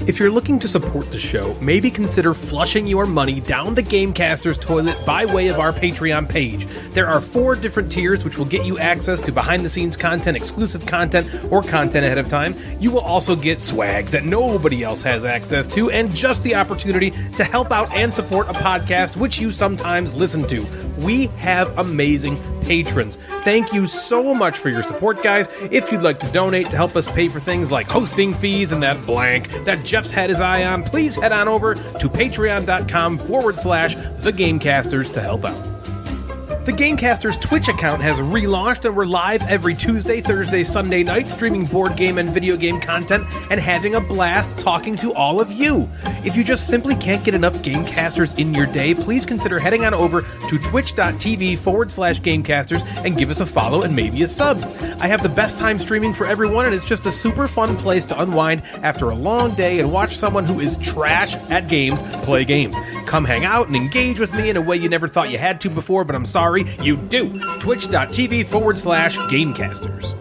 If you're looking to support the show, maybe consider flushing your money down the Gamecasters toilet by way of our Patreon page. There are 4 different tiers which will get you access to behind-the-scenes content, exclusive content, or content ahead of time. You will also get swag that nobody else has access to, and just the opportunity to help out and support a podcast which you sometimes listen to. We have amazing patrons. Thank you so much for your support, guys. If you'd like to donate to help us pay for things like hosting fees and that blank that Jeff's had his eye on, please head on over to patreon.com/thegamecasters to help out. The Gamecasters Twitch account has relaunched and we're live every Tuesday, Thursday, Sunday night, streaming board game and video game content and having a blast talking to all of you. If you just simply can't get enough Gamecasters in your day, please consider heading on over to twitch.tv/Gamecasters and give us a follow and maybe a sub. I have the best time streaming for everyone, and it's just a super fun place to unwind after a long day and watch someone who is trash at games play games. Come hang out and engage with me in a way you never thought you had to before, but I'm sorry, you do. Twitch.tv/Gamecasters.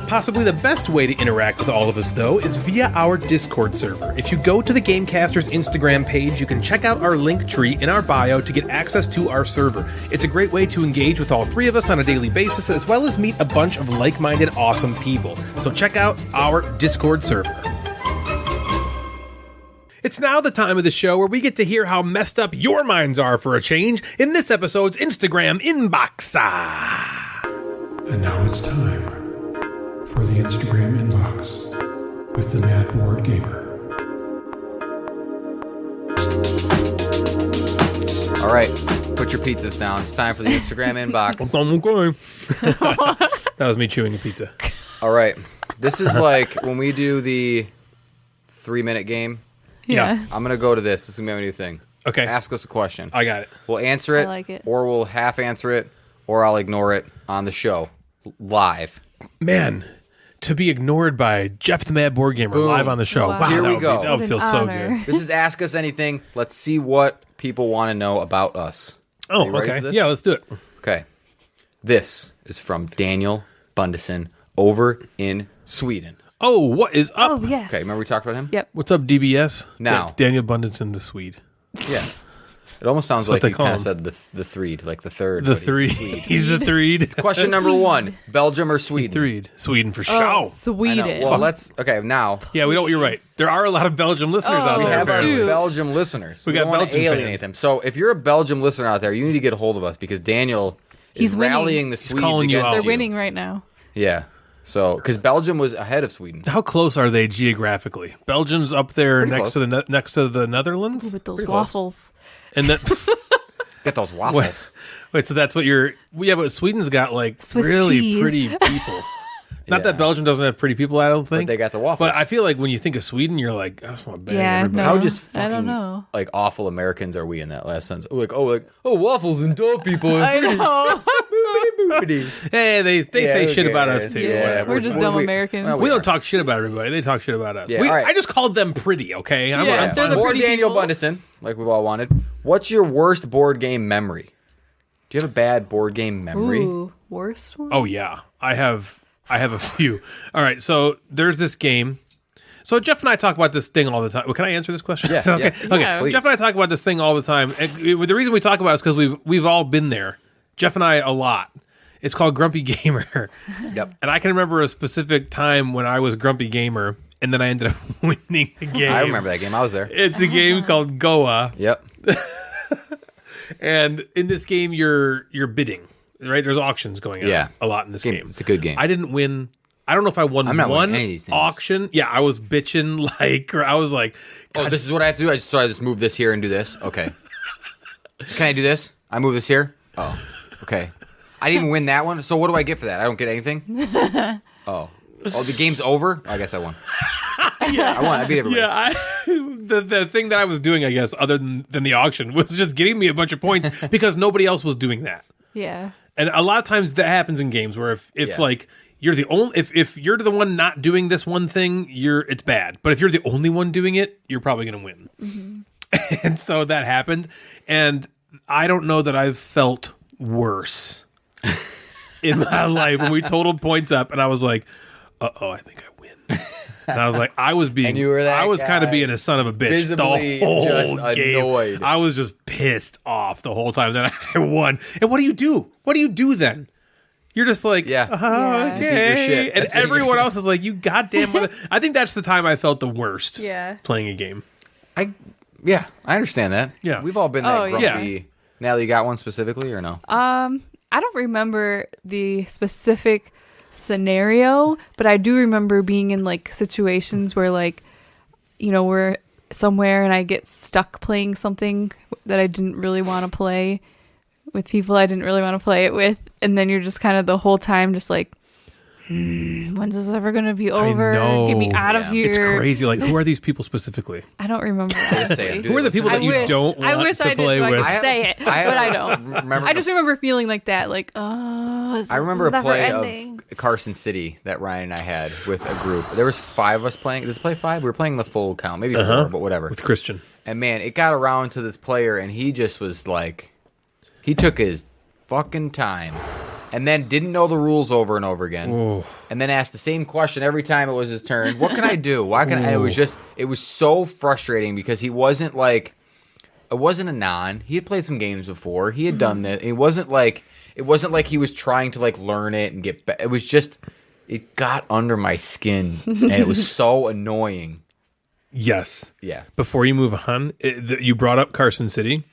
Possibly the best way to interact with all of us, though, is via our Discord server. If you go to the Gamecasters Instagram page, you can check out our link tree in our bio to get access to our server. It's a great way to engage with all three of us on a daily basis, as well as meet a bunch of like-minded, awesome people. So check out our Discord server. It's now the time of the show where we get to hear how messed up your minds are for a change in this episode's Instagram inbox. And now it's time for the Instagram inbox with the Mad Board Gamer. All right, put your pizzas down. It's time for the Instagram inbox. That was me chewing a pizza. All right, this is like when we do the 3-minute game. Yeah. I'm going to go to this. This is going to be my new thing. Okay. Ask us a question. I got it. We'll answer it, I like it. or we'll half answer it, or I'll ignore it on the show, live. Man, to be ignored by Jeff the Mad Board Gamer Boom. live on the show. Wow. Wow, Here we that go. that would What feel an so honor. good. This is Ask Us Anything. Let's see what people want to know about us. Oh, Are you ready okay. for this? Yeah, let's do it. Okay. This is from Daniel Bundesen over in Sweden. Oh, what is up? Oh, yes. Okay, remember we talked about him? Yep. What's up, DBS? Now. It's Daniel Bundesen, the Swede. Yeah. It almost sounds what like they you call kind of him. said the threed, like the third. The but he's three. Swede. He's the threed. Question number one: Belgium or Sweden? Threed. Sweden for Oh, sure. I know. Sweden. Well, let's. Okay, now Yeah, you're right. There are a lot of Belgium listeners out Oh, we there. have our apparently. shoot. Belgium listeners. We got don't want to Belgium alienate fans. them. So if you're a Belgium listener out there, you need to get a hold of us because Daniel is He's winning. rallying the Swedes calling you against out. They're you. winning right now. Yeah. So because Belgium was ahead of Sweden. How close are they geographically? Belgium's up there Pretty next close. to next to the Netherlands, With those Pretty close. waffles. and then Get those waffles. wait, so that's what you're? Yeah, but Sweden's got like Swiss really cheese. pretty people. Not Yeah. that Belgium doesn't have pretty people, I don't think. But they got the waffles. But I feel like when you think of Sweden, you're like, I just want to bang Yeah, everybody. no. How just I fucking don't know. like awful Americans are we in that last sentence? Like waffles and dough people. I know. Hey, they say who shit about us cares? too. Yeah, whatever. We're just dumb Americans. well, We are. don't talk shit about everybody. They talk shit about us. Yeah, all right. I just called them pretty, okay? I'm, Yeah, I'm they're fine the with More pretty Daniel people. Bundesen, like we've all wanted. What's your worst board game memory? Do you have a bad board game memory? Ooh, worst one? Oh yeah, I have a few. All right, so there's this game. So Jeff and I talk about this thing all the time. Well, can I answer this question? Yeah, Is that okay. yeah. Okay. Yeah, please. Jeff and I talk about this thing all the time. And the reason we talk about it is because we've all been there. Jeff and I a lot. It's called Grumpy Gamer. Yep. And I can remember a specific time when I was Grumpy Gamer, and then I ended up winning the game. I remember that game. I was there. It's a game called Goa. Yep. And in this game, you're bidding, right? There's auctions going on Yeah. a lot in this game. It's a good game. I didn't win. I don't know if I won I'm not one winning any of these things. auction. Yeah, I was bitching or I was like, Oh, this is what I have to do? I just move this here and do this? Okay. Can I do this? I move this here? Oh, okay. I didn't even win that one, so what do I get for that? I don't get anything? Oh, the game's over? I guess I won. I won. I beat everybody. yeah, the thing that I was doing, I guess, other than the auction, was just getting me a bunch of points because nobody else was doing that. Yeah. And a lot of times that happens in games where if Yeah. like you're the only if you're the one not doing this one thing, it's bad. But if you're the only one doing it, you're probably going to win. Mm-hmm. And so that happened, and I don't know that I've felt worse in my life when we totaled points up, and I was like, "Uh-oh, I think I win." And I was like, I was being, And you were that I was kind of guy. being a son of a bitch Visibly the whole just game. annoyed. I was just pissed off the whole time that I won. And what do you do? What do you do then? You're just like, Yeah. oh, Yeah. Just eat your okay. shit. And That's what you everyone do. else is like, you goddamn mother. I think that's the time I felt the worst Yeah. playing a game. Yeah, I understand that. Yeah. We've all been that Oh, yeah. grumpy. Natalie, you got one specifically or no? I don't remember the specific scenario, but I do remember being in like situations where like, you know, we're somewhere and I get stuck playing something that I didn't really want to play with people I didn't really want to play it with, and then you're just kind of the whole time just like, when's this ever going to be over? know. Get me out of here. It's crazy. Like, who are these people specifically? I don't remember. Just say it. Who are the people that you don't want I wish to I play did, so with? I could say it, but I don't. Remember I just remember feeling like that, like, oh, I remember a never play ending. of Carson City that Ryan and I had with a group. There was 5 of us playing. Does it play 5? We were playing the full count, maybe 4, but whatever. With Christian. And man, it got around to this player, and he just was like, he took his fucking time, and then didn't know the rules over and over again, and then asked the same question every time it was his turn. What can I do? Why can I? And it was so frustrating because he wasn't like, it wasn't a non. He had played some games before. He had done that. It wasn't like he was trying to like learn it and get better. It was just, it got under my skin, and it was so annoying. Yes. Yeah. Before you move on, you brought up Carson City.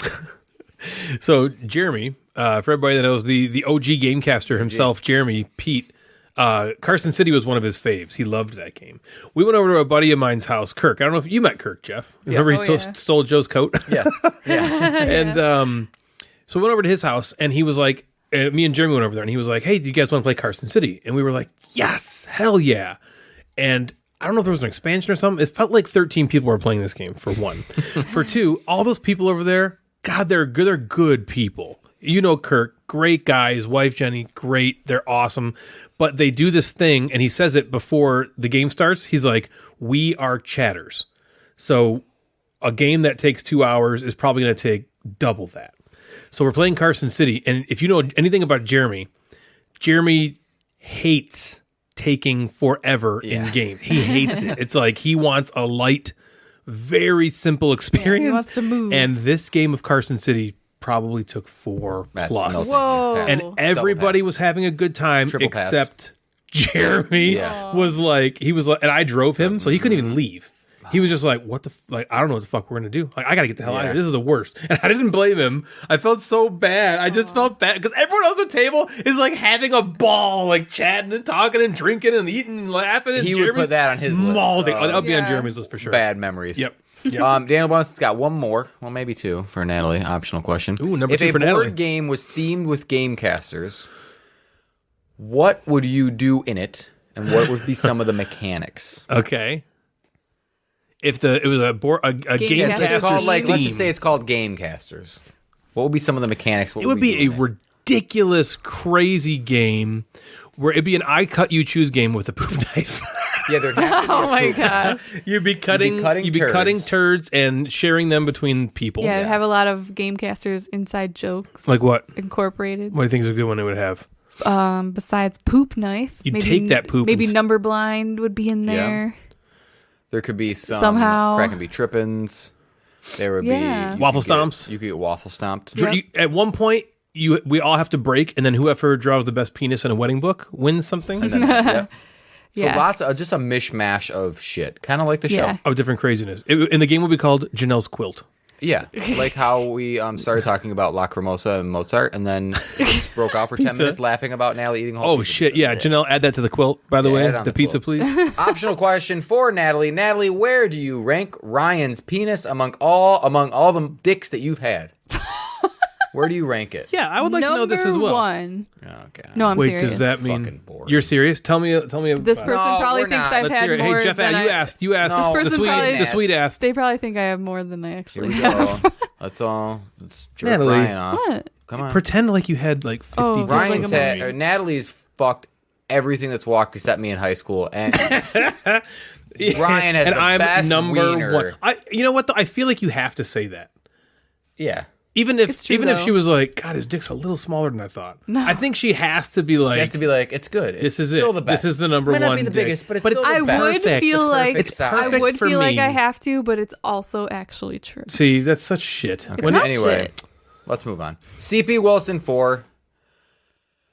So Jeremy, for everybody that knows, the OG Gamecaster himself, Jeremy Pete, Carson City was one of his faves. He loved that game. We went over to a buddy of mine's house, Kirk. I don't know if you met Kirk, Jeff. Remember he stole Joe's coat? Yeah. And so we went over to his house, and he was like, me and Jeremy went over there, and he was like, hey, do you guys want to play Carson City? And we were like, yes, hell yeah. And I don't know if there was an expansion or something. It felt like 13 people were playing this game, for one. For two, all those people over there, God, they're good people. You know Kirk, great guy. His wife, Jenny, great. They're awesome. But they do this thing, and he says it before the game starts. He's like, we are chatters. So a game that takes 2 hours is probably going to take double that. So we're playing Carson City, and if you know anything about Jeremy hates taking forever in game. He hates it. It's like he wants a light, very simple experience. Yeah, he wants to move. And this game of Carson City probably took 4 plus. nothing. Whoa. Pass. And everybody Double was having a good time Triple pass. except Jeremy was like, and I drove him, so he couldn't even leave. He was just like, what the, I don't know what the fuck we're going to do. Like, I got to get the hell out of here. This is the worst. And I didn't blame him. I felt so bad. I just felt bad because everyone else at the table is like having a ball, like chatting and talking and drinking and eating and laughing. And He would put that on his list. Maulding. That would be on Yeah. Jeremy's list for sure. Bad memories. Yep. Daniel Bonus has got one more, well, maybe 2 for Natalie. Optional question. Ooh, number if 2 a for board Natalie. game was themed with Gamecasters, what would you do in it, and what would be some of the mechanics? Okay. If it was a game Yeah, It's caster called, like, let's just theme, say it's called Gamecasters. What would be some of the mechanics? What it would we be a do in it? ridiculous, crazy game where it'd be an I cut you choose game with a poop knife. Yeah, there'd have to be Oh a my poop. gosh. You'd be cutting turds. turds and sharing them between people. Yeah, I have a lot of Gamecasters inside jokes Like what? incorporated. What do you think is a good one it would have? Besides poop knife, You'd take that poop Maybe and number blind would be in Yeah. there. There could be some Somehow. cracking be trippins. There would Yeah. be Waffle you could get- stomps. You could get waffle stomped. Yep. At one point, we all have to break, and then whoever draws the best penis in a wedding book wins something. And then, yeah. So Yes. lots of just a mishmash of shit, kind of like the Yeah. show. Of different craziness. And the game would be called Janelle's Quilt. Yeah, like how we started talking about Lacrimosa and Mozart, and then just broke off for 10 minutes laughing about Natalie eating whole Oh, pizza. shit. Yeah, Janelle, add that to the quilt, by the Yeah, way. add it on The the pizza, quilt. please. Optional question for Natalie. Natalie, where do you rank Ryan's penis among all the dicks that you've had? Where do you rank it? Yeah, I would like to know this as well. Number 1. Okay. No, I'm Wait, serious. does that mean Fucking boring. you're serious? Tell me. This about person it. probably we're thinks not. I've Let's had hear it. more Hey, Jeff, than you asked. You asked. No, This the person probably- sweet asked. They probably think I have more than I Here actually we have. go. Let's jerk Natalie. Ryan off. What? Come on. Pretend like you had like 50 Oh, dicks. Ryan Ryan's like a had, Natalie's fucked everything that's walked except me in high school, and Ryan has and the I'm best number wiener. 1. You know what? Though? I feel like you have to say that. Yeah. Even if It's true, if though. she was like, God, his dick's a little smaller than I thought. No. I think she has to be like, She has to be like, it's good. this is still it. the best. This is the number Might not one be the dick. biggest, but it's But still it's- the I best. would perfect. feel It's like perfect size. I perfect would for feel like me. I have to, but it's also actually true. See, that's such shit. When not Anyway, shit. let's move on. CP Wilson 4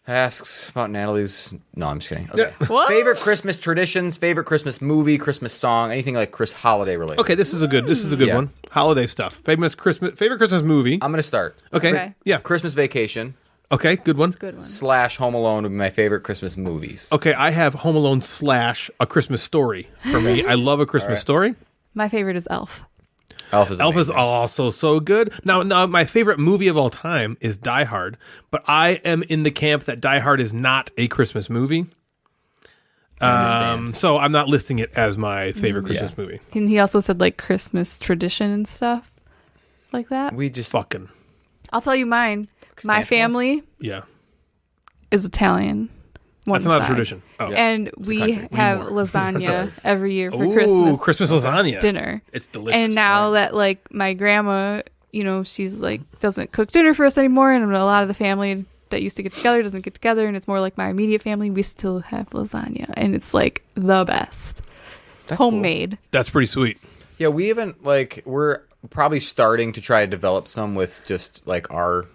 asks about Natalie's. No, I'm just kidding. Okay. What? Favorite Christmas traditions, favorite Christmas movie, Christmas song, anything like holiday related. Okay, this is a good Yeah. one. Holiday stuff. Favorite Christmas movie. I'm gonna start. Okay. Okay. Yeah. Christmas Vacation Okay, good one. Good one. / Home Alone would be my favorite Christmas movies. Okay, I have Home Alone / A Christmas Story for me. I love A Christmas Story. My favorite is Elf. Elf is Elf is amazing. also so good. Now, my favorite movie of all time is Die Hard, but I am in the camp that Die Hard is not a Christmas movie. understand. So I'm not listing it as my favorite Christmas movie. And he also said like Christmas tradition and stuff like that. We just Fucking I'll tell you mine. My Santa's? family yeah. is Italian. One That's not a side. tradition. Oh, And we country. have more. lasagna every year for Ooh, Christmas lasagna dinner. It's delicious. And now that like my grandma, you know, she's like doesn't cook dinner for us anymore, and a lot of the family that used to get together doesn't get together, and it's more like my immediate family. We still have lasagna, and it's like the best, homemade. That's pretty sweet. Yeah, we haven't we're probably starting to try to develop some with just like our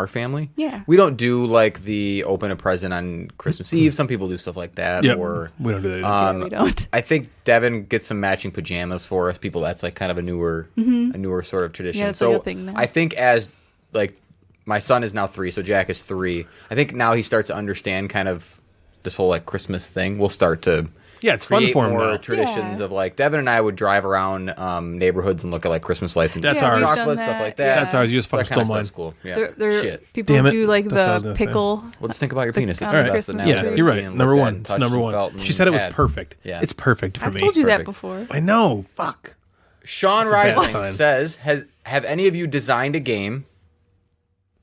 family. Yeah. We don't do like the open a present on Christmas Eve. Some people do stuff like that. Yep. Or We don't do that either. We don't. I think Devin gets some matching pajamas for us. People, that's like kind of a newer sort of tradition. Yeah, it's so like a thing now. I think as like my son is now 3, so Jack is 3. I think now he starts to understand kind of this whole like Christmas thing. We'll start to Yeah, it's fun create for him more now. traditions Yeah. of like Devin and I would drive around neighborhoods and look at like Christmas lights and That's Yeah, ours. we've done chocolate stuff that, like that. yeah. That's ours. You just That fucking kind of stole mine. stuff's cool. Yeah. They're, Shit. people Damn it. do like That's what I was the gonna say. pickle. Well, just think about your penis. It's on the the best Christmas analogy Yeah, tree. I've you're right. seen. Number Looked one. at, It's touched, number and one. felt, and She said it was had. perfect. Yeah. It's perfect for I've me. told you that Perfect. before. I know. Fuck. Sean a bad Rising sign. says, have any of you designed a game,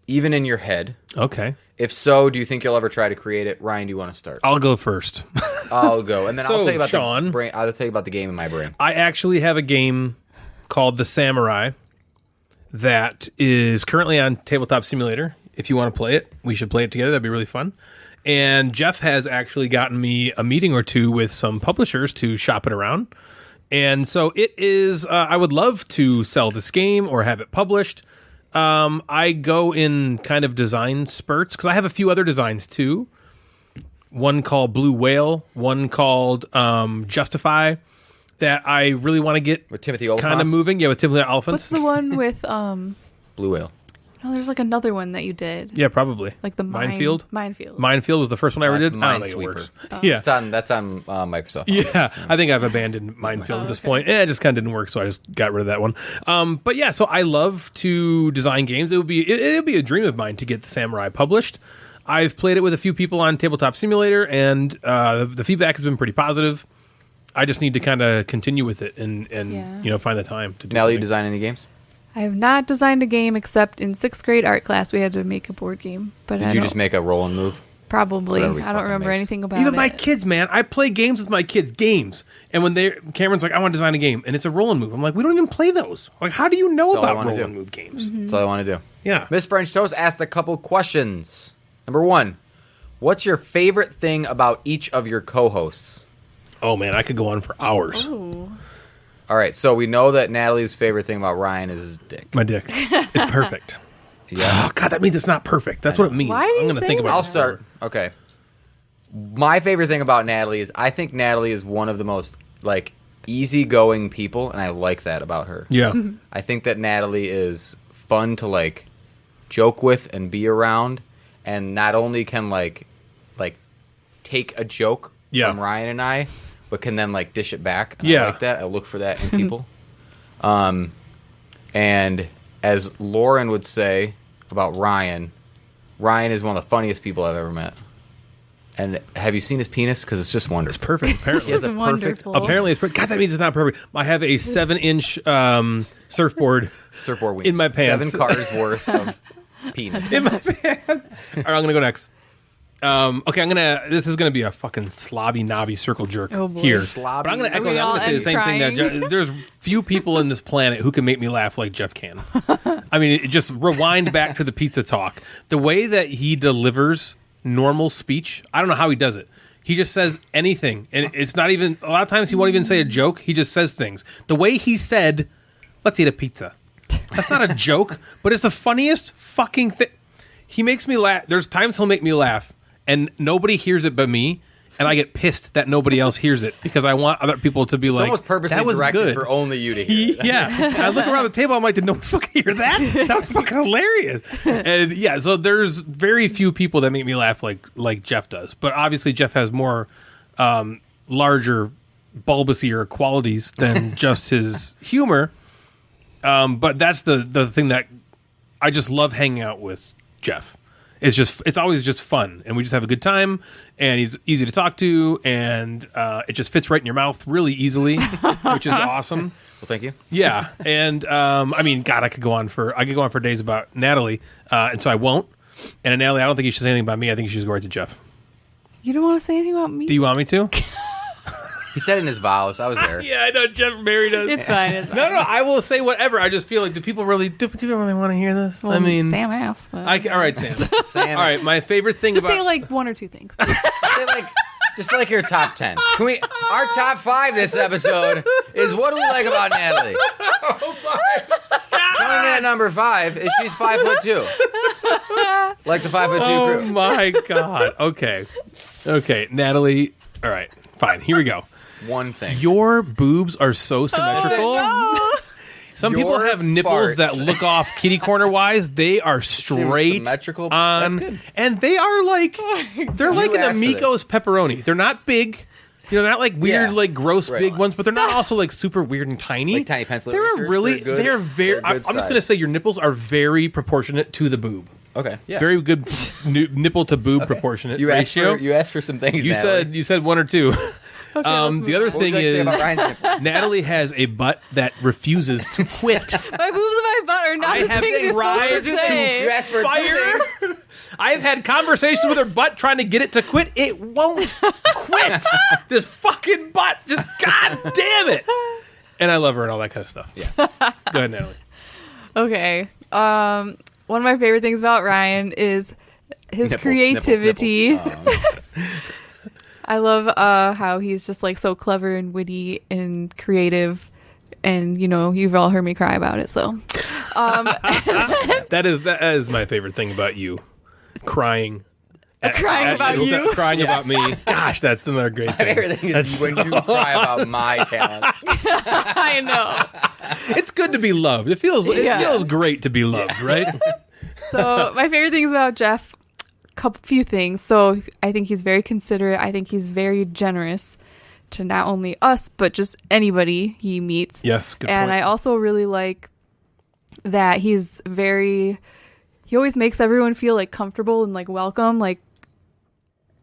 even in your head? Okay. If so, do you think you'll ever try to create it? Ryan, do you want to start? I'll go first. I'll go, and then So, I'll tell you about Sean- the brain. I'll tell you about the game in my brain. I actually have a game called The Samurai that is currently on Tabletop Simulator. If you want to play it, we should play it together. That'd be really fun. And Jeff has actually gotten me a meeting or two with some publishers to shop it around. And so it is, I would love to sell this game or have it published. I go in kind of design spurts because I have a few other designs too. One called Blue Whale, one called Justify, that I really want to get With Timothy Olyphant? kind of moving. Yeah, with Timothy What's Olyphant. the one with Blue Whale. No, there's like another one that you did. Yeah, probably. Like the Minefield. Minefield. Minefield was the first one I ever That's did. I don't think it Minesweeper. works. Yeah. That's on Microsoft. Yeah, I think I've abandoned Minefield at this point. It just kind of didn't work, so I just got rid of that one. But yeah, so I love to design games. It would be a dream of mine to get the Samurai published. I've played it with a few people on Tabletop Simulator, and the feedback has been pretty positive. I just need to kind of continue with it and Yeah. find the time to do. Now, you something. design any games? I have not designed a game except in 6th grade art class we had to make a board game. But Did you just make a roll and move? probably Whatever we I don't fucking remember makes. anything about Even it. my kids, man. I play games with my kids, and when Cameron's like, I want to design a game, and it's a roll and move. I'm like, we don't even play those. Like, how do you know That's all I about wanna roll do. and move games? Mm-hmm. That's all I want to do. Yeah. Miss French Toast asked a couple questions. Number 1, what's your favorite thing about each of your co-hosts? Oh man, I could go on for hours. Ooh. All right, so we know that Natalie's favorite thing about Ryan is his dick. My dick. It's perfect. Yeah. Oh god, that means it's not perfect. That's what it means. Why do I'm you gonna say think about that? it. I'll start. Okay. My favorite thing about Natalie is I think Natalie is one of the most like easygoing people, and I like that about her. Yeah. I think that Natalie is fun to like joke with and be around, and not only can like take a joke Yeah. from Ryan and I, but can then like dish it back. And Yeah. I like that. I look for that in people. And as Lauren would say about Ryan, Ryan is one of the funniest people I've ever met. And have you seen his penis? Because it's just wonderful. It's perfect. Apparently, This is a perfect- wonderful. apparently it's perfect. God, that means it's not perfect. I have a 7-inch surfboard Surfboard wing. in my pants. 7 cars worth of penis. in my pants. All right, I'm gonna go next. Okay, this is gonna be a fucking slobby knobby circle jerk Oh, boy. here. Slobby. But I'm gonna Are echo we that. I'm all gonna say the same thing that crying? there's few people in this planet who can make me laugh like Jeff can. I mean, just rewind back to the pizza talk. The way that he delivers normal speech, I don't know how he does it. He just says anything, and it's not even. A lot of times he won't even say a joke. He just says things. The way he said, "Let's eat a pizza." That's not a joke, but it's the funniest fucking thing. He makes me laugh. There's times he'll make me laugh, and nobody hears it but me, and I get pissed that nobody else hears it because I want other people to be It's like, almost purposely "That was directed good." for only you to hear it. Yeah, and I look around the table. I'm like, did no one fucking hear that? That was fucking hilarious. And yeah, so there's very few people that make me laugh like Jeff does. But obviously, Jeff has more larger, bulbousier qualities than just his humor. But that's the thing that I just love hanging out with Jeff. it's always just fun, and we just have a good time, and he's easy to talk to, and it just fits right in your mouth really easily, which is awesome. Well, thank you. Yeah, and I mean, God, I could go on for days about Natalie, and so I won't. And Natalie, I don't think you should say anything about me. I think you should go right to Jeff. You don't want to say anything about me? Do you want me to? He said in his vows. I was there. Yeah, I know Jeff married us. It's fine. It's fine. No, I will say whatever. I just feel like do people really want to hear this? Well, I mean, Sam asked. But... all right, Sam. Sam, All right, my favorite thing Just about say like one or two things. just like your top 10. Can we? Our top 5 this episode is what do we like about Natalie? Coming in at number 5 is she's 5'2", like the 5'2" oh crew. my God. Okay, Natalie. All right, fine. Here we go. One thing. Your boobs are so symmetrical. No. Some Your people have nipples farts. that look off kitty corner wise. They are straight symmetrical. on, That's good. and they are like they're like an asked for Amico's pepperoni. They're not big. You know, they're not like weird, Yeah. like gross Right. big ones, but they're not also like super weird and tiny. Like tiny pencil They're erasers. really, They're good. they're very. They're I'm good just size. gonna say your nipples are very proportionate to the boob. Okay. Yeah. Very good nipple to boob proportionate You asked ratio. you asked for some things. You Natalie. said one or two. let's The other What would thing you like to say is about Ryan's nipples? Natalie has a butt that refuses to quit. My boobs and my butt are not I the have things you're Ryan supposed to do You say. asked for two Fire. things. I've had conversations with her butt trying to get it to quit. It won't quit. This fucking butt. Just God damn it. And I love her and all that kind of stuff. Yeah. Go ahead, Natalie. Okay. One of my favorite things about Ryan is his Nipples, creativity. nipples. I love how he's just like so clever and witty and creative, and you know you've all heard me cry about it. So, That is my favorite thing about you. Crying. Crying about you? Crying about me. Gosh, that's another great thing. Everything is when you cry about my talents. I know. It's good to be loved. It feels Yeah. great to be loved, right? So my favorite things about Jeff, few things. So I think he's very considerate. I think he's very generous to not only us but just anybody he meets. Yes, good And point. I also really like that he always makes everyone feel like comfortable and like welcome. Like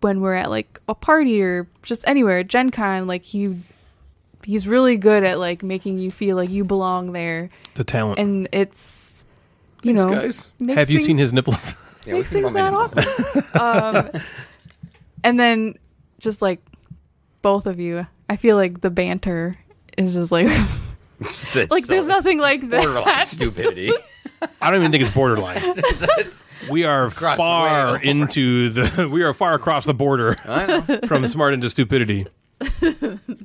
when we're at like a party or just anywhere, Gen Con, like he's really good at like making you feel like you belong there. It's a talent. And it's, you Thanks, know, guys. makes Have you things- seen his nipples? Yeah, makes we can things bump not into awkward. And then just like both of you, I feel like the banter is just like It's like there's nothing like borderline that. stupidity. I don't even think it's borderline. We are crossed far way over. we are far across the border I know. from smart into stupidity.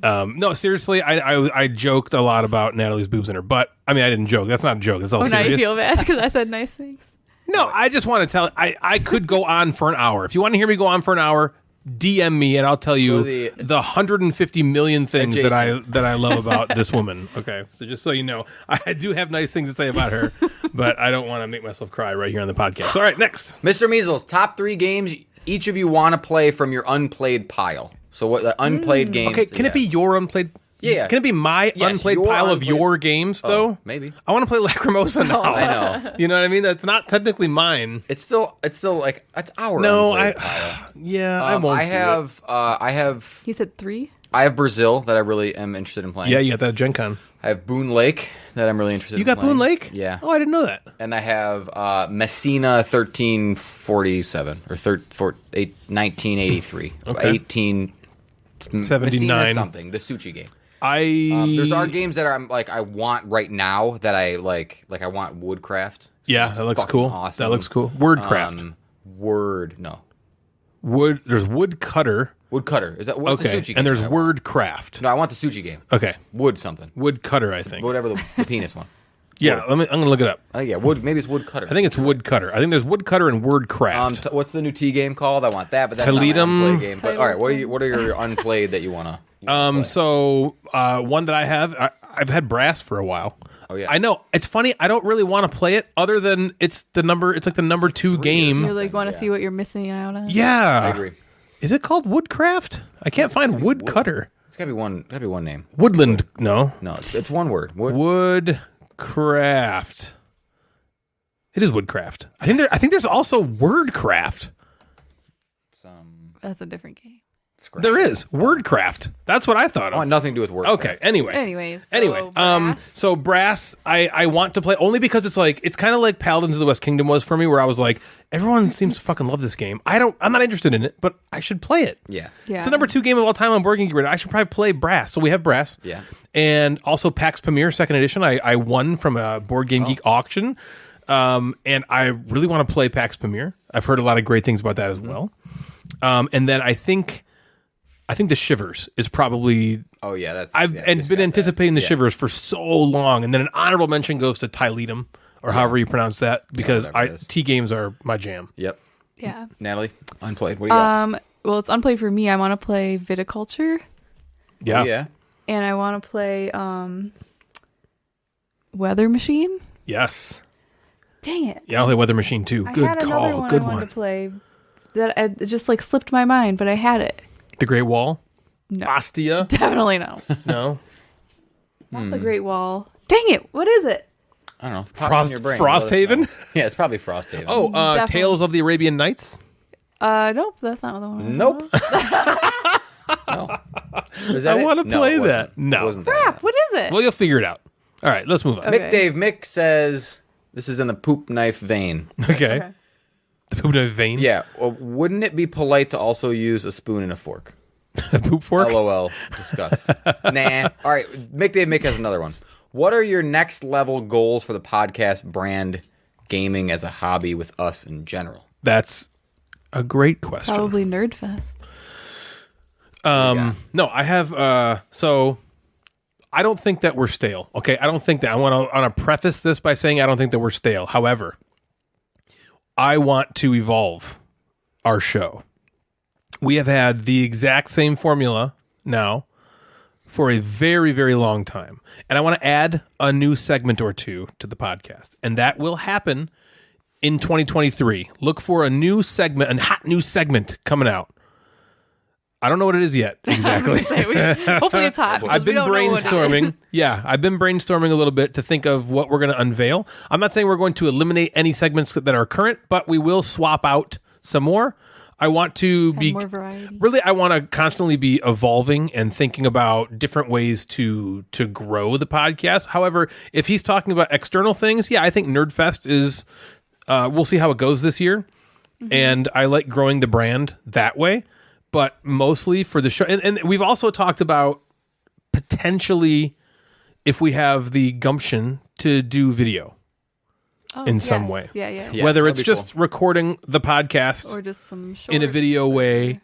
No, seriously, I joked a lot about Natalie's boobs and her butt. I mean, I didn't joke. That's not a joke. That's all Oh, now you serious. feel bad because I said nice things. No, I just want to tell. I could go on for an hour. If you want to hear me go on for an hour, DM me and I'll tell you Go to the 150 million things that Adjacent. I love about this woman. Okay, so just so you know, I do have nice things to say about her, but I don't want to make myself cry right here on the podcast. All right, next. Mr. Measles, top 3 games each of you want to play from your unplayed pile. So what the unplayed games? Okay, can it be your unplayed? Yeah. Can it be my Yes, unplayed your pile of unplayed- your games though? Maybe. I want to play Lacrimosa now. I know. You know what I mean? That's not technically mine. It's still like it's our No, unplayed pile. Yeah, I won't. I do it. have He said 3. I have Brazil that I really am interested in playing. Yeah, you got that Gen Con. I have Boone Lake that I'm really interested You in got playing. Boone Lake? Yeah. Oh, I didn't know that. And I have Messina 1347 or 1983. Okay. 18 79. Messina something, the Suchi game. There's our games that I'm like I want right now that I like I want Woodcraft. Yeah, It's that looks fucking cool. Awesome. That looks cool. Wordcraft. Wood. There's Woodcutter. Woodcutter. Is that what's the Okay, Suchi game? and there's I want? Wordcraft. No, I want the Suchi game. Okay, Wood something. Woodcutter. I think. Whatever the penis one. Yeah, I'm gonna look it up. Yeah, wood. Maybe it's Woodcutter. I think it's Woodcutter. I think there's Woodcutter and Wordcraft. What's the new T game called? I want that, but that's Toletum. not my unplayed game. But all right, what are your unplayed that you wanna? Play? So one that I have, I've had Brass for a while. Oh yeah, I know it's funny. I don't really want to play it, other than it's like the number 2 game. You like want to Yeah. see what you're missing out on. Yeah, I agree. Is it called Woodcraft? I can't find Woodcutter. It's gotta be one. Gotta be one name. Woodland. No. No, it's one word. Wood. Woodcraft. It is woodcraft. I think there's also wordcraft. That's a different game. There is wordcraft. That's what I thought I of. want nothing to do with work. Okay. Anyways, so Brass. So Brass, I want to play only because it's kind of like Paladins of the West Kingdom was for me, where I was like, everyone seems to fucking love this game. I'm not interested in it, but I should play it. Yeah. Yeah. It's the number 2 game of all time on Board Game Geek. I should probably play Brass. So we have Brass. Yeah. And also PAX Premier 2nd edition. I won from a Board Game Geek auction. And I really want to play PAX Premier. I've heard a lot of great things about that as well. And then I think the Shivers is probably. Oh yeah, that's. I've been anticipating the Yeah. Shivers for so long, and then an honorable mention goes to Tyledum, or however you pronounce that, because whatever it is. T games are my jam. Yep. Yeah. Natalie, unplayed. What do you got? Well, it's unplayed for me. I want to play Viticulture, Yeah, Oh, yeah. and I want to play Weather Machine. yes, Dang it! yeah. I'll play Weather Machine too. I Good had another call. one Good I wanted one. to play that it just like slipped my mind, but I had it. The Great Wall. No, Ostia. definitely no. No. Not the Great Wall. Dang it! What is it? I don't know. Pops in your brain. Frosthaven? Let us know. Yeah, it's probably Frosthaven. Oh, Definitely. Tales of the Arabian Nights. Nope, that's not the one. Nope. No. Was that I it? want to No, play it wasn't. that. No. It wasn't that. Crap! What is it? Well, you'll figure it out. All right, let's move on. Okay. Mick says this is in the poop knife vein. Okay. The poop knife vein. Yeah. Well, wouldn't it be polite to also use a spoon and a fork? A poop fork. LOL. Discuss. Nah. All right. Mick has another one. What are your next level goals for the podcast brand gaming as a hobby with us in general? That's a great question. Probably Nerdfest. No, I have. So I don't think that we're stale. Okay, I don't think that. I want to preface this by saying I don't think that we're stale. However, I want to evolve our show. We have had the exact same formula now for a very, very long time, and I want to add a new segment or two to the podcast, and that will happen in 2023. Look for a new segment, a hot new segment coming out. I don't know what it is yet exactly. Hopefully it's hot. because I've we been don't know what it is. brainstorming. Yeah, I've been brainstorming a little bit to think of what we're going to unveil. I'm not saying we're going to eliminate any segments that are current, but we will swap out some more. I want to be more variety. Really, I want to constantly be evolving and thinking about different ways to grow the podcast. However, if he's talking about external things, yeah, I think Nerdfest is. We'll see how it goes this year, and I like growing the brand that way. But mostly for the show, and we've also talked about potentially if we have the gumption to do video in some way. Yeah, yeah. Yeah, Whether that'd it's be just recording the podcast Or just some shorts. in a video way,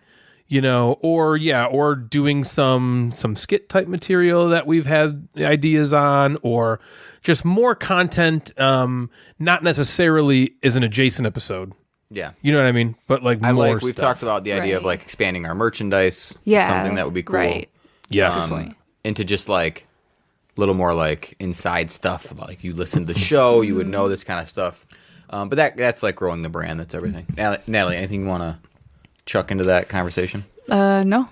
or doing some skit type material that we've had ideas on, or just more content, not necessarily as an adjacent episode. Yeah. You know what I mean? But like I more like we've stuff. talked about the idea of Right. like expanding our merchandise. Yeah. Something that would be cool. Right. Yes. point. Into just like a little more like inside stuff about like you listen to the show, you would know this kind of stuff. But that's like growing the brand. That's everything. Natalie, anything you want to chuck into that conversation? No.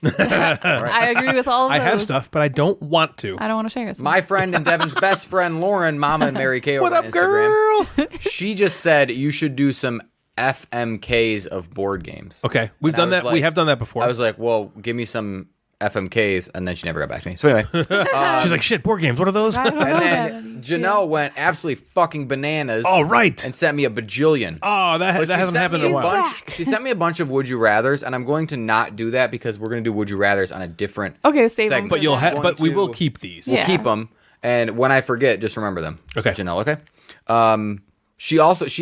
I agree with all of I those. have stuff, but I don't want to. I don't want to share it. My friend and Devin's best friend, Lauren, Mama and Mary Kay, What over up, on Instagram. girl? She just said you should do some FMKs of board games. Okay, we've And I done was that. like- We have done that before. I was like, well, give me some FMKs, and then she never got back to me. So anyway, She's like, shit, board games. What are those? I don't know and that. then Janelle went absolutely fucking bananas. Oh, right. And sent me a bajillion. Oh, that But she hasn't sent happened me in a a while. bunch. She sent me a bunch of Would You Rather's, and I'm going to not do that because we're going to do Would You Rather's on a different Okay, save them. segment. But you'll Going have. But we to- will keep these. We'll Yeah. keep them, and when I forget, just remember them. Okay. Janelle. Okay. She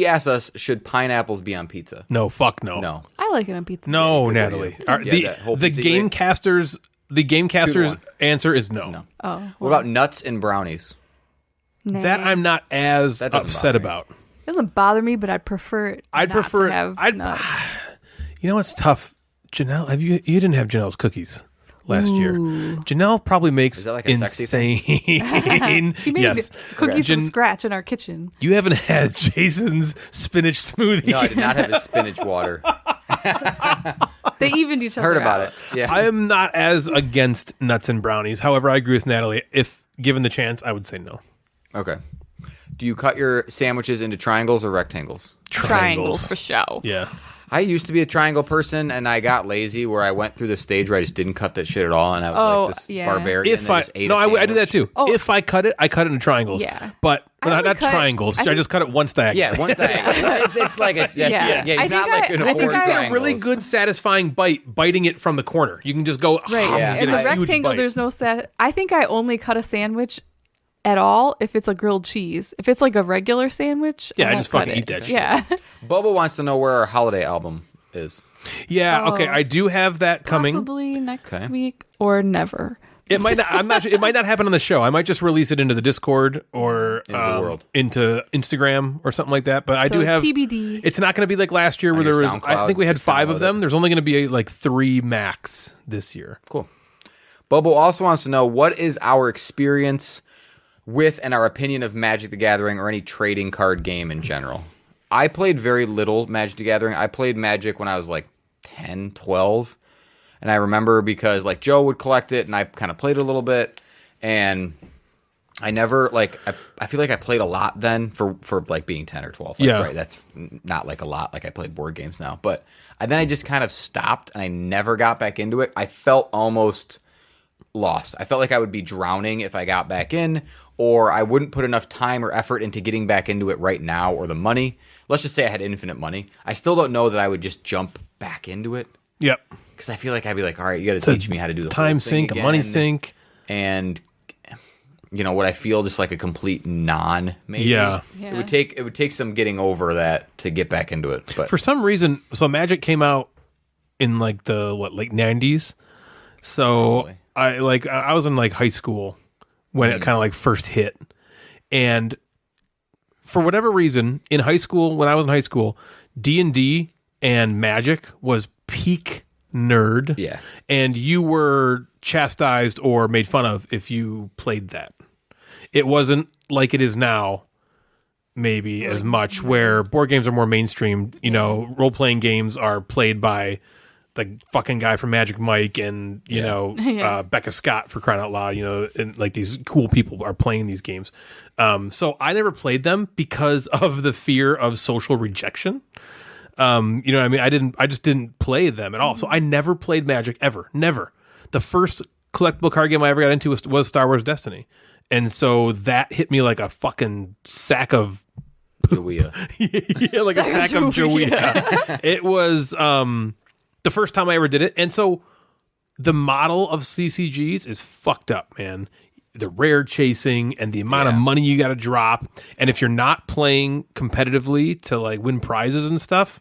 asked us, should pineapples be on pizza? No, fuck no. No. I like it on pizza. No, good Natalie. for you. Yeah, that whole The pizza you ate. Gamecasters. The Gamecasters 2-1. answer is no. No. Oh. What about nuts and brownies? Nah. That I'm not as That doesn't upset bother me. about. It doesn't bother me, but I'd prefer it. I'd not prefer. to have I'd. nuts. You know what's tough, Janelle? Have you didn't have Janelle's cookies last year? Janelle probably makes Is that like a sexy thing? insane. She made yes. cookies from Jan- scratch in our kitchen. You haven't had Jason's spinach smoothie. No, I did not have his spinach water. They evened each other Heard about out. it. Yeah. I am not as against nuts and brownies. However, I agree with Natalie. If given the chance, I would say no. Okay. Do you cut your sandwiches into triangles or rectangles? Triangles for show. Yeah. I used to be a triangle person, and I got lazy where I went through the stage where I just didn't cut that shit at all, and I was like this barbarian. If I do that too. Oh. If I cut it in triangles. Yeah. But I not triangles. I just cut it one diagonal. Yeah, one diagonal. It's like a I not like an think It's I- a really good, satisfying biting it from the corner. You can just go Right. Yeah. In get the a huge rectangle, bite. there's no set. I think I only cut a sandwich at all if it's a grilled cheese. If it's like a regular sandwich, Yeah, I won't just cut fucking it. eat that shit. Yeah. Bubba wants to know where our holiday album is. Yeah, Oh. okay. I do have that coming. Possibly next Okay. week or never. It might not. I'm not sure. It might not happen on the show. I might just release it into the Discord or Into the world. into Instagram or something like that. But I So do have TBD. It's not going to be like last year where On there your was. I SoundCloud, think we had just 5 of download them. it. There's only going to be like 3 max this year. Cool. Bubba also wants to know what is our experience with and our opinion of Magic the Gathering or any trading card game in general. I played very little Magic the Gathering. I played Magic when I was like 10, 12. And I remember because like Joe would collect it and I kind of played a little bit. And I never like, I feel like I played a lot then for like being 10 or 12. Like, Yeah. Right. That's not like a lot. Like I played board games now. But then I just kind of stopped and I never got back into it. I felt almost lost. I felt like I would be drowning if I got back in, or I wouldn't put enough time or effort into getting back into it right now, or the money. Let's just say I had infinite money. I still don't know that I would just jump back into it Yep. because I feel like I'd be like, all right, you got to teach me how to do the time whole thing sink, a again. money sink. And you know, would I feel just like a complete non? Maybe. Yeah. Yeah. It would take some getting over that to get back into it. But For some reason, so Magic came out in like the late 90s. So Probably. I was in like high school when it kind of like first hit. And for whatever reason, when I was in high school, D&D and Magic was peak nerd. Yeah. And you were chastised or made fun of if you played that. It wasn't like it is now, maybe as much, where board games are more mainstream. You know, role-playing games are played by the fucking guy from Magic Mike and, you know, Becca Scott, for crying out loud, you know, and like these cool people are playing these games. So I never played them because of the fear of social rejection. You know what I mean? I just didn't play them at all. So I never played Magic ever. Never. The first collectible card game I ever got into was Star Wars Destiny. And so that hit me like a fucking sack of Joia. yeah, like a sack of Joia. It was the first time I ever did it. And so the model of CCGs is fucked up, man. The rare chasing and the amount of money you got to drop. And if you're not playing competitively to like win prizes and stuff,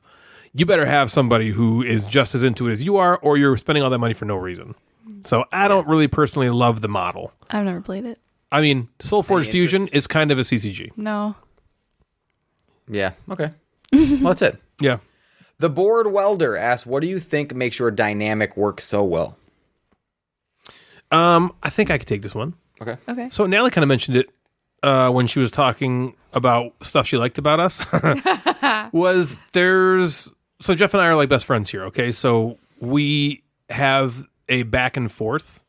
you better have somebody who is just as into it as you are, or you're spending all that money for no reason. So I don't really personally love the model. I've never played it. I mean, Solforge Any Fusion interest? is kind of a CCG. No. Yeah. Okay. Well, that's it. Yeah. The Board Welder asks, what do you think makes your dynamic work so well? I think I could take this one. Okay. So Natalie kind of mentioned it when she was talking about stuff she liked about us. So Jeff and I are like best friends here, okay? So we have a back and forth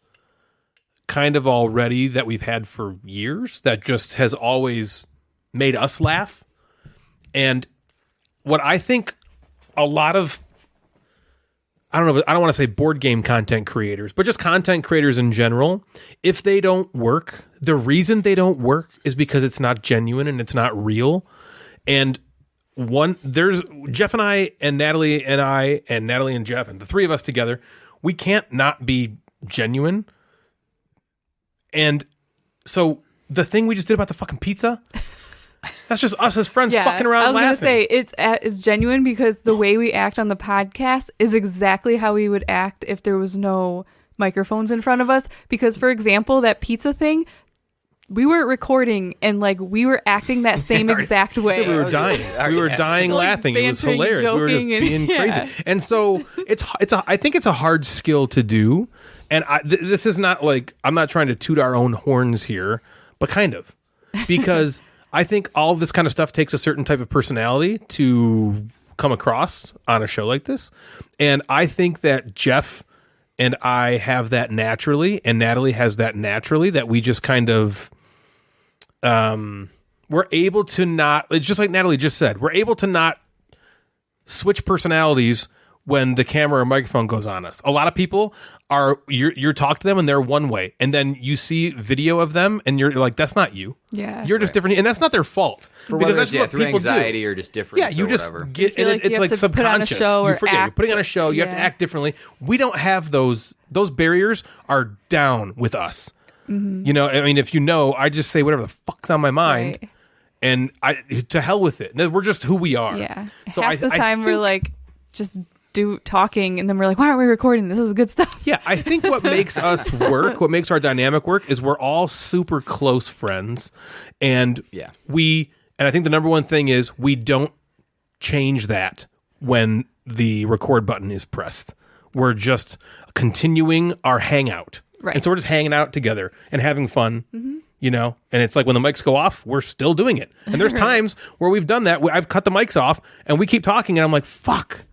kind of already that we've had for years that just has always made us laugh. And what I think a lot of, I don't want to say board game content creators, but just content creators in general, if they don't work, the reason they don't work is because it's not genuine and it's not real. And there's Jeff and I and Natalie and Jeff and the three of us together, we can't not be genuine. And so the thing we just did about the fucking pizza, that's just us as friends fucking around I was laughing. gonna say it's genuine because the way we act on the podcast is exactly how we would act if there was no microphones in front of us. Because, for example, that pizza thing, we weren't recording and like we were acting that same exact way. We were dying. We were dying Like, laughing. It was bantering, hilarious. We were just joking, and- being yeah. crazy. And so I think it's a hard skill to do. And this is not like, I'm not trying to toot our own horns here, but kind of. Because I think all of this kind of stuff takes a certain type of personality to come across on a show like this. And I think that Jeff and I have that naturally, and Natalie has that naturally, that we just kind of we're able to not. It's just like Natalie just said. We're able to not switch personalities when the camera or microphone goes on us. A lot of people are you're talk to them and they're one way, and then you see video of them and you're like, that's not you. Yeah. You're just different, and that's not their fault. Because that's what through people anxiety do. or just different. Yeah, you just whatever. get feel and like you it's have like to put on a subconscious. show or You're act. putting on a show. You have to Yeah. act differently. We don't have those barriers are down with us. You know, I mean, if you know, I just say whatever the fuck's on my mind. Right. And to hell with it. We're just who we are. Yeah. So Half the time we're think- like just talking, and then we're like, why aren't we recording? This is good stuff. Yeah, I think what makes us work, what makes our dynamic work, is we're all super close friends, and Yeah. and I think the number one thing is we don't change that when the record button is pressed. We're just continuing our hangout, Right. And so we're just hanging out together and having fun. You know, and it's like when the mics go off, we're still doing it. And there's times where we've done that. I've cut the mics off, and we keep talking, and I'm like, "Fuck,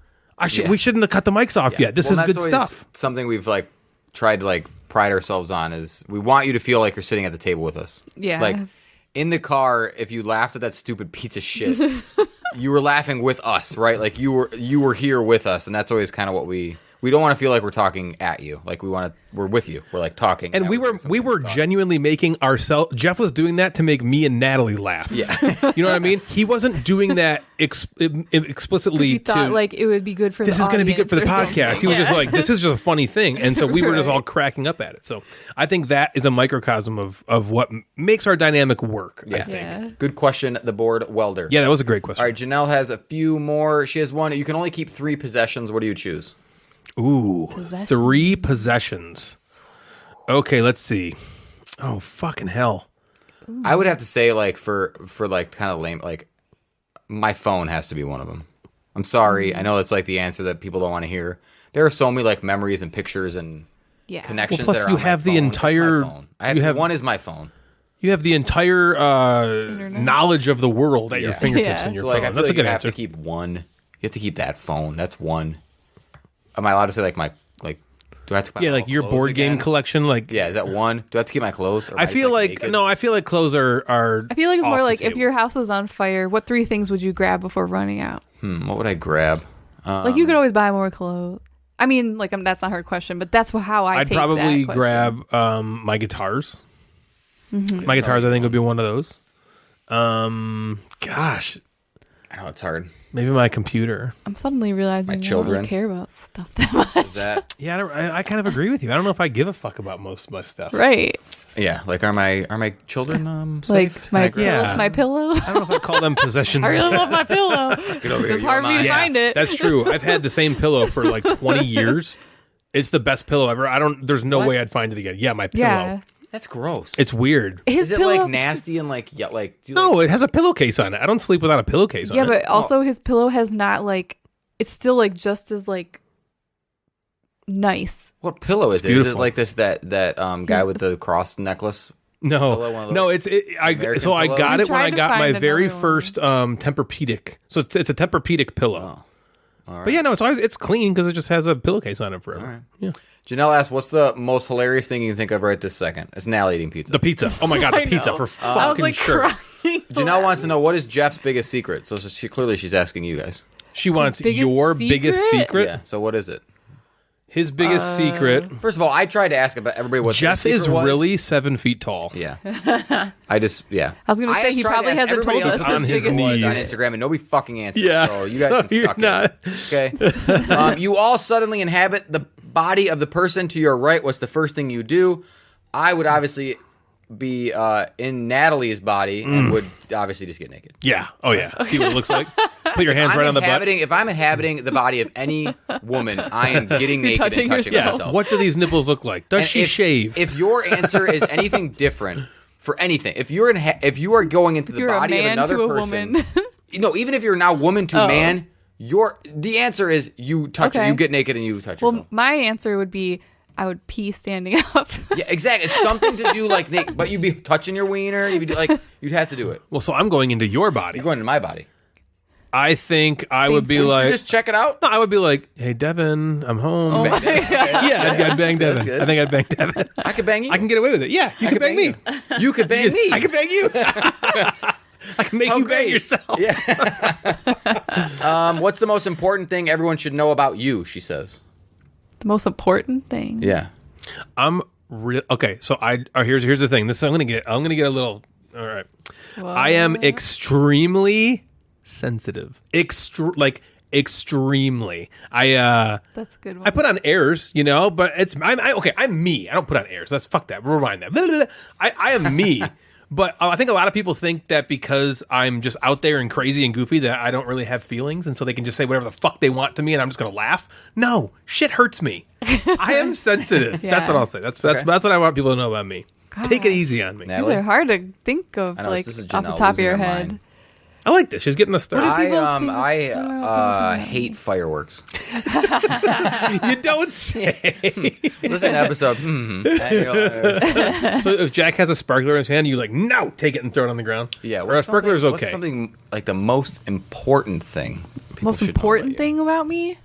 we shouldn't have cut the mics off yet. This Well, is that's good always stuff." Something we've like tried to like pride ourselves on is we want you to feel like you're sitting at the table with us. Yeah. Like in the car, if you laughed at that stupid piece of shit, you were laughing with us, right? Like you were here with us, and that's always kind of what we don't want to feel like we're talking at you. Like we're with you. We're like talking. And that we was, were like, something we were thought. genuinely making ourselves. Jeff was doing that to make me and Natalie laugh. Yeah. You know what I mean? He wasn't doing that explicitly He thought to. like it would be good for this the is going to be good for the audience or podcast. something. He was just Yeah. like, this is just a funny thing. And so we were just Right. all cracking up at it. So I think that is a microcosm of what makes our dynamic work, I Yeah. think. Yeah. Good question, the board welder. Yeah, that was a great question. All right, Janelle has a few more. She has one. You can only keep 3 possessions. What do you choose? Ooh, 3 possessions. Okay, let's see. Oh, fucking hell. I would have to say, like, for like kind of lame, like, my phone has to be one of them. I'm sorry. I know that's like the answer that people don't want to hear. There are so many like memories and pictures and Yeah. connections. Well, plus that are you on my have the phone. It's my entire- phone. I you have- one is my phone. You have the entire knowledge of the world at your Yeah. fingertips Yeah. in your So like, I phone. feel That's a like good you have answer. to keep one. You have to keep that phone. That's one. Am I allowed to say like my like? Do I have to? Keep my Yeah, like your clothes board game again? collection. Like, Yeah, is that one? Do I have to keep my clothes? Or am I feel like naked? no. I feel like clothes are. I feel like it's off more the like if table. your house is on fire, what 3 things would you grab before running out? What would I grab? Like you could always buy more clothes. I mean, like that's not her question, but that's how I I'd take probably that question. grab my guitars. My guitars, I think, would be one of those. Gosh, I know it's hard. maybe my computer. I'm suddenly realizing I don't children. really care about stuff that much. Is that Yeah, I kind of agree with you. I don't know if I give a fuck about most of my stuff. Right. yeah? Like are my children Like safe? my Can I grab Yeah. my pillow. I don't know if I call them possessions. I really love my pillow. Get over here, It's you're hard for me to mine. find it. That's true. I've had the same pillow for like 20 years. It's the best pillow ever. There's no What? way I'd find it again. Yeah, my pillow. Yeah. That's gross. It's weird. His Is it pillow. like nasty and like yeah like? Do you No, like, it has a pillowcase on it. I don't sleep without a pillowcase Yeah, on it. but also his pillow has not like it's still like just as like nice. what pillow is It's it? Is it beautiful. like that guy with the cross necklace? Pillow, one of No, those I American so I pillows? got We it when tried I to got my find very another one. first Tempur-Pedic. So it's a Tempur-Pedic pillow. All right. But yeah, no, it's clean because it just has a pillowcase on it forever. Yeah. Janelle asks, "What's the most hilarious thing you can think of right this second?" It's Natalie eating pizza. The pizza. Oh my god, the I pizza know. for I was fucking like sure. crying. Janelle wants to know what is Jeff's biggest secret. So she's asking you guys. She wants biggest your biggest secret? secret. Yeah. So what is it? His biggest secret. First of all, I tried to ask about everybody what Jeff their is secret was. really 7 feet tall. Yeah. I was gonna say, he probably hasn't told us his biggest on knees. Instagram, and nobody fucking answered. Yeah, So you guys so can you're suck not- it. Okay. You all suddenly inhabit the body of the person to your right. What's the first thing you do? I would obviously be in Natalie's body and would obviously just get naked. Yeah. Oh yeah. See what it looks like. Put your hands right on the butt. If I'm inhabiting the body of any woman, I am getting naked touching and touching Yeah. myself. What do these nipples look like? Does And she shave? If your answer is anything different for anything, if you are going into the you're a body of man another to a person, woman. even if you're now woman to man, the answer is you touch it, Okay. you get naked and you touch Well, yourself. my answer would be I would pee standing up. Yeah, exactly. It's something to do like naked, but you'd be touching your wiener. You'd be like you'd have to do it. Well, so I'm going into your body. You're going into my body. I think I would be sense. like, Just check it out. no, I would be like, hey, Devin, I'm home. Oh my God. Yeah, I'd bang That's Devin. good. I think I'd bang Devin. I could bang you. I can get away with it. Yeah, you I can could bang me. You could bang me. I can bang you. I can make you bang great. yourself. What's the most important thing everyone should know about you? She says. The most important thing. Yeah. I'm okay. So here's the thing. This I'm gonna get a little. All right. I am extremely sensitive. Extremely. That's a good one. I put on airs, but I'm me. I don't put on airs. Fuck that. Rewind that. I am me. But I think a lot of people think that because I'm just out there and crazy and goofy that I don't really have feelings, and so they can just say whatever the fuck they want to me, and I'm just gonna laugh. No, shit hurts me. I am sensitive. Yeah. That's what I'll say. That's what I want people to know about me. Take it easy on me. These Natalie? are hard to think of, I know, like, this is off the Janelle top of losing your her head. mind. I like this. She's getting the start. I hate fireworks. You don't say. Listen to episode. So if Jack has a sparkler in his hand, you like, no, take it and throw it on the ground. Yeah, or a sparkler's what's okay. something like the most important thing. people Most should know important about you? thing about me?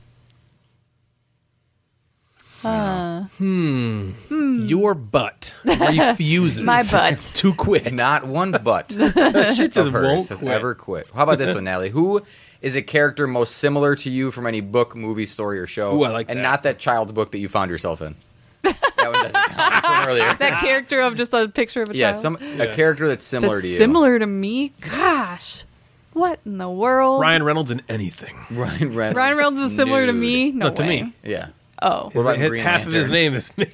Your butt refuses. My butt. to quit. Not one butt Shit just of hers won't has quit. ever quit. How about this one, Natalie? Who is a character most similar to you from any book, movie, story, or show? Ooh, I like and that. not that child's book that you found yourself in. That one doesn't count. That's one earlier. That character of just a picture of a Yeah, child? a character that's similar That's to you. similar to me? Gosh. What in the world? Ryan Reynolds in anything. Ryan Reynolds. Ryan Reynolds is similar to Nude. me? No, No, to way. me. Yeah. Oh. What about Green Half of his Lantern? name is me.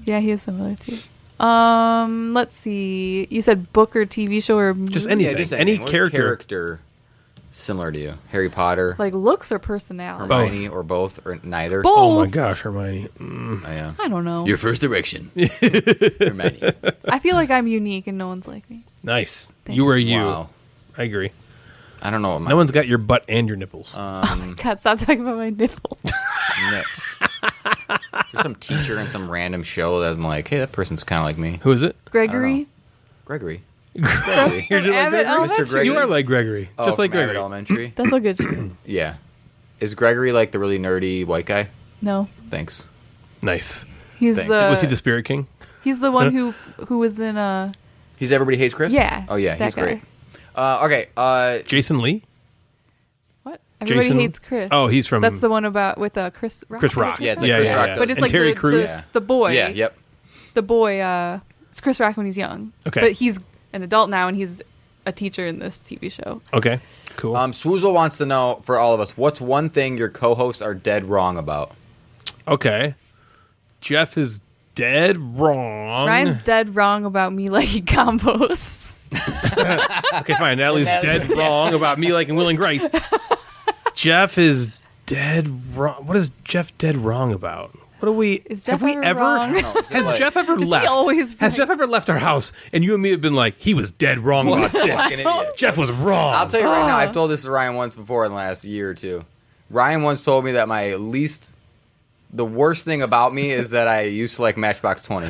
Yeah, he is similar to you. Let's see. You said book or TV show or Just movie? anything. just Any anything. What character. similar to you? Harry Potter, Like looks or personality? Hermione, or both, or neither? Both. Oh my gosh, Hermione. Oh, yeah. I don't know. Your first erection. Hermione. I feel like I'm unique and no one's like me. Nice. Thanks. You are you. Wow. I agree. I don't know what my No one's got your butt and your nipples. God, stop talking about my nipple. nips. There's some teacher in some random show that I'm like, hey, that person's kind of like me. Who is it? Gregory. Gregory. You're just like Abbott Gregory? Elementary. Mr. Gregory. You are like Gregory. Just like from Abbott Gregory. Elementary. That's a good show. Yeah. Is Gregory like the really nerdy white guy? No, Thanks. Nice. he's Thanks. Was he the the Spirit King? he's the one who was in He's Everybody Hates Chris? Yeah, Oh, yeah, that he's guy. great. Okay. Jason Lee? what? Everybody Jason- hates Chris. Oh, he's from- That's the one about with Chris Rock. Chris Rock. Yeah, it's like Chris Rock does. But it's And like Terry the, Crews. the boy. Yeah, yep. The boy. It's Chris Rock when he's young. Okay. But he's an adult now and he's a teacher in this TV show. Okay. Cool. Swoozle wants to know, for all of us, what's one thing your co-hosts are dead wrong about? Okay. Jeff is dead wrong. Ryan's dead wrong about me liking compost. Okay, fine. Natalie's dead wrong about me liking Will and Grace. Jeff is dead wrong. What is Jeff dead wrong about? What do we? Is Jeff have we ever ever? wrong? No, is it Has like- Jeff ever he left? always Has right? Jeff ever left our house and you and me have been like, he was dead wrong about Fucking this? idiot. Jeff was wrong. I'll tell you right now, I've told this to Ryan once before in the last year or two. Ryan once told me that the worst thing about me is that I used to like Matchbox 20.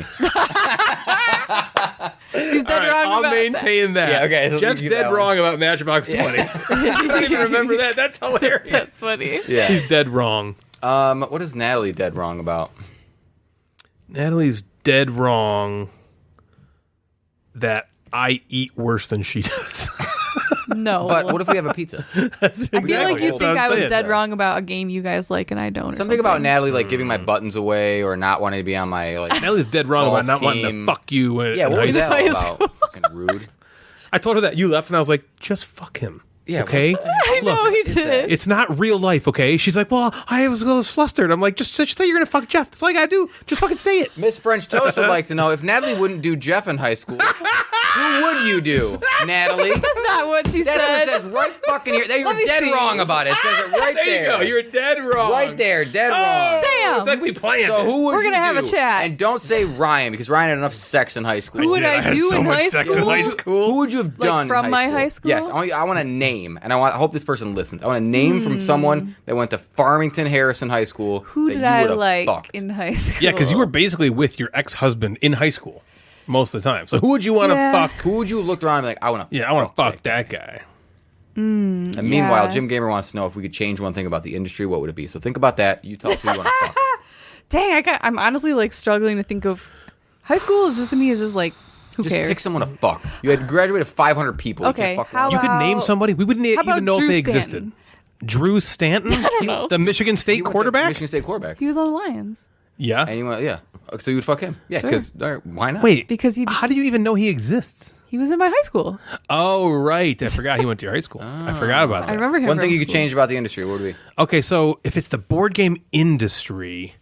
He's All dead right, wrong I'll about maintain that. Yeah, okay, so Jeff's you get dead that one. wrong about Matchbox 20. I don't even remember that. That's that. hilarious. That's funny. Yeah. He's dead wrong. What is Natalie dead wrong about? Natalie's dead wrong that I eat worse than she does. No. But what if we have a pizza? I feel like you That's think what I'm I was saying. dead wrong about a game you guys like and I don't. or Something about something. Natalie like giving my buttons away or not wanting to be on my like. Natalie's dead wrong about Golf not wanting to team. fuck you. In Yeah, what high was school. that all high about? Fucking rude. I told her that you left, and I was like, just fuck him. Yeah, Okay. I know he did it. It's not real life, okay? She's like, well, I was a little flustered. I'm like, just say you're gonna fuck Jeff. That's all you gotta do. Just fucking say it. Miss French Toast would like to know if Natalie wouldn't do Jeff in high school, who would you do, Natalie? That's not what she That's what it said. says right fucking here. You're Let me dead see. wrong about it. It says it right There you go. You're dead wrong. right there, dead Oh, wrong. Sam. It's like we planned So it. who would We're gonna you have a do? chat. And don't say Ryan because Ryan had enough sex in high school. Who would Yeah, I had do so in much high sex school? in high school. Who would you have done from in my high school? Yes, I want a name, and I hope this person listens. I want a name from someone that went to Farmington Harrison High School. Who that did you I would've like fucked. in high school? Yeah, because you were basically with your ex-husband in high school most of the time. So who would you want to Yeah. fuck? Who would you look around and be like, I want to? Yeah, I want to fuck that guy. And meanwhile, Yeah. Jim Gamer wants to know if we could change one thing about the industry. What would it be? So think about that. You tell us who you want to fuck. Dang, I'm honestly like struggling to think of. High school is just to me is just like Who Just cares? pick someone to fuck. You had graduated 500 people. Okay, You can't fuck how one. You could name about- somebody. We wouldn't How even about know if Drew they Stanton? existed. Drew Stanton? I don't know. The Michigan He State went to quarterback? Michigan State quarterback. He was on the Lions. Yeah. And you went, yeah. So you would fuck him? Yeah, because why not? Wait. Because How do you even know he exists? he was in my high school. Oh, right. I forgot he went to your high school. I forgot about I that. remember him. One thing from you could school. change about the industry, what would it be? Okay, so if it's the board game industry,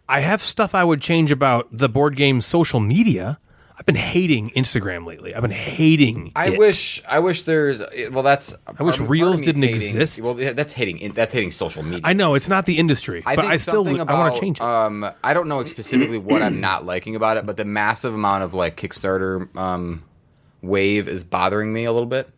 I have stuff I would change about the board game social media. I've been hating Instagram lately. I've been hating I it. wish there's well that's I wish part of Reels me is didn't hating- exist. Well, yeah, that's hating social media. I know it's not the industry, I but think I still something I want about, to change it. I don't know specifically what I'm not liking about it, but the massive amount of like Kickstarter wave is bothering me a little bit.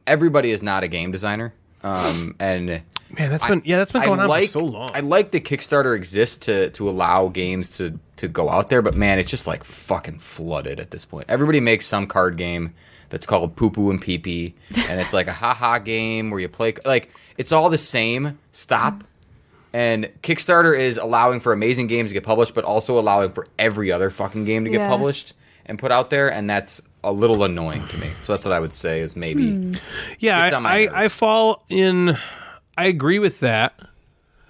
Everybody is not a game designer, and Man, that's been going on for so long. I like that Kickstarter exists to allow games to go out there, but man, it's just like fucking flooded at this point. Everybody makes some card game that's called Poo Poo and Pee Pee, and it's like a haha game where you play like it's all the same. Stop. And Kickstarter is allowing for amazing games to get published, but also allowing for every other fucking game to get Yeah. published and put out there, and that's a little annoying to me. So that's what I would say is maybe. Yeah, It's on my nerves. I fall in. I agree with that.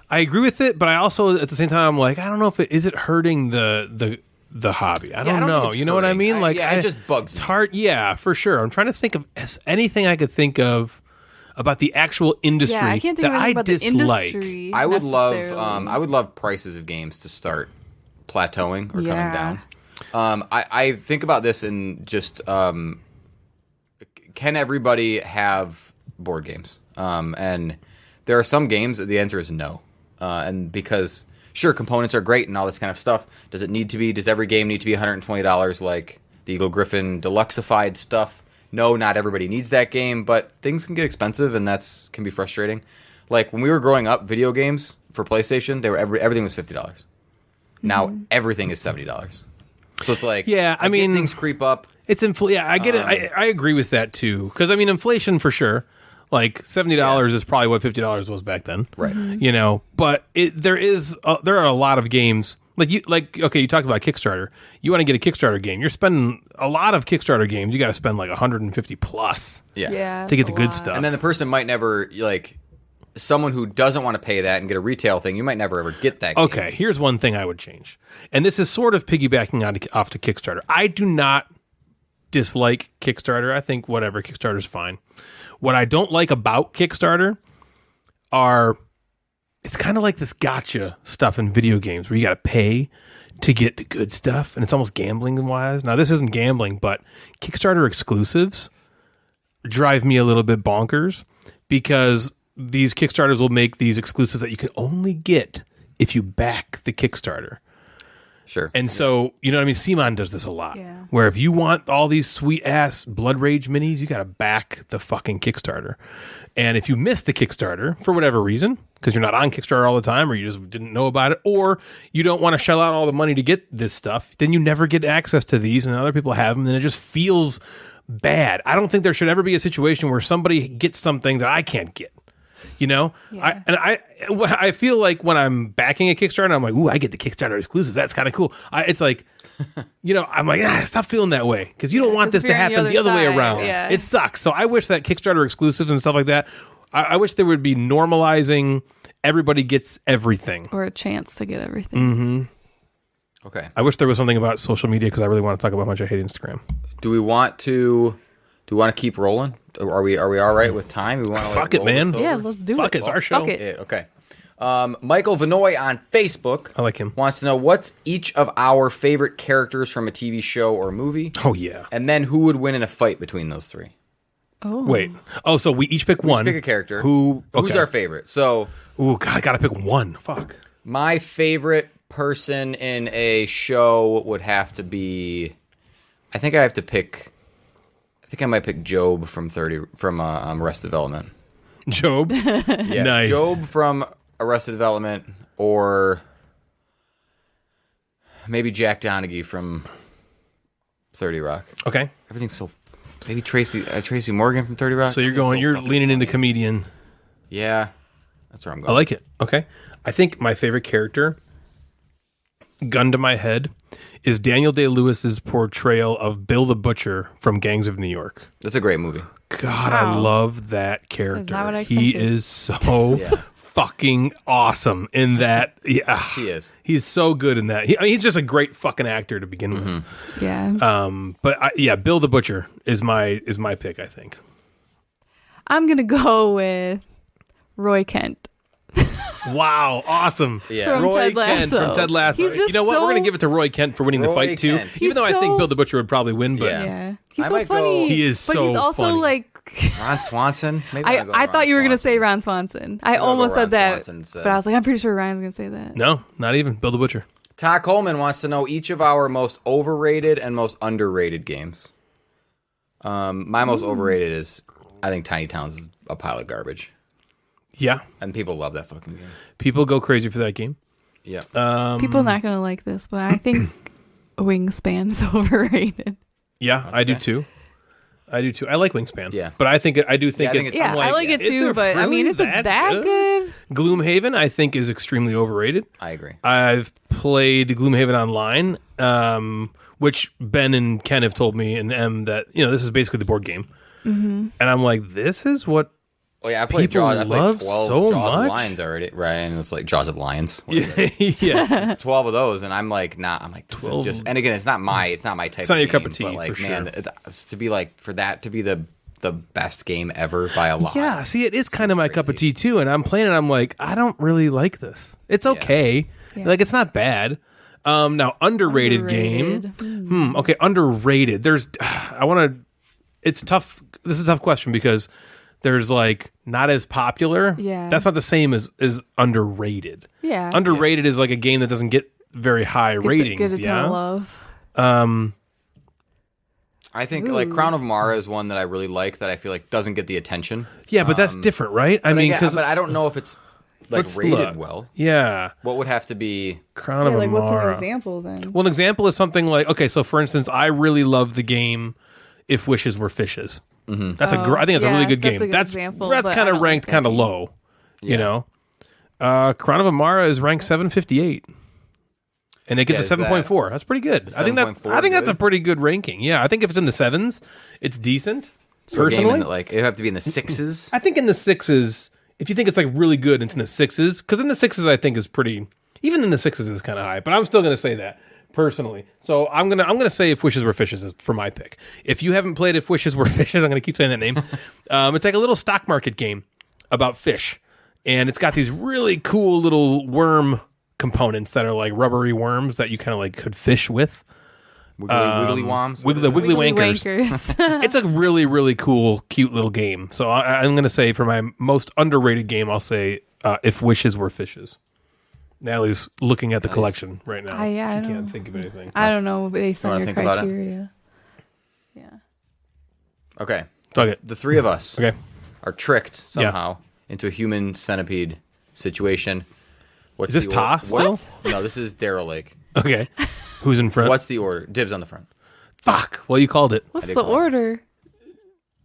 I agree with it, but I also at the same time I'm like, I don't know if it is it hurting the hobby. I don't I don't know. think it's You know what I hurting. mean? Like, it just bugs It's me. hard. Yeah, for sure. I'm trying to think of anything I could think of about the actual industry Yeah, I can't think that of anything I about dislike. the industry. I would love necessarily. I would love prices of games to start plateauing or Yeah. coming down. I think about this in just can everybody have board games? And there are some games that the answer is no. And because sure, components are great and all this kind of stuff. Does it need to be? Does every game need to be $120 like the Eagle Griffin Deluxeified stuff? No, not everybody needs that game, but things can get expensive, and that's can be frustrating. Like when we were growing up, video games for PlayStation, they were everything was $50. Now everything is $70. So it's like, Yeah, I get mean- things creep up. It's Yeah, I get it. I agree with that too. Because I mean, inflation for sure. Like $70 is probably what $50 was back then, Right. You know, but there are a lot of games you talked about Kickstarter. You want to get a Kickstarter game, you're spending a lot of Kickstarter games. You got to spend like 150 plus Yeah, to get that's the a good lot. stuff. And then the person might never like someone who doesn't want to pay that and get a retail thing. You might never ever get that. Game. Okay, here's one thing I would change, and this is sort of piggybacking off to Kickstarter. I do not dislike Kickstarter. I think whatever, Kickstarter's fine. What I don't like about Kickstarter it's kind of like this gotcha stuff in video games where you got to pay to get the good stuff, and it's almost gambling wise. Now, this isn't gambling, but Kickstarter exclusives drive me a little bit bonkers because these Kickstarters will make these exclusives that you can only get if you back the Kickstarter. Sure. And so, you know what I mean? Simon does this a lot. Yeah. Where if you want all these sweet ass Blood Rage minis, you got to back the fucking Kickstarter. And if you miss the Kickstarter for whatever reason, because you're not on Kickstarter all the time, or you just didn't know about it, or you don't want to shell out all the money to get this stuff, then you never get access to these, and other people have them, and it just feels bad. I don't think there should ever be a situation where somebody gets something that I can't get. You know, Yeah. I feel like when I'm backing a Kickstarter, I'm like, ooh, I get the Kickstarter exclusives. That's kind of cool. It's like, you know, I'm like, stop feeling that way because you don't want 'cause this to if you're on happen the the other way other around. side, yeah. It sucks. So I wish that Kickstarter exclusives and stuff like that. I wish there would be normalizing. Everybody gets everything. Or a chance to get everything. Okay. I wish there was something about social media because I really want to talk about how much I hate Instagram. Do we want to keep rolling? Are we all right with time? We want to Fuck it, man. Yeah, let's do Fuck it. it, it's our show. Fuck it. Yeah, okay. Michael Vinoy on Facebook. I like him. Wants to know what's each of our favorite characters from a TV show or movie, Oh yeah. and then who would win in a fight between those three. Oh. Wait. Oh, so we each pick one. Pick a character. Who's Who's our favorite? So Ooh, God, I gotta pick one. Fuck. my favorite person in a show would have to be. I think I might pick Job from Arrested Development. Job. Yeah, Nice. Job from Arrested Development, or maybe Jack Donaghy from 30 Rock. Okay. Everything's so. Maybe Tracy Morgan from 30 Rock. So you're fucking leaning into funny. comedian. Yeah, that's where I'm going. I like it. Okay. I think my favorite character gun to my head, is Daniel Day-Lewis's portrayal of Bill the Butcher from Gangs of New York. That's a great movie. God, I Wow. love that character. That's not what I He expected. is so fucking awesome in that. Yeah, He is. He's so good in that. He's just a great fucking actor to begin with. Yeah. But Bill the Butcher is my pick, I think. I'm going to go with Roy Kent. Wow, awesome. Yeah. From Roy Ted Kent Lasso. from Ted Lasso. He's just You know what? so- We're going to give it to Roy Kent for winning the Roy fight, too. Kent. Even though I He's think so- Bill the Butcher would probably win, but Yeah. Yeah. He's I so might go- funny. He is but so he's also funny. like Ron Swanson? Maybe I I'll go thought Ron you were going to Swanson. say Ron Swanson. I I'll go almost Ron said that. Swanson instead. But I was like, I'm pretty sure Ryan's going to say that. no, not even. Bill the Butcher. Todd Coleman wants to know each of our most overrated and most underrated games. My most overrated is, I think Tiny Towns is a pile of garbage. Yeah, And people love that fucking game. people go crazy for that game. Yeah. People are not going to like this, but I think Wingspan's overrated. Yeah, I do fair. too. I do too. I like Wingspan. Yeah. But I think I do think Yeah, I think it's, Yeah, I'm I like it is too, it but I mean, really is it that good? Gloomhaven, I think, is extremely overrated. I agree. I've played Gloomhaven Online, which Ben and Ken have told me, and M, that this is basically the board game. Mm-hmm. And I'm like, this is what. Oh yeah, I played People Jaws. I played love 12 so Jaws much. of Lions already, right? And it's like Jaws of Lions. What is it? Yeah, It's 12 of those, and I'm like, nah. I'm like, this 12. is just. And again, it's not my type. It's not of your game, cup of tea, But like, for man, sure. it's to be like for that to be the best game ever by a lot. yeah. See, it is kind of my cup of tea too, and I'm playing it. I'm like, I don't really like this. It's okay, like it's not bad. Now underrated game. Okay, underrated. There's, I want to. It's tough. This is a tough question because there's like not as popular. Yeah. That's not the same as underrated. Yeah. Underrated is like a game that doesn't get very high ratings. Get a ton yeah. of love. I think like Crown of Mara is one that I really like that I feel like doesn't get the attention. Yeah, but that's different, right? I mean, Again, because but I don't know if it's like let's rated look. well. Yeah, What would have to be? Crown Yeah, of like, what's an Amara. example then? Well, an example is something like, okay, so for instance, I really love the game If Wishes Were Fishes. Mm-hmm. That's I think it's a really good that's game. a good That's example, that's but kind I of don't ranked like that kind of game. low, you know. Crown of Amara is ranked 758, and it gets Yeah, a is that- 7.4. That's pretty good. I think 7.4 that's a good? pretty good ranking. Yeah, I think if it's in the sevens, it's decent. So a game Personally, like it would have to be in the sixes. I think in the sixes, if you think it's like really good, it's in the sixes. Because in the sixes, I think is pretty. Even in the sixes is kind of high, but I'm still going to say that personally. So I'm gonna say If Wishes Were Fishes is for my pick. If you haven't played If Wishes Were Fishes, I'm gonna keep saying that name. It's like a little stock market game about fish, and it's got these really cool little worm components that are like rubbery worms that you kind of like could fish with. Wiggly Woms. Wiggly wankers. Wankers. It's a really, really cool, cute little game. So I'm going to say for my most underrated game, I'll say If Wishes Were Fishes. Natalie's looking at the collection right now. I she don't- can't think of anything. I don't know based You on wanna your think about it? criteria. Yeah. Okay. Fuck it. The three of us Okay. are tricked somehow into a human centipede situation. What's Is this the order? Ta still? No, this is Daryl Lake. Okay. Who's in front? What's the order? Dibs on the front. Fuck. Well, you called it. What's did the call it. order?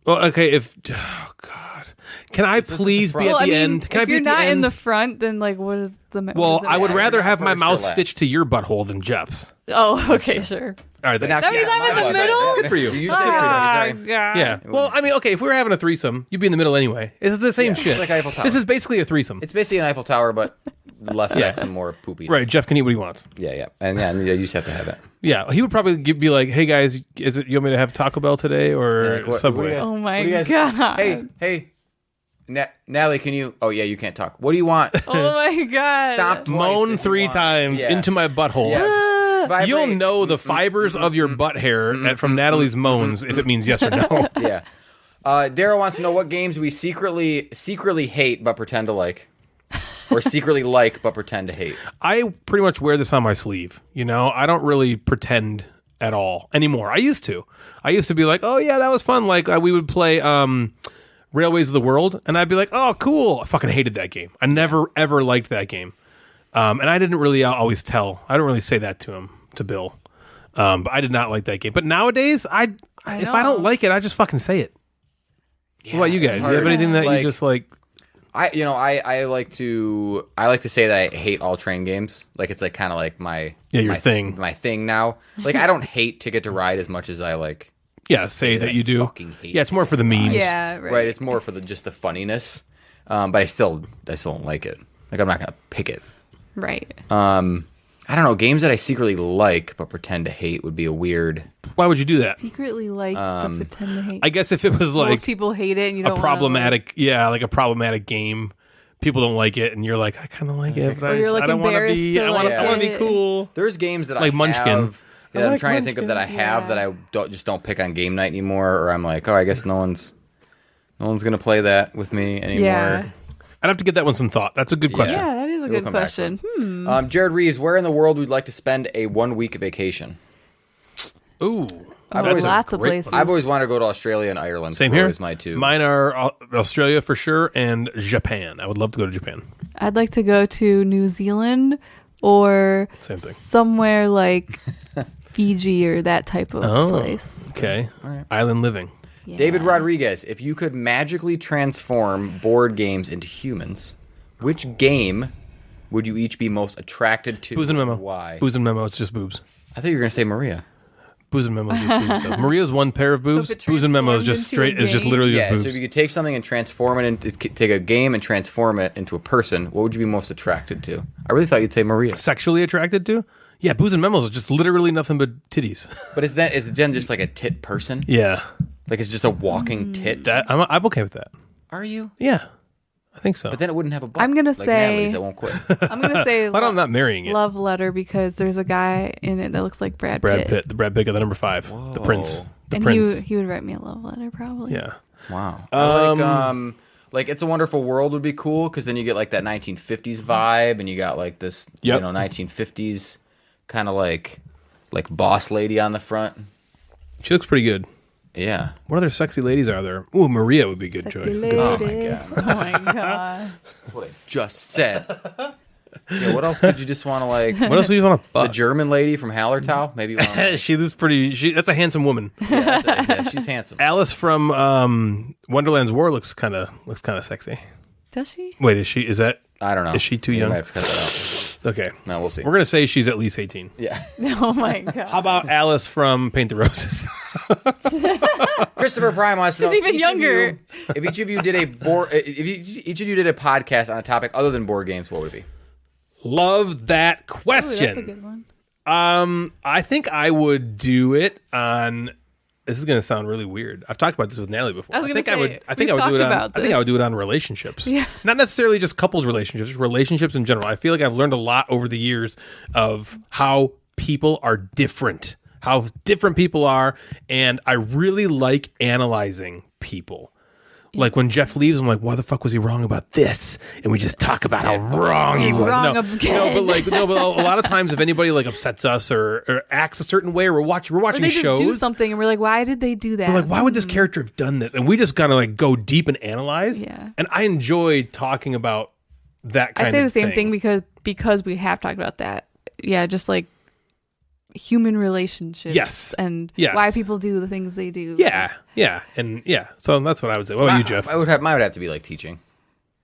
Well, okay. Oh, God. Can I at the please be front. at Well, I the mean, end? Can if I be you're at the not in end? the front, then like, what is the? Well, what does it I would matter? rather you're have my first or mouth last. stitched to your butthole than Jeff's. Oh, okay, sure. All right. But now thanks. That means I'm in the Yeah, middle? Good for you. You say Ah, sorry. God. Yeah. Well, I mean, okay, if we were having a threesome, you'd be in the middle anyway. It's the same Yeah, shit. it's like Eiffel Tower. This is basically a threesome. It's basically an Eiffel Tower, but less sex and more poopy. Right. Jeff can eat what he wants. Yeah. And you just have to have it. Yeah. He would probably be like, hey, guys, is it you want me to have Taco Bell today or Like, what- Subway? what do you Oh guys- my what do you guys- God. Hey. Natalie, can you? Oh yeah, you can't talk. What do you want? Oh my God. Stop. twice Moan if you 3 want. times Yeah. into my butthole. Yeah. Vibrate. You'll know the fibers of your butt hair from Natalie's moans if it means yes or no. Yeah. Daryl wants to know what games we secretly hate but pretend to like, or secretly like but pretend to hate. I pretty much wear this on my sleeve. You know, I don't really pretend at all anymore. I used to be like, oh yeah, that was fun. Like we would play Railways of the World, and I'd be like, oh cool. I fucking hated that game. I never ever liked that game, and I didn't really always tell. I don't really say that to Bill, but I did not like that game. But nowadays, if I don't like it, I just fucking say it. What about you guys? Do you have hard. anything that Like- you just like? I like to say that I hate all train games. Like it's like kind of like my thing. My thing now. Like I don't hate Ticket to Ride as much as I like. Yeah, say that you do. Fucking hate Yeah, it's more for the memes. Yeah, Right. It's more for just the funniness. But I still don't like it. Like I'm not gonna pick it. Right. I don't know. Games that I secretly like but pretend to hate would be a weird. Why would you do that? Secretly like but pretend to hate. I guess if it was like Most people hate it and you don't a problematic, like a problematic game, people don't like it, and you're like, I kind of like it, but Or you're, like, I don't want to embarrassed be. to I want like to be it. cool. There's games that Like I Munchkin. have that I'm like trying to think of that I have that I don't pick on game night anymore, or I'm like, I guess no one's gonna play that with me anymore. Yeah. I'd have to give that one some thought. That's a good question. Yeah, that is a We'll good come back question. Jared Reeves, where in the world would you like to spend a 1 week vacation? Ooh, Lots of great places. I've always wanted to go to Australia and Ireland. Same here. Always my two. Mine are Australia for sure and Japan. I would love to go to Japan. I'd like to go to New Zealand or Same thing. somewhere like Fiji or that type of place. Okay, right. island living. Yeah. David Rodriguez, if you could magically transform board games into humans, which game would you each be most attracted to? Booze and Memo. Why? Booze and Memo. It's just boobs. I thought you were going to say Maria. Booze and Memo is just boobs. Though. Maria's one pair of boobs. So if it Booze and Memo is transformed just into straight. a Is just game? literally Yeah, just boobs. so if you could take something and transform it into take a game and transform it into a person, what would you be most attracted to? I really thought you'd say Maria. Sexually attracted to? Yeah, Booze and Memos is just literally nothing but titties. But is it then just like a tit person? Yeah, Like it's just a walking tit? I'm okay with that. Are you? Yeah, I think so. But then it wouldn't have a butt. I'm gonna like say- Natalie's that won't quit. I'm gonna say Why I'm not marrying it? Love Letter because there's a guy in it that looks like Brad Pitt. The Brad Pitt of the number 5, the Prince, the And Prince. he would write me a love letter probably. Yeah, Wow. Like It's a Wonderful World would be cool because then you get like that 1950s vibe and you got like this, Yep. 1950s kind of like boss lady on the front. she looks pretty good. Yeah. What other sexy ladies are there? Ooh, Maria would be good, Sexy Joy. lady. Oh my God. Oh my god. What I just said. Yeah, what else could you just want to like? What else would you want to The fuck? German lady from Hellllllo? Maybe you want to, She looks pretty. That's a handsome woman. yeah, she's handsome. Alice from Wonderland's War looks kind of sexy. Does she? Wait, is she? Is that? I don't know. Is she too You young? might have to cut that Okay, out. No, we'll see. we're gonna say she's at least 18. Yeah. Oh my god. How about Alice from Paint the Roses? Christopher Prime wants to know She's even each of younger. you- if each of you did each of you did a podcast on a topic other than board games, what would it be? Love that Ooh, question. that's a good one. I think I would do it on. This is going to sound really weird. I've talked about this with Natalie before. I was gonna think I say, would. I think we've I would do it talked on. about I think I would this. do it on relationships. Yeah. Not necessarily just couples relationships, just relationships in general. I feel like I've learned a lot over the years of how people are different, how different people are, and I really like analyzing people. Like when Jeff leaves, I'm like, why the fuck was he wrong about this? And we just talk about how wrong he was. Wrong no, again. but a lot of times if anybody like upsets us or acts a certain way, or we're Or watching they just shows, do something and we're like, why did they do that? we're like, why would this character have done this? And we just kind of like go deep and analyze. Yeah. And I enjoy talking about that kind I of say the same thing because we have talked about that. Yeah, just like human relationships. Yes. And Yes. why people do the things they do. Yeah. So that's what I would say. What about you, Jeff? Mine would have to be like teaching.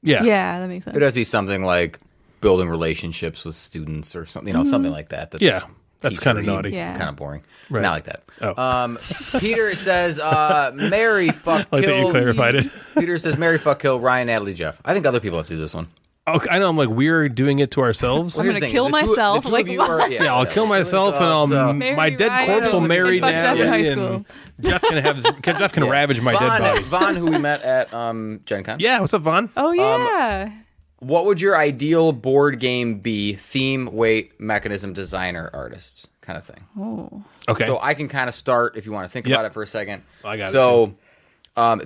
Yeah. Yeah, that makes sense. It would have to be something like building relationships with students or something, something like that. That's Yeah. That's kind of teachery, naughty. Yeah. kind of boring. Right. Not like that. Oh. Peter says, "Marry, fuck, I like that you kill." clarified it. Peter says, "Marry, fuck, kill." Ryan, Natalie, Jeff. I think other people have to do this one. Okay, I know. I'm like, we're doing it to ourselves. Well, I'm here's gonna the thing, kill the two- myself, the two like, of you are- Yeah, I'll kill myself and I'll Marry my dead Ryan corpse will and marry fuck Jeff in high Natalie, school. and Jeff can ravage my dead body. Vaughn, who we met at Gen Con. Yeah, what's up, Vaughn? Oh yeah. What would your ideal board game be? Theme, weight, mechanism, designer, artist, kind of thing. Oh. Okay. So I can kind of start if you want to think Yep. about it for a second. I got it, so,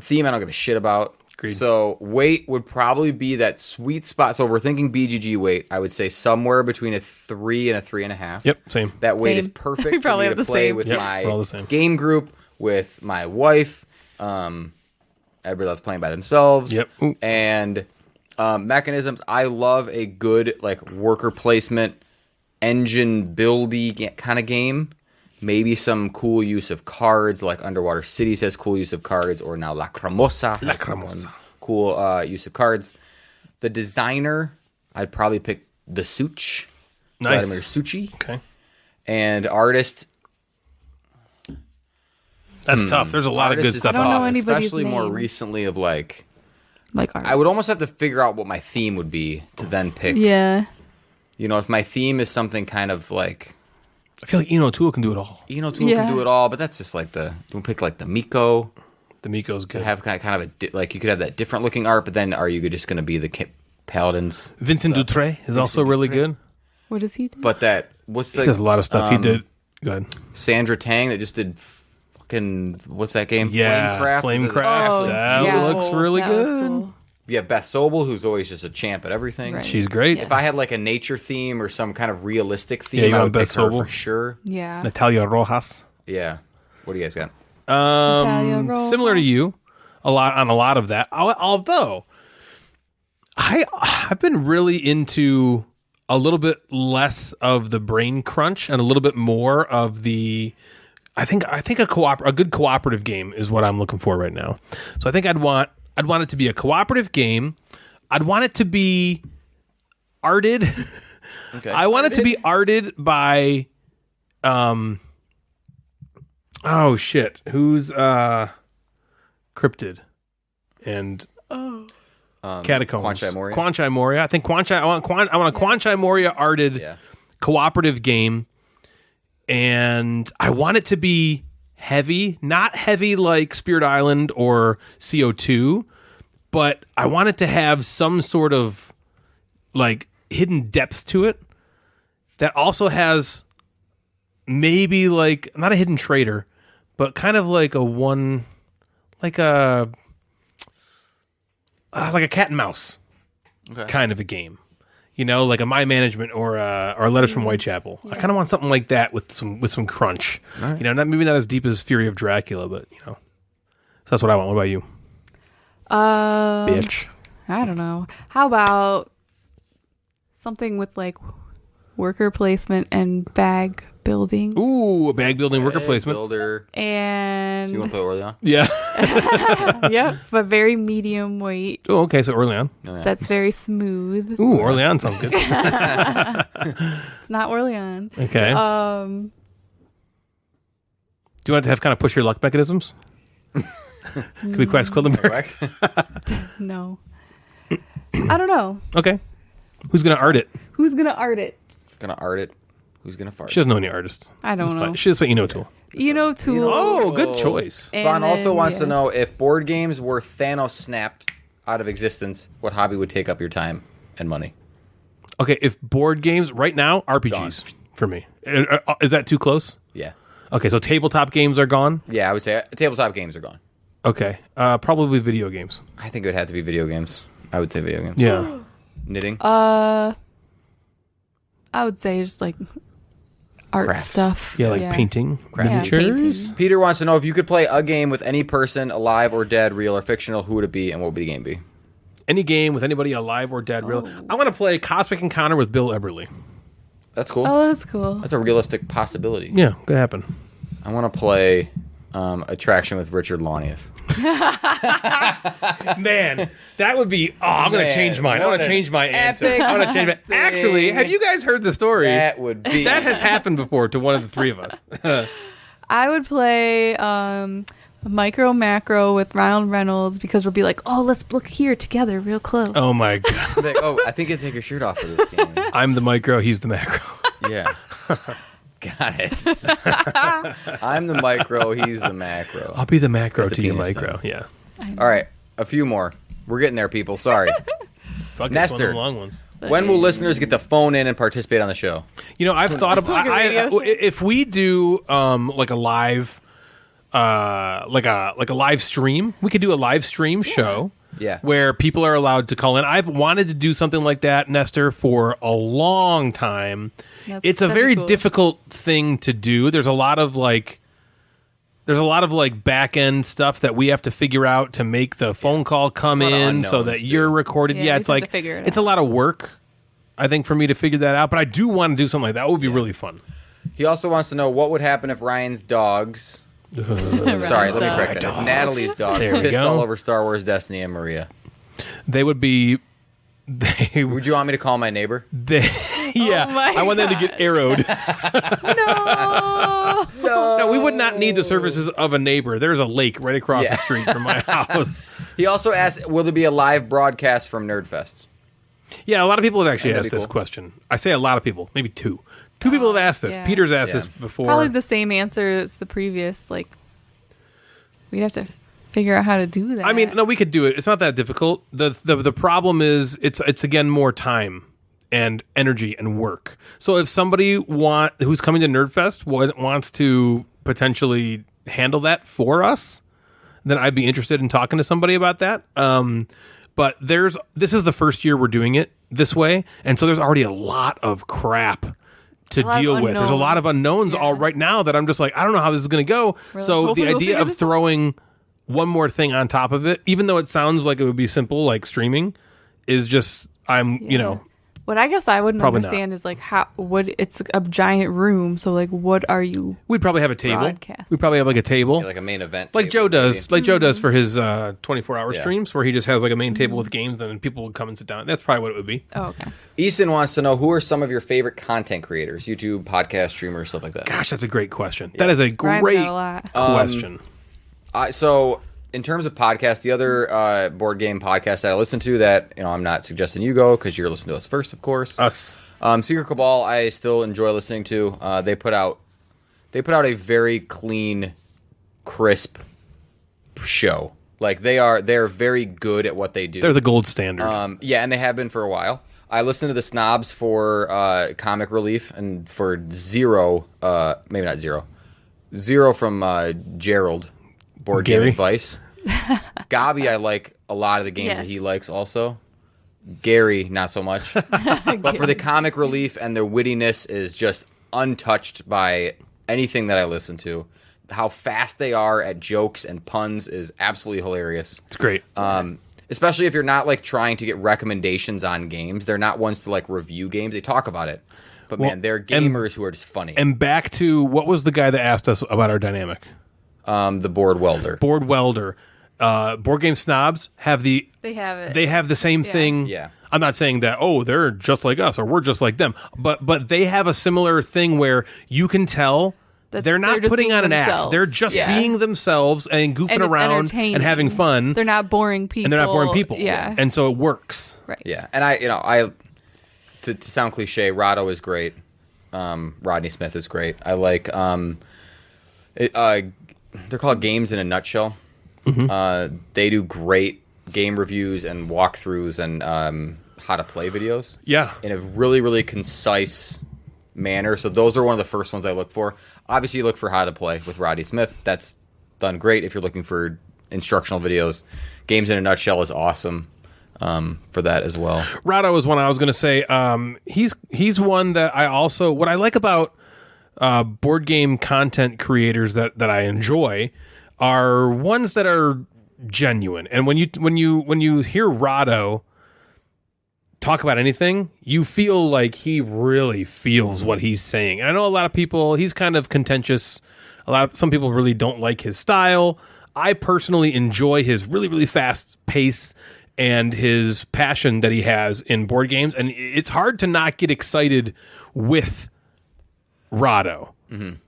theme, I don't give a shit about. Agreed. So weight would probably be that sweet spot. So if we're thinking BGG weight, I would say somewhere between a 3 and a 3.5. Yep, same. That weight is Same. perfect We for probably me have to the play same. with Yep, we're all the same. my game group, with my wife. Everybody loves playing by themselves. Yep. Ooh. And mechanisms, I love a good like worker placement, engine buildy kind of game. Maybe some cool use of cards, like Underwater Cities has cool use of cards, or now Lacrimosa has some Lacrimosa. cool use of cards. The designer, I'd probably pick the Such. Nice. Vladimir Suchi. Okay. And artist. That's tough. There's a lot of good Artist is stuff. I don't know tough, anybody's especially more names. recently of like. Artists. I would almost have to figure out what my theme would be to then pick. Yeah. You know, if my theme is something kind of like. I feel like Eno Tool can do it all. Tool can Yeah. do it all, but that's just like we'll pick like the Miko. The Miko's good. To have kind of like you could have that different looking art, but then are you just going to be the paladins? Vincent Dutre is also really good. What does he do? But what's the? He does a lot of stuff. He did. Go ahead. Sandra Tang that just did fucking what's that game? Yeah, Flamecraft. Oh, That yeah. looks really That was good. cool. Yeah, Beth Sobel, who's always just a champ at everything. Right. She's great. Yes. If I had like a nature theme or some kind of realistic theme, Yeah, you I want would pick Beth her Sobel? for sure. Yeah. Natalia Rojas. Yeah. What do you guys got? Natalia Rojas. Similar to you, a lot of that. Although I've been really into a little bit less of the brain crunch and a little bit more of the. I think a good cooperative game is what I'm looking for right now. So I think I'd want it to be a cooperative game. I'd want it to be arted. Okay. I want it to be arted by oh shit. Who's Cryptid and Catacombs. Quanchai Moria? Quanchai Moria. I think I want a Quanchai Moria arted cooperative game. And I want it to be heavy, not heavy like Spirit Island or CO2, but I want it to have some sort of like hidden depth to it that also has maybe like not a hidden traitor, but kind of like a cat and mouse kind of a game. You know, like a My Management or Letters from Whitechapel. I kind of want something like that with some crunch. Right. You know, maybe not as deep as Fury of Dracula, but you know, so that's what I want. What about you, bitch? I don't know. How about something with like worker placement and bag building? Ooh, a bag building, worker placement, builder. And So you want to play Orlean? yeah. yep, but very medium weight. Oh, okay, so Orlean. Oh, yeah. That's very smooth. Ooh, Orlean sounds good. It's not Orlean. Okay. Do you want it to have kind of push your luck mechanisms? Could be Quack's Quillenberg. Correct? No. I don't know. Okay. Who's gonna art it? Who's gonna art it? Who's gonna art it? Who's gonna fart? She doesn't know any artists. I don't It's know. fine. She just say Tool. Tool. Oh, good choice. And Vaughn also then, wants to yeah. know if board games were Thanos snapped out of existence, what hobby would take up your time and money? Okay, if board games right now, RPGs for me. Is that too close? Yeah. Okay, so tabletop games are gone. Yeah, I would say tabletop games are gone. Okay, probably video games. I think it would have to be video games. I would say video games. Yeah. Knitting? I would say just like art Crafts. stuff. Yeah, like painting, Yeah, miniatures. painting. Peter wants to know if you could play a game with any person, alive or dead, real or fictional, who would it be and what would the game be? Any game with anybody alive or dead. Real. I want to play Cosmic Encounter with Bill Eberly. That's cool. Oh, that's cool. That's a realistic possibility. Yeah, could happen. I want to play Attraction with Richard Launius. Man, that would be. Oh, I'm going to Man, change mine. I what want to an change my answer. epic I want to change it. Actually, have you guys heard the story? That would be. That has happened before to one of the three of us. I would play Micro Macro with Ryan Reynolds because we'll be like, oh, let's look here together real close. Oh my god. Like, oh, I think you take your shirt off for this game. I'm the micro, he's the macro. Yeah. Got it. I'm the micro, he's the macro. I'll be the macro That's a to you penis micro. thing. Yeah. All right, a few more. We're getting there, people. Sorry. Fuck it, Nestor. one of the long ones. When will listeners get to phone in and participate on the show? You know, I've thought about Like a radio show? if we do like a live like a live stream, we could do a live stream show. Yeah. Where people are allowed to call in. I've wanted to do something like that, Nestor, for a long time. It's a that'd be very cool. difficult thing to do. There's a lot of back end stuff that we have to figure out to make the phone call come There's a lot of in so unknowns, that you're too. recorded. Yeah, Yeah, we it's just have like to figure it it's a out. lot of work, I think, for me to figure that out. But I do want to do something like that. It would be really fun. He also wants to know what would happen if Ryan's dogs. Sorry, let me correct that. If Natalie's dogs There we pissed go. all over Star Wars, Destiny, and Maria. They would be Would you want me to call my neighbor? Yeah, Oh my I want them to get arrowed. No, we would not need the services of a neighbor. There's a lake right across the street from my house. He also asked, will there be a live broadcast from Nerdfest? Yeah, a lot of people have actually That'd asked be this cool. question. I say a lot of people, maybe two. Two people have asked this. Yeah. Peter's asked Yeah. this before. Probably the same answer as the previous. Like, we'd have to figure out how to do that. I mean, no, we could do it. It's not that difficult. The problem is it's again more time and energy and work. So if somebody who's coming to Nerdfest wants to potentially handle that for us, then I'd be interested in talking to somebody about that. But this is the first year we're doing it this way, and so there's already a lot of crap to lot of deal with. There's a lot of unknowns all right now that I'm just like, I don't know how this is going to go. We're So hoping the we'll idea figure of this out. throwing one more thing on top of it, even though it sounds like it would be simple, like streaming, is just what I guess I wouldn't Probably understand is like it's a giant room. So like, what are you? we'd probably have a table. Broadcast. We'd probably have like a table. Yeah, like a main event. Like table, Joe does, maybe. Joe does for his 24-hour Yeah. streams, where he just has like a main table with games, and then people would come and sit down. That's probably what it would be. Oh, okay. Easton wants to know, who are some of your favorite content creators? YouTube, podcast, streamers, stuff like that. Gosh, that's a great question. That is a Ryan's great got a lot. question. So in terms of podcasts, the other board game podcast that I listen to that, I'm not suggesting you go because you're listening to us first, of course. Us. Secret Cabal, I still enjoy listening to. They put out a very clean, crisp show. Like they're very good at what they do. They're the gold standard. Yeah, and they have been for a while. I listen to the Snobs for comic relief, and for zero, maybe not zero from Gerald, board game Gary? advice. Gabi, I like a lot of the games that Yes. he likes also. Gary, not so much. But for the comic relief and their wittiness is just untouched by anything that I listen to. How fast they are at jokes and puns is absolutely hilarious. It's great. Especially if you're not like trying to get recommendations on games. They're not ones to like review games. They talk about it. But man, they're gamers who are just funny. And back to, what was the guy that asked us about our dynamic? The board welder. Board welder. Board game snobs have They have it. They have the same thing. Yeah. I'm not saying that, they're just like us or we're just like them. But they have a similar thing where you can tell That they're not they're just putting being on an act. themselves. They're just Yeah. being themselves and goofing And it's around entertaining. and having fun. They're not boring people. and they're not boring people. Yeah. And so it works. Right. Yeah. And I to sound cliche, Rado is great. Rodney Smith is great. I like they're called Games in a Nutshell. They do great game reviews and walkthroughs and how to play videos. Yeah. In a really, really concise manner. So those are one of the first ones I look for. Obviously, you look for how to play with Roddy Smith. That's done great if you're looking for instructional videos. Games in a Nutshell is awesome for that as well. Rado is one I was going to say. He's one that I also, what I like about board game content creators that I enjoy are ones that are genuine. And when you hear Rado talk about anything, you feel like he really feels what he's saying. And I know a lot of people, he's kind of contentious. Some people really don't like his style. I personally enjoy his really, really fast pace and his passion that he has in board games. And it's hard to not get excited with Rado.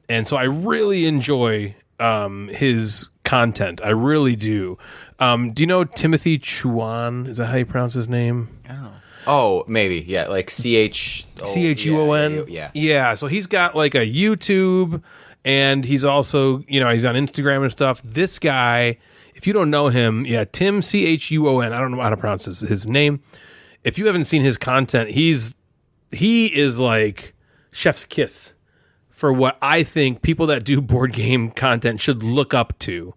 And so I really enjoy his content. I really do. Do you know Timothy Chuan? Is that how you pronounce his name? I don't know. Oh, maybe. Yeah, like CHUON. Yeah. So he's got like a YouTube, and he's also, he's on Instagram and stuff. This guy, if you don't know him, Tim CHUON. I don't know how to pronounce his name. If you haven't seen his content, he is like chef's kiss for what I think people that do board game content should look up to.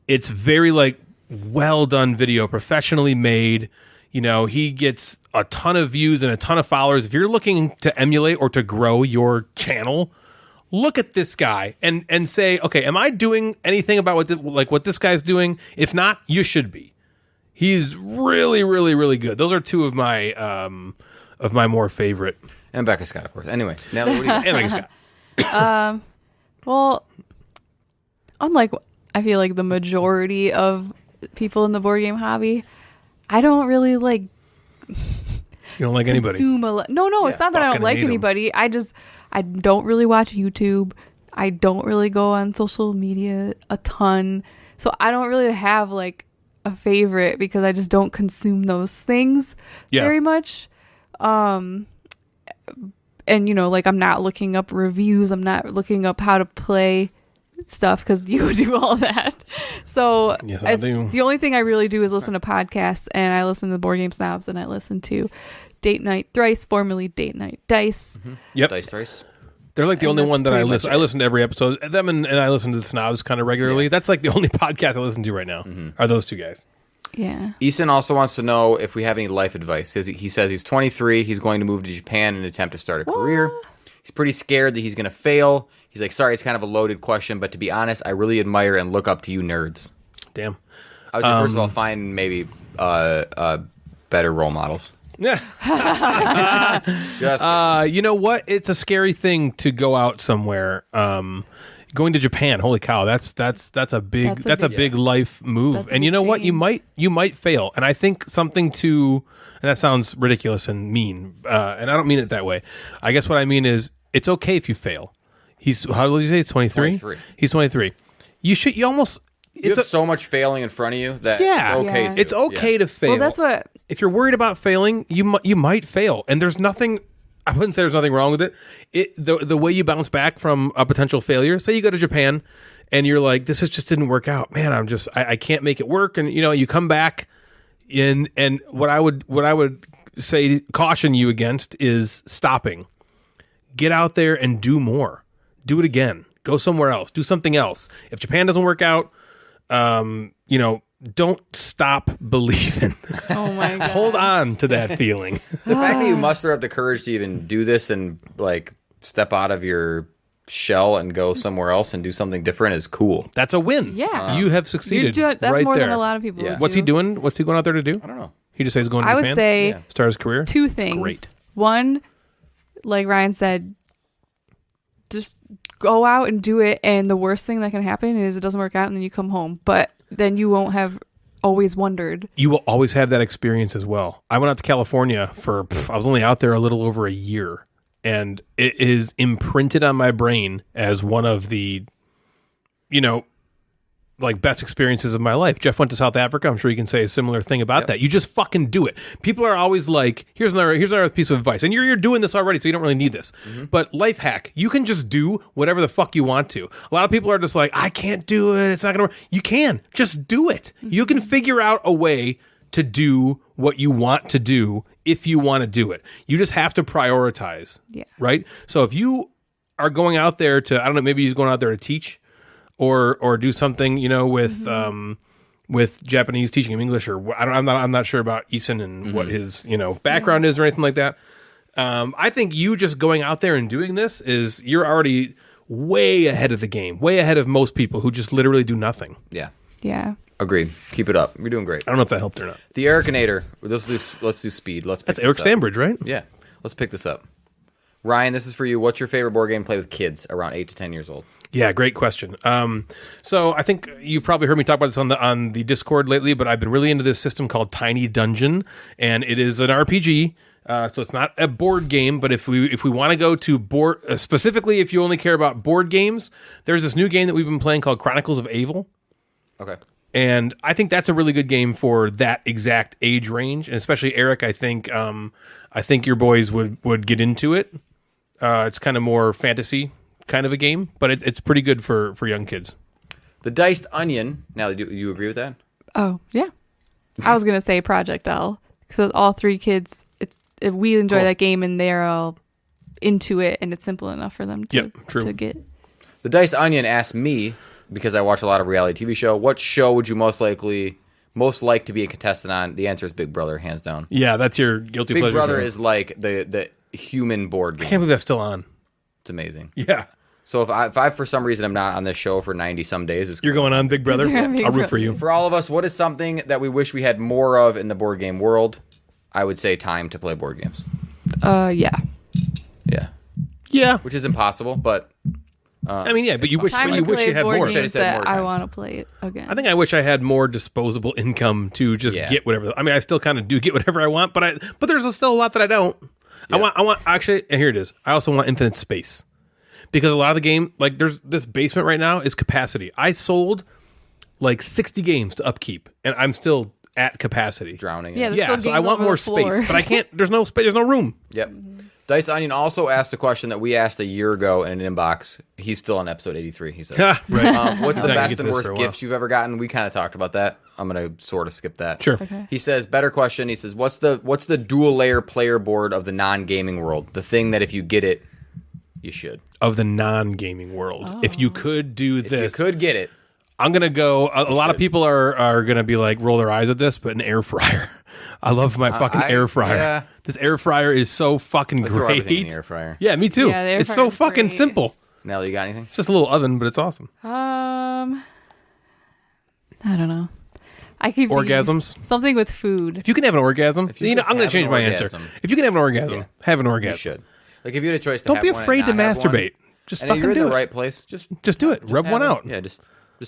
It's very like well done video, professionally made. He gets a ton of views and a ton of followers. If you're looking to emulate or to grow your channel, look at this guy and say, okay, am I doing anything about what this guy's doing? If not, you should be. He's really, really, really good. Those are two of my more favorite. And Becca Scott, of course. Anyway, Natalie, what do you And Megan Scott. Well, unlike I feel like the majority of people in the board game hobby, I don't really like You don't like anybody. No, it's not that I Fucking don't like hate 'em. anybody. I don't really watch YouTube. I don't really go on social media a ton. So I don't really have like a favorite because I just don't consume those things very much. And like I'm not looking up reviews. I'm not looking up how to play stuff because you do all that. So Yes, I do. the only thing I really do is listen to podcasts, and I listen to Board Game Snobs, and I listen to Date Night Thrice, formerly Date Night Dice. Yep. Dice Thrice. They're like the And only that's one that I pretty much listen. I listen to every episode. Them and I listen to the Snobs kind of regularly. That's like the only podcast I listen to right now. Are those two guys? Yeah. Eason also wants to know if we have any life advice. He says he's 23. He's going to move to Japan and attempt to start a career. He's pretty scared that he's going to fail. He's like, sorry, it's kind of a loaded question, but to be honest, I really admire and look up to you nerds. Damn. I would say, first of all, find maybe better role models. Yeah. Just You know what? It's a scary thing to go out somewhere. Going to Japan, holy cow, that's a big life move. That's a And you big know what? change. You might fail. And I think something to, and that sounds ridiculous and mean, and I don't mean it that way. I guess what I mean is it's okay if you fail. How old did you say? 23? 23. He's 23. You almost. you have so much failing in front of you that Yeah. it's okay. Yeah. To, It's okay to fail. Well, that's what. If you're worried about failing, you might fail, and there's nothing. I wouldn't say there's nothing wrong with it. The way you bounce back from a potential failure. Say you go to Japan, and you're like, this just didn't work out, man. I can't make it work, and you come back in, and what I would say caution you against is stopping. Get out there and do more. Do it again. Go somewhere else. Do something else. If Japan doesn't work out, don't stop believing. Oh my god. Hold on to that feeling. The fact that you muster up the courage to even do this and like step out of your shell and go somewhere else and do something different is cool. That's a win. Yeah. You have succeeded. That's right more there. than a lot of people. Yeah. would What's he do. doing? What's he going out there to do? I don't know. He just says he's going to I Japan. would say Yeah. Start his career. two things. Great. One, like Ryan said, just go out and do it, and the worst thing that can happen is it doesn't work out and then you come home. But then you won't have always wondered. You will always have that experience as well. I went out to California I was only out there a little over a year, and it is imprinted on my brain as one of the, like best experiences of my life. Jeff went to South Africa. I'm sure you can say a similar thing about that. You just fucking do it. People are always like, here's another piece of advice. And you're doing this already, so you don't really need this. But life hack, you can just do whatever the fuck you want to. A lot of people are just like, I can't do it. It's not going to work. You can. Just do it. You can figure out a way to do what you want to do if you want to do it. You just have to prioritize. Yeah. Right? So if you are going out there to, I don't know, maybe he's going out there to teach, or do something, with Japanese, teaching him English, or I'm not sure about Eason and what his background is or anything like that. I think you just going out there and doing this you're already way ahead of the game, way ahead of most people who just literally do nothing. Yeah. Yeah. Agreed. Keep it up. You're doing great. I don't know if that helped or not. The Ericinator. Let's do speed. That's Eric Sandbridge, right? Yeah. Let's pick this up. Ryan, this is for you. What's your favorite board game to play with kids around 8 to 10 years old? Yeah, great question. So I think you've probably heard me talk about this on the Discord lately, but I've been really into this system called Tiny Dungeon, and it is an RPG. So it's not a board game, but if we want to go to board, specifically if you only care about board games, there's this new game that we've been playing called Chronicles of Evil. Okay. And I think that's a really good game for that exact age range, and especially Eric. I think your boys would get into it. It's kind of more fantasy kind of a game, but it's pretty good for young kids. The Diced Onion. Now, do you agree with that? Oh, yeah. I was going to say Project L, because all three kids, if we enjoy that game and they're all into it, and it's simple enough for them to get. The Diced Onion asked me, because I watch a lot of reality TV show, what show would you most like to be a contestant on? The answer is Big Brother, hands down. Yeah, that's your guilty pleasure. Big Brother show. is like the human board I game. can't believe that's still on. It's amazing. Yeah. So if I for some reason I'm not on this show for 90 some days, You're going on Big Brother? You're on Big I'll root Brother. for you. For all of us, what is something that we wish we had more of in the board game world? I would say time to play board games. Yeah. Yeah. Yeah. Which is impossible, but I mean, yeah, but you wish Time you to wish play you had board more. games said more that I times. want to play it again. I think I wish I had more disposable income to just Yeah. get whatever. I mean, I still kind of do get whatever I want, but there's still a lot that I don't. Yeah. I want actually, and here it is. I also want infinite space because a lot of the game, like there's this basement right now is capacity. I sold like 60 games to upkeep, and I'm still at capacity. Drowning. Yeah, in. there's Yeah, still so I games want over more the floor. space, but I can't. There's no space. There's no room. Yep. Dice Onion also asked a question that we asked a year ago in an inbox. He's still on episode 83. He said, right. "What's the Not gonna best get and this worst for a while. gifts you've ever gotten?" We kind of talked about that. I'm gonna sort of skip that. Sure. Okay. He says, "Better question." He says, "What's the dual layer player board of the non-gaming world? The thing that if you get it, you should. Of the non-gaming world, if you could do If this, you could get it." I'm gonna go. A lot of people are gonna be like roll their eyes at this, but an air fryer. I love my fucking air fryer. yeah. This air fryer is so fucking I throw great. everything in the air fryer. Yeah, me too. Yeah, the air it's so fryer's fucking great. simple. Nelly, you got anything? It's just a little oven, but it's awesome. I don't know. I could Orgasms? something with food. If you can have an orgasm, you you know, could I'm gonna have change an my orgasm. answer. If you can have an orgasm, Yeah. have an You orgasm. should. Like if you had a choice to Don't have be one and afraid to not have one, masturbate. Just and then fucking you're in do the it. right place. Just Just do it. Rub have one out. Yeah, just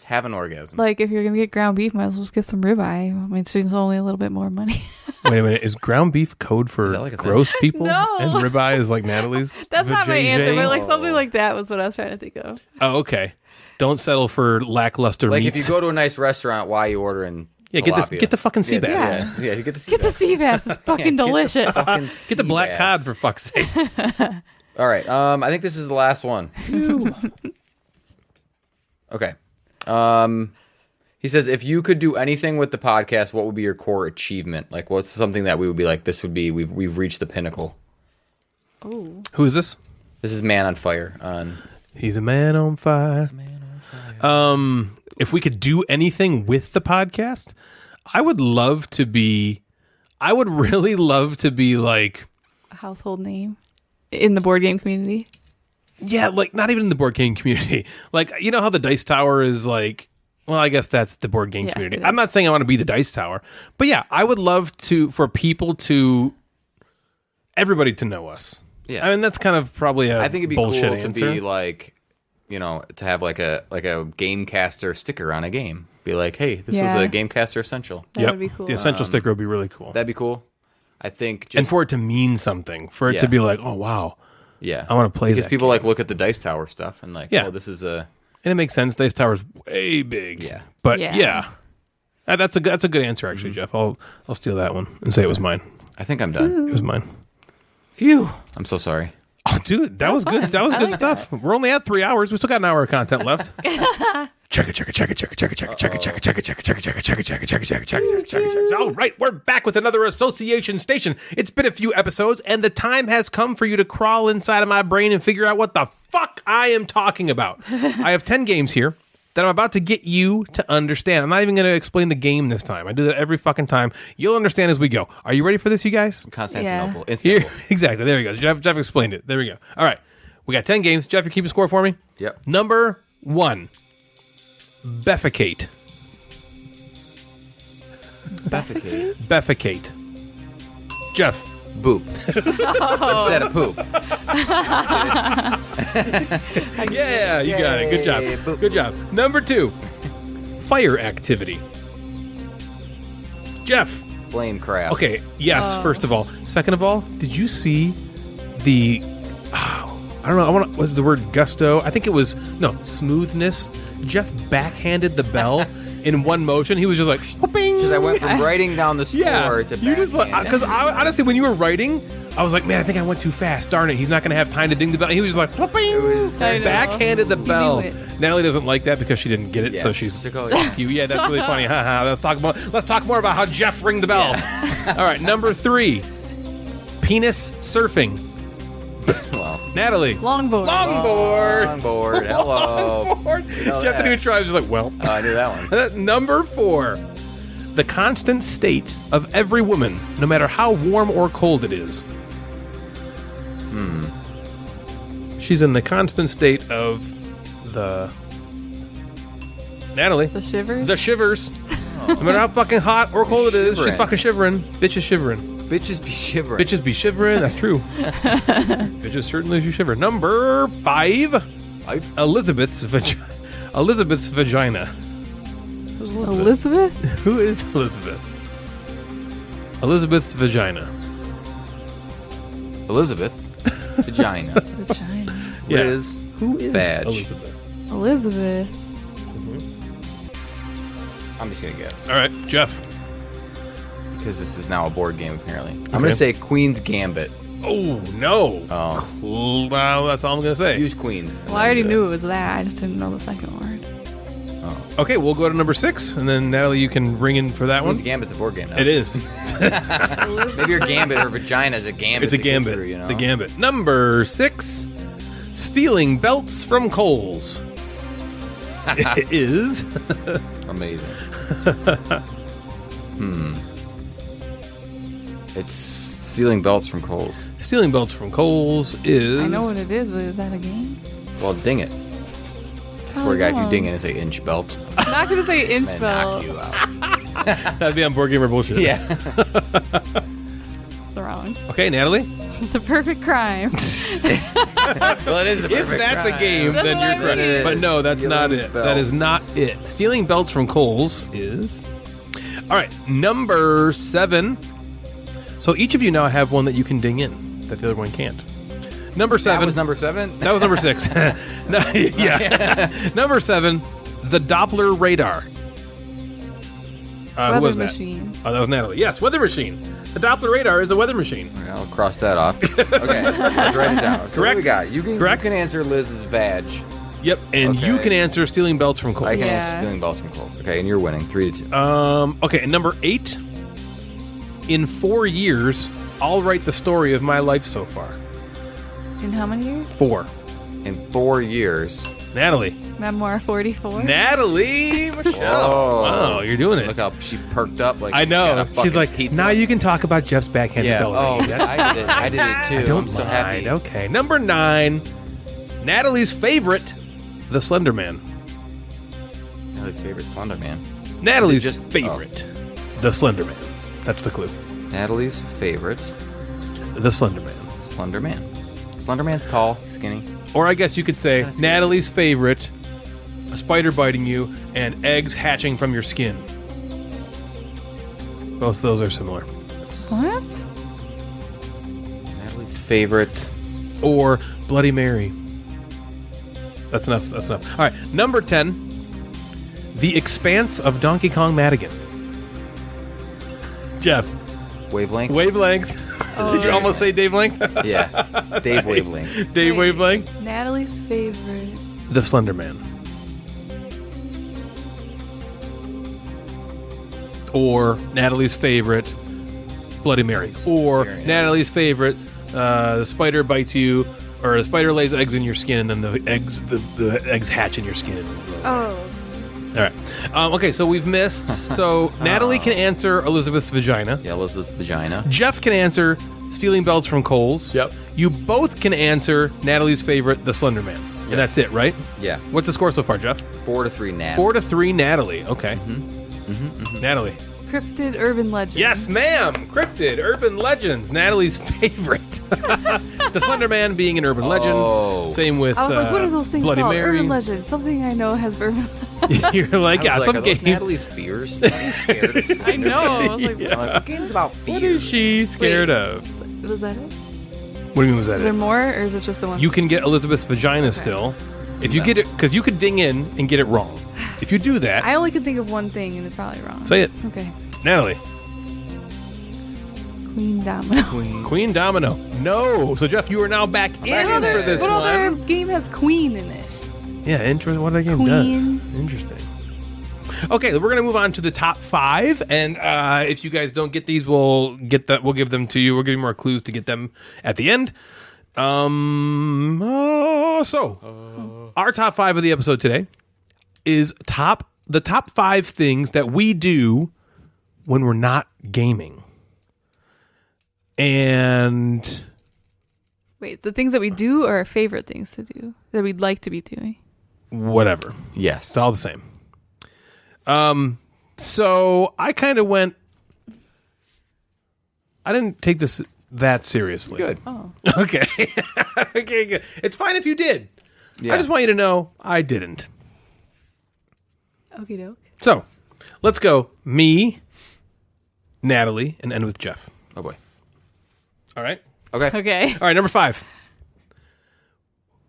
have an orgasm. Like if you're gonna get ground beef, might as well just get some ribeye. I mean, it's only a little bit more money. Wait a minute. Is ground beef code for that like a thing? gross people? No. And ribeye is like Natalie's? That's not my answer, but like Oh. something like that was what I was trying to think of. Oh, okay. Don't settle for lackluster Like meats. if you go to a nice restaurant, why are you ordering? Yeah, get the fucking sea bass. Yeah, you get the sea Get the bass. sea bass. It's fucking delicious. Get the black cod for fuck's sake. All right. I think this is the last one. Okay. He says, if you could do anything with the podcast, what would be your core achievement? Like, what's something that we would be like, this would be, we've reached the pinnacle. Oh, Who is this? This is Man on Fire on. He's a man on fire. If we could do anything with the podcast, I would really love to be like, a household name in the board game community. yeah, like not even in the board game community. Like, you know how the Dice Tower is like, well, I guess that's the board game Yeah, community. it I'm is. not saying I want to be the Dice Tower, but yeah, I would love for people everybody to know us. Yeah. I mean, that's kind of probably a I think it'd be bullshit cool answer. to be like, to have like a Gamecaster sticker on a game. Be like, hey, this was Yeah. a Gamecaster essential. That would be cool. The essential sticker would be really cool. That'd be cool. I think just, And for it to mean something, for it Yeah. to be like, oh, wow. yeah, I wanna play because that people game. like look at the Dice Tower stuff and like, Yeah. oh, this is a And it makes sense. Dice Tower's way big. Yeah. But Yeah. yeah. That's a good answer, actually, Jeff. I'll steal that one and say it was mine. I think I'm done. It was mine. Phew. I'm so sorry. Oh, dude, that was good. That was good stuff. We're only at 3 hours. We still got an hour of content left. Check it. All right, we're back with another association station. It's been a few episodes, and the time has come for you to crawl inside of my brain and figure out what the fuck I am talking about. I have 10 games here that I'm about to get you to understand. I'm not even going to explain the game this time. I do that every fucking time. You'll understand as we go. Are you ready for this, you guys? Constantinople. Here, Istanbul. exactly. There we go. Jeff explained it. There we go. All right. We got 10 games. Jeff, you keep a score for me? Yep. Number 1. Befecate. Defecate. Befecate. Jeff. Boop. Instead of poop. Yeah, you got it. Good job. Yay, boop. Good job. Number 2. Fire activity. Jeff. Flame crab. Okay, yes, first of all. Second of all, did you see the I don't know, was the word gusto? I think it was smoothness. Jeff backhanded the bell in one motion. He was just like whooping. Because I went from writing down the score Yeah, to you just like, backhand. because honestly, when you were writing, I was like, man, I think I went too fast. Darn it, he's not going to have time to ding the bell. He was just like, whooping, I know. backhanded the He bell. knew it. Natalie doesn't like that because she didn't get it, Yeah. so she's She's like, oh, yeah. you. Yeah, that's really funny. Haha. Let's talk more about how Jeff ring the bell. All right, number 3, penis surfing. Well, Natalie, Longboard. longboard. Longboard. Hello. Longboard. know Jeff that. didn't even try. He was just like, well. Oh, I knew that one. Number 4, the constant state of every woman, no matter how warm or cold it is. She's in the constant state of the... Natalie. The shivers. The shivers. No matter how fucking hot or cold it is, she's Shivering. fucking shivering. Bitch is shivering. Bitches be shivering. Bitches be shivering. That's true. Bitches certainly do shiver. Number 5, Elizabeth's vagina. Elizabeth's vagina. Who's Elizabeth? Who is Elizabeth? Elizabeth's vagina. Elizabeth's vagina. Vagina. Yeah. Liz. Who is Vag. Elizabeth? Elizabeth. I'm just gonna guess All right, Jeff. because this is now a board game. Apparently, I'm gonna say Queen's Gambit. Oh no! Oh, Well, that's all I'm gonna say. use Queens. Well, I already knew it was that. I just didn't know the second word. Okay, we'll go to number 6, and then Natalie, you can ring in for that Queen's one. Gambit's a board game now. It is. Maybe your Gambit or vagina is a gambit. It's a to get gambit. through, you know? The gambit. Number 6, stealing belts from Kohl's. It is. Amazing. It's stealing belts from Kohl's. Stealing belts from Kohl's is. I know what it is, but is that a game? Well, ding it. I swear to God, if you ding it, it's an inch belt. I'm not going to say inch And belt. knock you out. That'd be on Board Gamer Bullshit. Yeah. It's wrong. Okay, Natalie. The perfect crime. Well, it is the If perfect that's a crime. game, That's then what I you're correct. mean. But no, that's not Stealing it. That is belts. not it. Stealing belts from Kohl's is. All right, number 7. So each of you now have one that you can ding in that the other one can't. Number 7. That was number 7? That was number 6. No, yeah. Number 7, the Doppler radar. Who Weather was that? machine. Oh, that was Natalie. Yes, weather machine. The Doppler radar is a weather machine. Okay, I'll cross that off. Okay, let's write it down. So Correct. What we got? You can answer Liz's vag. Yep, and you Okay. can answer stealing belts from I Kohl's. can Yeah. answer stealing belts from Kohl's. Okay, and you're winning 3-2. Okay, and number 8, in 4 years, I'll write the story of my life so far. In how many years? 4. In 4 years. Natalie. Memoir 44. Natalie Michelle. Whoa. Wow, you're doing it. Look how she perked up. Like I she's got know. a She's fucking like, pizza. now you can talk about Jeff's backhanded Yeah. ability. Oh, That's- I did it. I did it too. don't I'm so mind. happy. Okay, number 9, Natalie's favorite, the Slender Man. Natalie's favorite Slender Man. Natalie's Is it just- favorite, the Slender Man. That's the clue. Natalie's favorite The Slender Man. Slender Man. Slender Man's tall, skinny. Or I guess you could say Kinda sweet. Natalie's favorite, a spider biting you and eggs hatching from your skin. Both of those are similar. What? Natalie's favorite. Or Bloody Mary. That's enough. That's enough. All right, number 10, The Expanse of Donkey Kong Madigan. Jeff, Wavelength. wavelength. Did you almost say Dave Length? Yeah. Dave Wavelength. Dave Wait. Wavelength. Natalie's favorite. The Slender Man. Or Natalie's favorite, Bloody Mary. Or Very nice. Natalie's favorite, the spider bites you, or the spider lays eggs in your skin, and then the eggs hatch in your skin. Oh. All right. Okay, so we've missed. So Natalie can answer Elizabeth's vagina. Yeah, Elizabeth's vagina. Jeff can answer stealing belts from Kohl's. Yep. You both can answer Natalie's favorite, the Slender Man. And that's it, right? Yeah. What's the score so far, Jeff? 4-3 Natalie. 4-3, Natalie. Okay. Natalie. Cryptid urban legend. Yes, ma'am. Cryptid, urban legends. Natalie's favorite. The Slender Man being an urban Oh. legend. Same with I was like, what are those things Bloody called? Mary. Urban legend. Something I know has urban. You're like, I yeah, was some like, are those game. Natalie's fears? Are you scared of I know. I was like, I'm like, what game's about fears? What is she scared of? was that it? What do you mean was that Is there it? more, or is it just the one? You can get Elizabeth's vagina still. If you get it, because you could ding in and get it wrong. If you do that, I only can think of one thing, and it's probably wrong. say it. Okay. Natalie. Queen Domino. Queen Domino. No. So, Jeff, you are now back in in there. for this What other one. game has queen in it? Yeah, interesting. What that game Queens. does. Interesting. Okay, we're gonna move on to the top 5, and if you guys don't get these, we'll get that. We'll give them to you. We'll give you more clues to get them at the end. Our top 5 of the episode today is the top 5 things that we do when we're not gaming. And Wait, the things that we do are our favorite things to do that we'd like to be doing. whatever. Yes. It's all the same. So I kind of went. I didn't take this that seriously. Good. Oh. Okay. Okay. Good. It's fine if you did. Yeah. I just want you to know I didn't. Okie doke. So, let's go. Me, Natalie, and end with Jeff. Oh boy. All right? Okay. Okay. All right, number 5.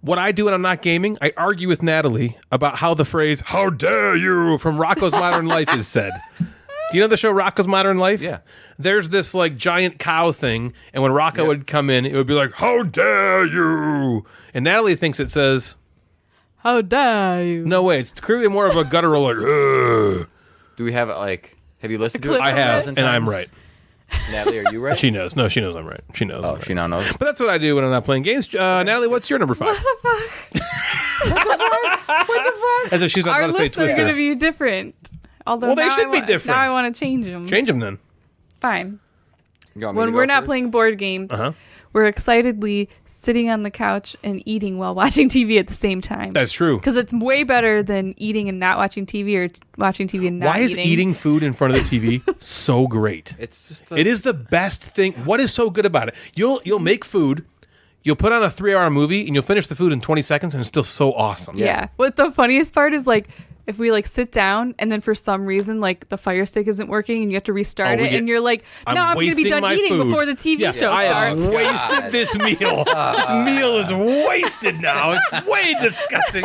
What I do when I'm not gaming, I argue with Natalie about how the phrase, "how dare you," from Rocko's Modern Life is said. Do you know the show Rocko's Modern Life? Yeah. There's this like giant cow thing, and when Rocko would come in, it would be like, "how dare you," and Natalie thinks it says, How dare you? no way, it's clearly more of a guttural like, "Ugh." Do we have have you listened to it? clip I have, 1,000 and I'm times? right. Natalie, are you right? She knows. No, she knows I'm right. She knows. I'm Oh, right. she now knows. But that's what I do when I'm not playing games. Natalie, what's your number 5? What the fuck? As if she's not Our about to say lists are Twister. going to be different. Although Well, they now should be different. Now I want to change them. Change them then. Fine. You want me When to we're go not first? playing board games, Uh-huh. we're excitedly sitting on the couch and eating while watching TV at the same time. That's true. Because it's way better than eating and not watching TV or watching TV and not Why is eating. eating food in front of the TV so great? It's just It is the best thing. What is so good about it? You'll make food, you'll put on a 3-hour movie, and you'll finish the food in 20 seconds, and it's still so awesome. Yeah. What the funniest part is like if we like sit down and then for some reason like the Fire Stick isn't working and you have to restart we it get- and you're like, no, I'm going to be wasting done my eating food. before the TV Yeah, show I have starts. wasted God. this meal. This meal is wasted now. It's way disgusting.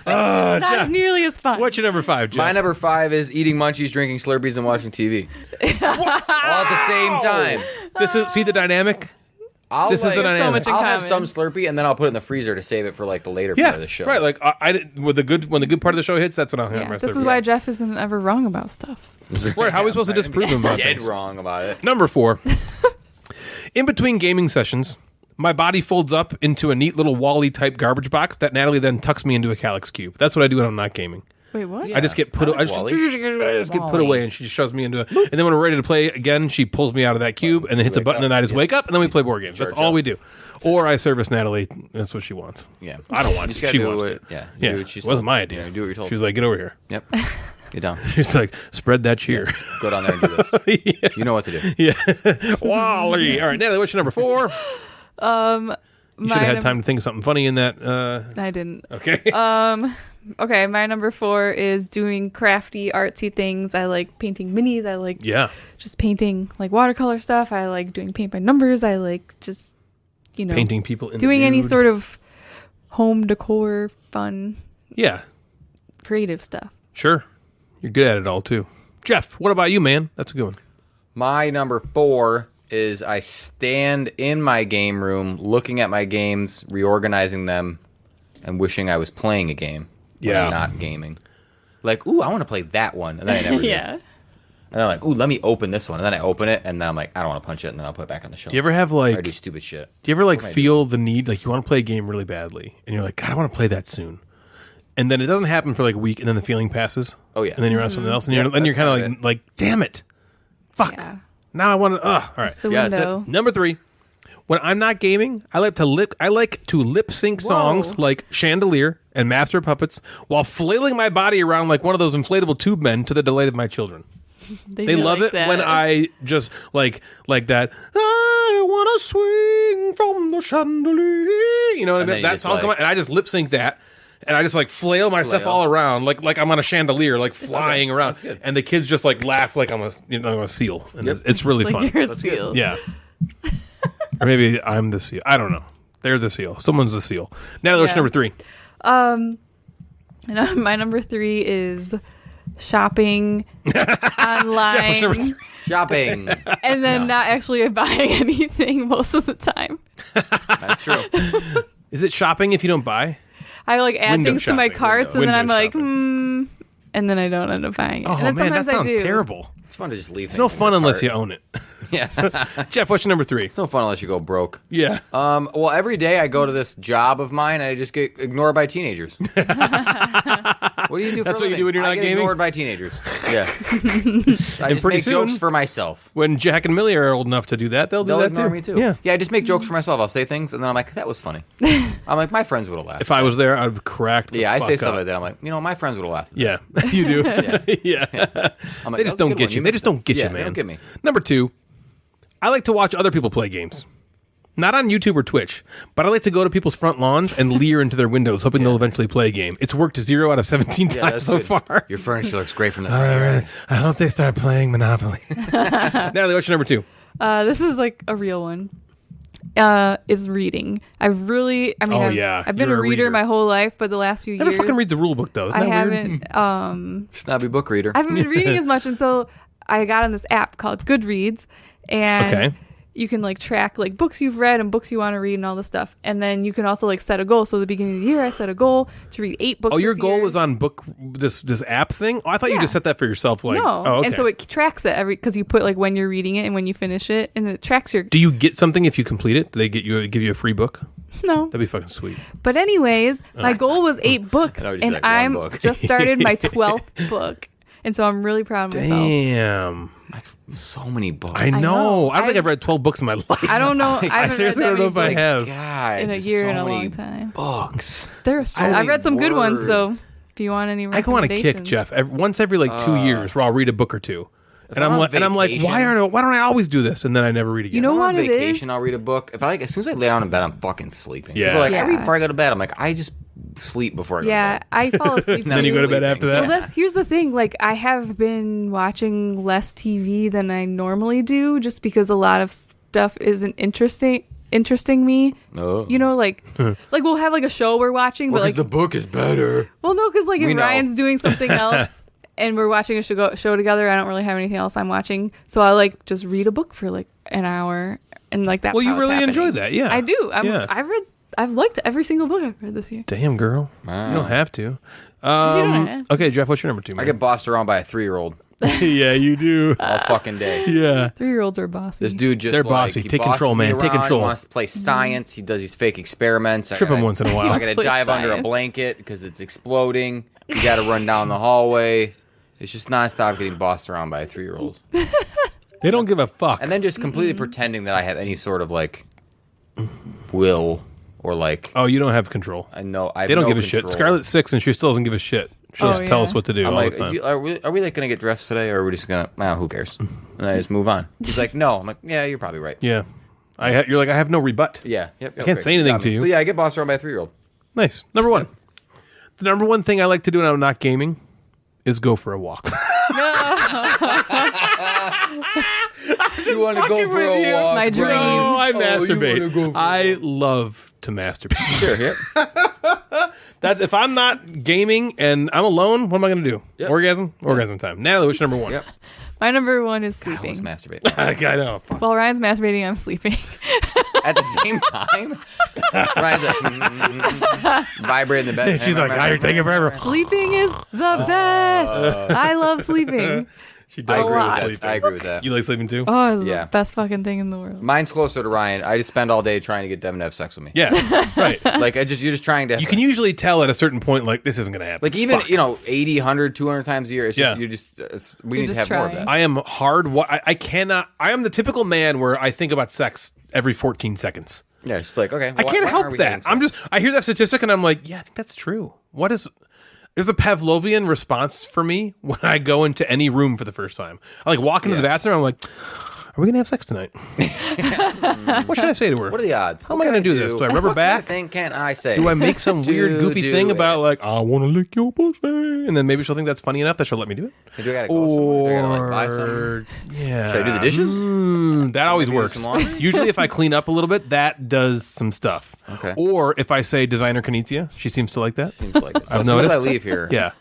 Not nearly as fun. What's your number 5, Jeff? My number 5 is eating munchies, drinking Slurpees, and watching TV. All at the same time. This is see the dynamic. This is the dynamic. so much in I'll have common. some Slurpee and then I'll put it in the freezer to save it for like the later Yeah, part of the show. right. Like I didn't, when the good part of the show hits, that's when I'll have Yeah, my this Slurpee. is why Jeff isn't ever wrong about stuff. Right, how are we supposed to disprove him about Dead things? wrong about it. Number 4. In between gaming sessions, my body folds up into a neat little Wall-E type garbage box that Natalie then tucks me into a Calyx cube. That's what I do when I'm not gaming. Wait, what? Yeah. I just get put. I like I just, Wall-E. I just get put away, and she shoves me into it. And then when we're ready to play again, she pulls me out of that cube and then hits a Wake button, up. and I just Yeah. wake up, and then we play board games. That's Charge all up. we do. Or I service Natalie. That's what she wants. Yeah. I don't want You just to. gotta She do wants what- to. Yeah. Yeah, Do what it she's wasn't told. my idea. Yeah, do what you're told. She was like, "Get over here." Yep. Get down. She's like, "Spread that cheer." Go down there and do this. You know what to do. Yeah, Wally. All right, Natalie, what's your number 4? You should have had My time to think of something funny in that. I didn't. Okay. Okay, my number 4 is doing crafty, artsy things. I like painting minis. I like Yeah. just painting like watercolor stuff. I like doing paint by numbers. I like just, Painting people in doing the any nude. sort of home decor, fun, Yeah, creative stuff. sure. You're good at it all too. Jeff, what about you, man? That's a good one. My number 4 is I stand in my game room looking at my games, reorganizing them, and wishing I was playing a game. when Yeah. I'm not gaming. Like, ooh, I want to play that one. And then I never do. Yeah. And then I'm like, ooh, let me open this one. And then I open it, and then I'm like, I don't want to punch it, and then I'll put it back on the shelf. Do you ever have Or I like? do stupid shit. Do you ever like What am I feel the need, like you want to play a game really badly, and you're like, God, I want to play that soon, and then it doesn't happen for like a week, and then the feeling passes. Oh, yeah. And then you're on something else, and Yeah, you're then you're that's kind of kinda like, damn it, fuck. Yeah. Now I want to. All right. It's the Yeah, that's window. Number 3. When I'm not gaming, I like to lip sync songs Whoa. like Chandelier and Master of Puppets while flailing my body around like one of those inflatable tube men to the delight of my children. They do love like it that. when I just like that. I want to swing from the chandelier. You know what I And mean? then you That just, song like- come on, and I just lip sync that. And I just like flail myself Flail. all around like I'm on a chandelier, like flying around. that's good. And the kids just like laugh like I'm a seal. And Yep. it's really fun. Like you're a seal. Yeah. Or maybe I'm the seal. I don't know. They're the seal. Someone's the seal. Now what's Yeah. number 3? And my number 3 is shopping online What's number 3? Shopping. and then not actually buying anything most of the time. That's true. Is it shopping if you don't buy? I like add Window things to my shopping, carts window and then I'm like, shopping. and then I don't end up buying it. Oh and then man, that sometimes I sounds do. terrible. It's fun to just leave. It's no fun unless you own it. Yeah. Jeff, what's your number 3? It's no fun unless you go broke. Yeah. Well, every day I go to this job of mine and I just get ignored by teenagers. What do you do for That's a what you do living? when you're I not get gaming? ignored by teenagers. Yeah. I just pretty make soon- jokes for myself. When Jack and Millie are old enough to do that, they'll do They'll that ignore too. me too. Yeah. Yeah, I just make jokes for myself. I'll say things and then I'm like, that was funny. I'm like, my friends would have laughed. If I was there, I'd crack the Yeah, I fuck say up. stuff like that. I'm like, my friends would have laughed. Yeah, you do. Yeah. I'm like, They "That just was a don't good get one. you. They just don't get yeah, you, they man. don't get me. Number 2, I like to watch other people play games. Not on YouTube or Twitch, but I like to go to people's front lawns and leer into their windows, hoping they'll eventually play a game. It's worked 0 out of 17 times so far. Your furniture looks great from the All front. right. I hope they start playing Monopoly. Natalie, what's your number 2? This is like a real one. Is reading. I've been You're a reader my whole life, but the last few Never years fucking reads the rule book, though. Isn't I that weird? haven't Snobby book reader. I haven't been reading as much, and so I got on this app called Goodreads, and Okay. you can like track like books you've read and books you want to read and all this stuff. And then you can also like set a goal. So at the beginning of the year, I set a goal to read 8 books. Oh, your this goal year. was on this app thing? Oh, I thought you Yeah. just set that for yourself. Like, No, oh, okay. and so it tracks it because you put like when you're reading it and when you finish it, and it tracks your Do you get something if you complete it? Do they give you a free book? no. That'd be fucking sweet. But anyways, my goal was 8 books, I know, just and like one I'm book. just started my 12th book, and so I'm really proud of myself. Damn. That's so many books. I know. know. I don't think I've read 12 books in my life. I don't know. I I haven't seriously read don't know that if I many have. God, in a there's year so and a many long time. books. There's So I've many read some good ones, so words. if you want any I go on a kick, recommendations. Jeff. Once every like 2 years, where I'll read a book or two, and I'm on I'm like, vacation- why don't I always do this? And then I never read again. You know I'm what on it vacation, is? I'll read a book. If I as soon as I lay down in bed, I'm fucking sleeping. Yeah. People are like, I Yeah. read before I go to bed. I'm like, I just sleep before I go Yeah, to bed. I fall asleep. then you too. go to bed after that. Well, here's the thing. Like, I have been watching less TV than I normally do, just because a lot of stuff isn't interesting me. Oh. You know, like we'll have like a show we're watching, but like, the book is better. well, no, because like We if know. Ryan's doing something else and we're watching a show together, I don't really have anything else I'm watching, so I like just read a book for like an hour, and like that. Well, you really enjoy that, yeah. I do. Yeah. I've liked every single book I've read this year. Damn, girl. Wow. You don't have to. don't have Okay, Jeff, what's your number 2, man? I get bossed around by a 3-year-old yeah, you do. all fucking day. Yeah. 3-year-olds are bossy. This dude just They're like, bossy. he Take bosses control, me man. Take around. control. He wants to play science. He does these fake experiments. Trip him once in a while. I gotta Play dive under a science. blanket because it's exploding. You gotta run down the hallway. It's just nonstop getting bossed around by a 3-year-old. They don't give a fuck. And then just completely pretending that I have any sort of like will or like Oh, you don't have control. I know I have They don't no give a shit. control. Scarlett's 6 and she still doesn't give a shit. She'll Oh, just tell yeah. us what to do I'm all like, the time. are we like gonna get dressed today, or are we just gonna? Well, who cares? And I just move on. He's like, no. I'm like, yeah, you're probably right. Yeah. You're like, I have no rebut. Yeah, yep. I can't say anything Got to me. you. So yeah, I get bossed around by a 3-year-old. Nice. Number 1. The number 1 thing I like to do when I'm not gaming is go for a walk. You want to go for with a you. walk? my bro? dream. No, I you wanna masturbate. go for a I love to masturbate. Sure. Yep. That if I'm not gaming and I'm alone, what am I going to do? Yep. Orgasm time. Natalie, what's your number 1? Yep. My number 1 is I was sleeping. masturbating I know. Fuck. While Ryan's masturbating, I'm sleeping. at the same time. Ryan's like vibrating the bed. She's like, "God, you're taking forever." Sleeping is the best. I love sleeping. She I does agree lot. with that. I agree with that. You like sleeping too? Oh, it's Yeah. the best fucking thing in the world. Mine's closer to Ryan. I just spend all day trying to get Devin to have sex with me. Yeah. Right. Like you're just trying to. You can usually tell at a certain point, like, this isn't going to happen. like even Fuck. 80, 100, 200 times a year. It's just Yeah. you just we You're need to just have more of trying. that. I am hard. I cannot. I am the typical man where I think about sex every 14 seconds. Yeah, it's just like okay. I can't why help aren't we that. having I'm sex? just. I hear that statistic and I'm like, yeah, I think that's true. There's a Pavlovian response for me when I go into any room for the first time. I like walk into the bathroom. I'm like, are we gonna have sex tonight? What should I say to her? What are the odds? How am I gonna do this? Do I rub her What back? kind of thing can I say? Do I make some weird, goofy do thing it. about like I want to lick your pussy, and then maybe she'll think that's funny enough that she'll let me do it? Do I gotta go somewhere? Do I gotta like buy something? Or yeah, Should I do the dishes? That always Maybe do works. some laundry? Usually, if I clean up a little bit, that does some stuff. Okay. Or if I say designer Knizia, she seems to like that. Seems like it. So I've as soon as I noticed. leave here, Yeah.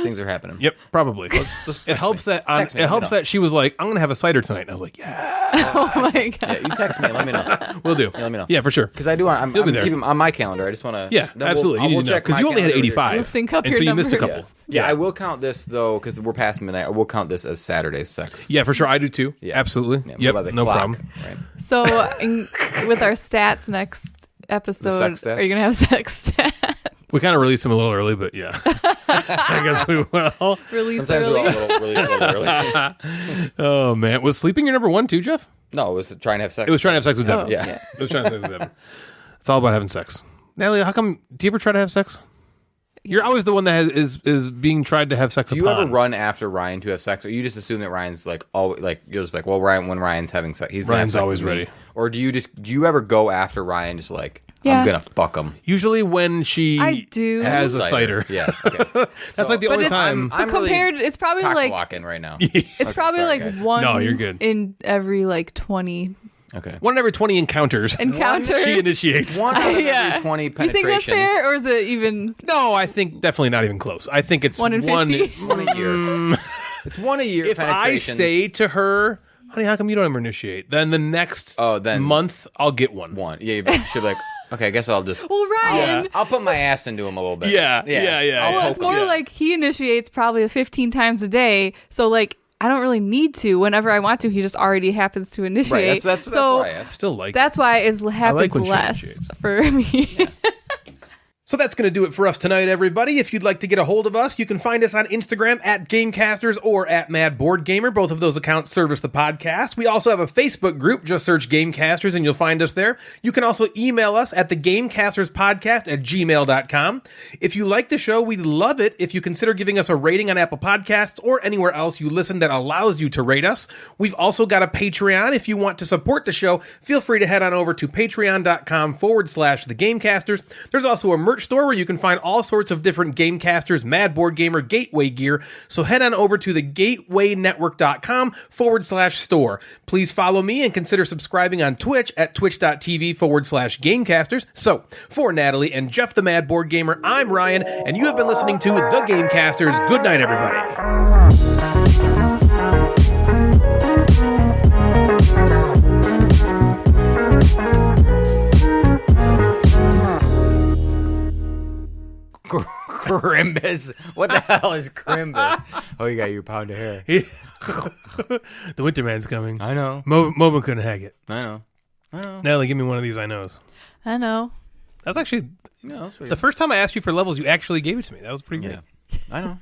things are happening. Yep. Probably. Just It helps that Text me, it let me helps know. that she was like, I'm gonna have a cider tonight, and I was like, yeah, Oh my god. Yeah, you text me. Let me know. we'll do. Yeah, let me know. Yeah, for sure. Because I do. I'm You'll be there. keeping on my calendar. I just want to. Yeah, absolutely. You need to know because you only had 85, We'll sync up and your so you missed a numbers. couple. Yeah, I will count this though because we're past midnight. I will count this as Saturday's sex. Yeah, for sure. I do too. Yeah. Absolutely. Yeah, Yep. by the No clock, problem. Right. So, with our stats next episode, sex stats? are you gonna have sex stats? We kind of released them a little early, but yeah, I guess we will. Release Sometimes we early. go a little early. Oh man, was sleeping your number 1 too, Jeff? No, it was trying to have sex. It was trying to have sex with Devin. Oh, Yeah. It was trying to have sex with Devin. It's all about having sex. Natalie, how come? Do you ever try to have sex? You're always the one that is being tried to have sex Do you upon. ever run after Ryan to have sex, or you just assume that Ryan's like always like you're just like, well, Ryan when Ryan's having sex, he's gonna have Ryan's sex always with me. ready. Or do you ever go after Ryan just like Yeah. I'm gonna fuck him? Usually when she I do. has a cider. Yeah, okay. That's like the only time. I'm really compared, it's probably like cock-blocking right now. it's probably sorry, like guys. one. No, you're good. In every like 20 Okay. One in every 20 encounters. encounters. She initiates. One out of Yeah. every 20 You penetrations. think that's fair, or is it even No, I think definitely not even close. I think it's one in 50? One a year. It's one a year. If I penetrations. say to her, honey, how come you don't ever initiate? Then the next month, I'll get one. one, yeah, she'll be like, okay, I guess I'll just. Well, Ryan. I'll put my ass into him a little bit. Yeah. I'll Well, poke it's more him. like he initiates probably 15 times a day. So like I don't really need to. Whenever I want to, he just already happens to initiate. Right. That's so why I asked. Still like that's why it happens when she less initiates. for me. So that's going to do it for us tonight, everybody. If you'd like to get a hold of us, you can find us on Instagram at Gamecasters or at Mad Board Gamer. Both of those accounts service the podcast. We also have a Facebook group. Just search Gamecasters and you'll find us there. You can also email us at thegamecasterspodcast@gmail.com. If you like the show, we'd love it if you consider giving us a rating on Apple Podcasts or anywhere else you listen that allows you to rate us. We've also got a Patreon. If you want to support the show, feel free to head on over to patreon.com/thegamecasters. There's also a merch store where you can find all sorts of different Gamecasters, Mad Board Gamer, Gateway gear. So head on over to thegatewaynetwork.com/store. Please follow me and consider subscribing on Twitch at twitch.tv/Gamecasters. So for Natalie and Jeff the Mad Board Gamer, I'm Ryan, and you have been listening to The Gamecasters. Good night, everybody. Crimbus. What the hell is Crimbus? Oh, you got your pound of hair. The Winter Man's coming. I know. Momo couldn't hack it. I know. Natalie, give me one of these I knows. I know. That was actually No, that's the first time I asked you for levels, you actually gave it to me. That was pretty great. Yeah. I know.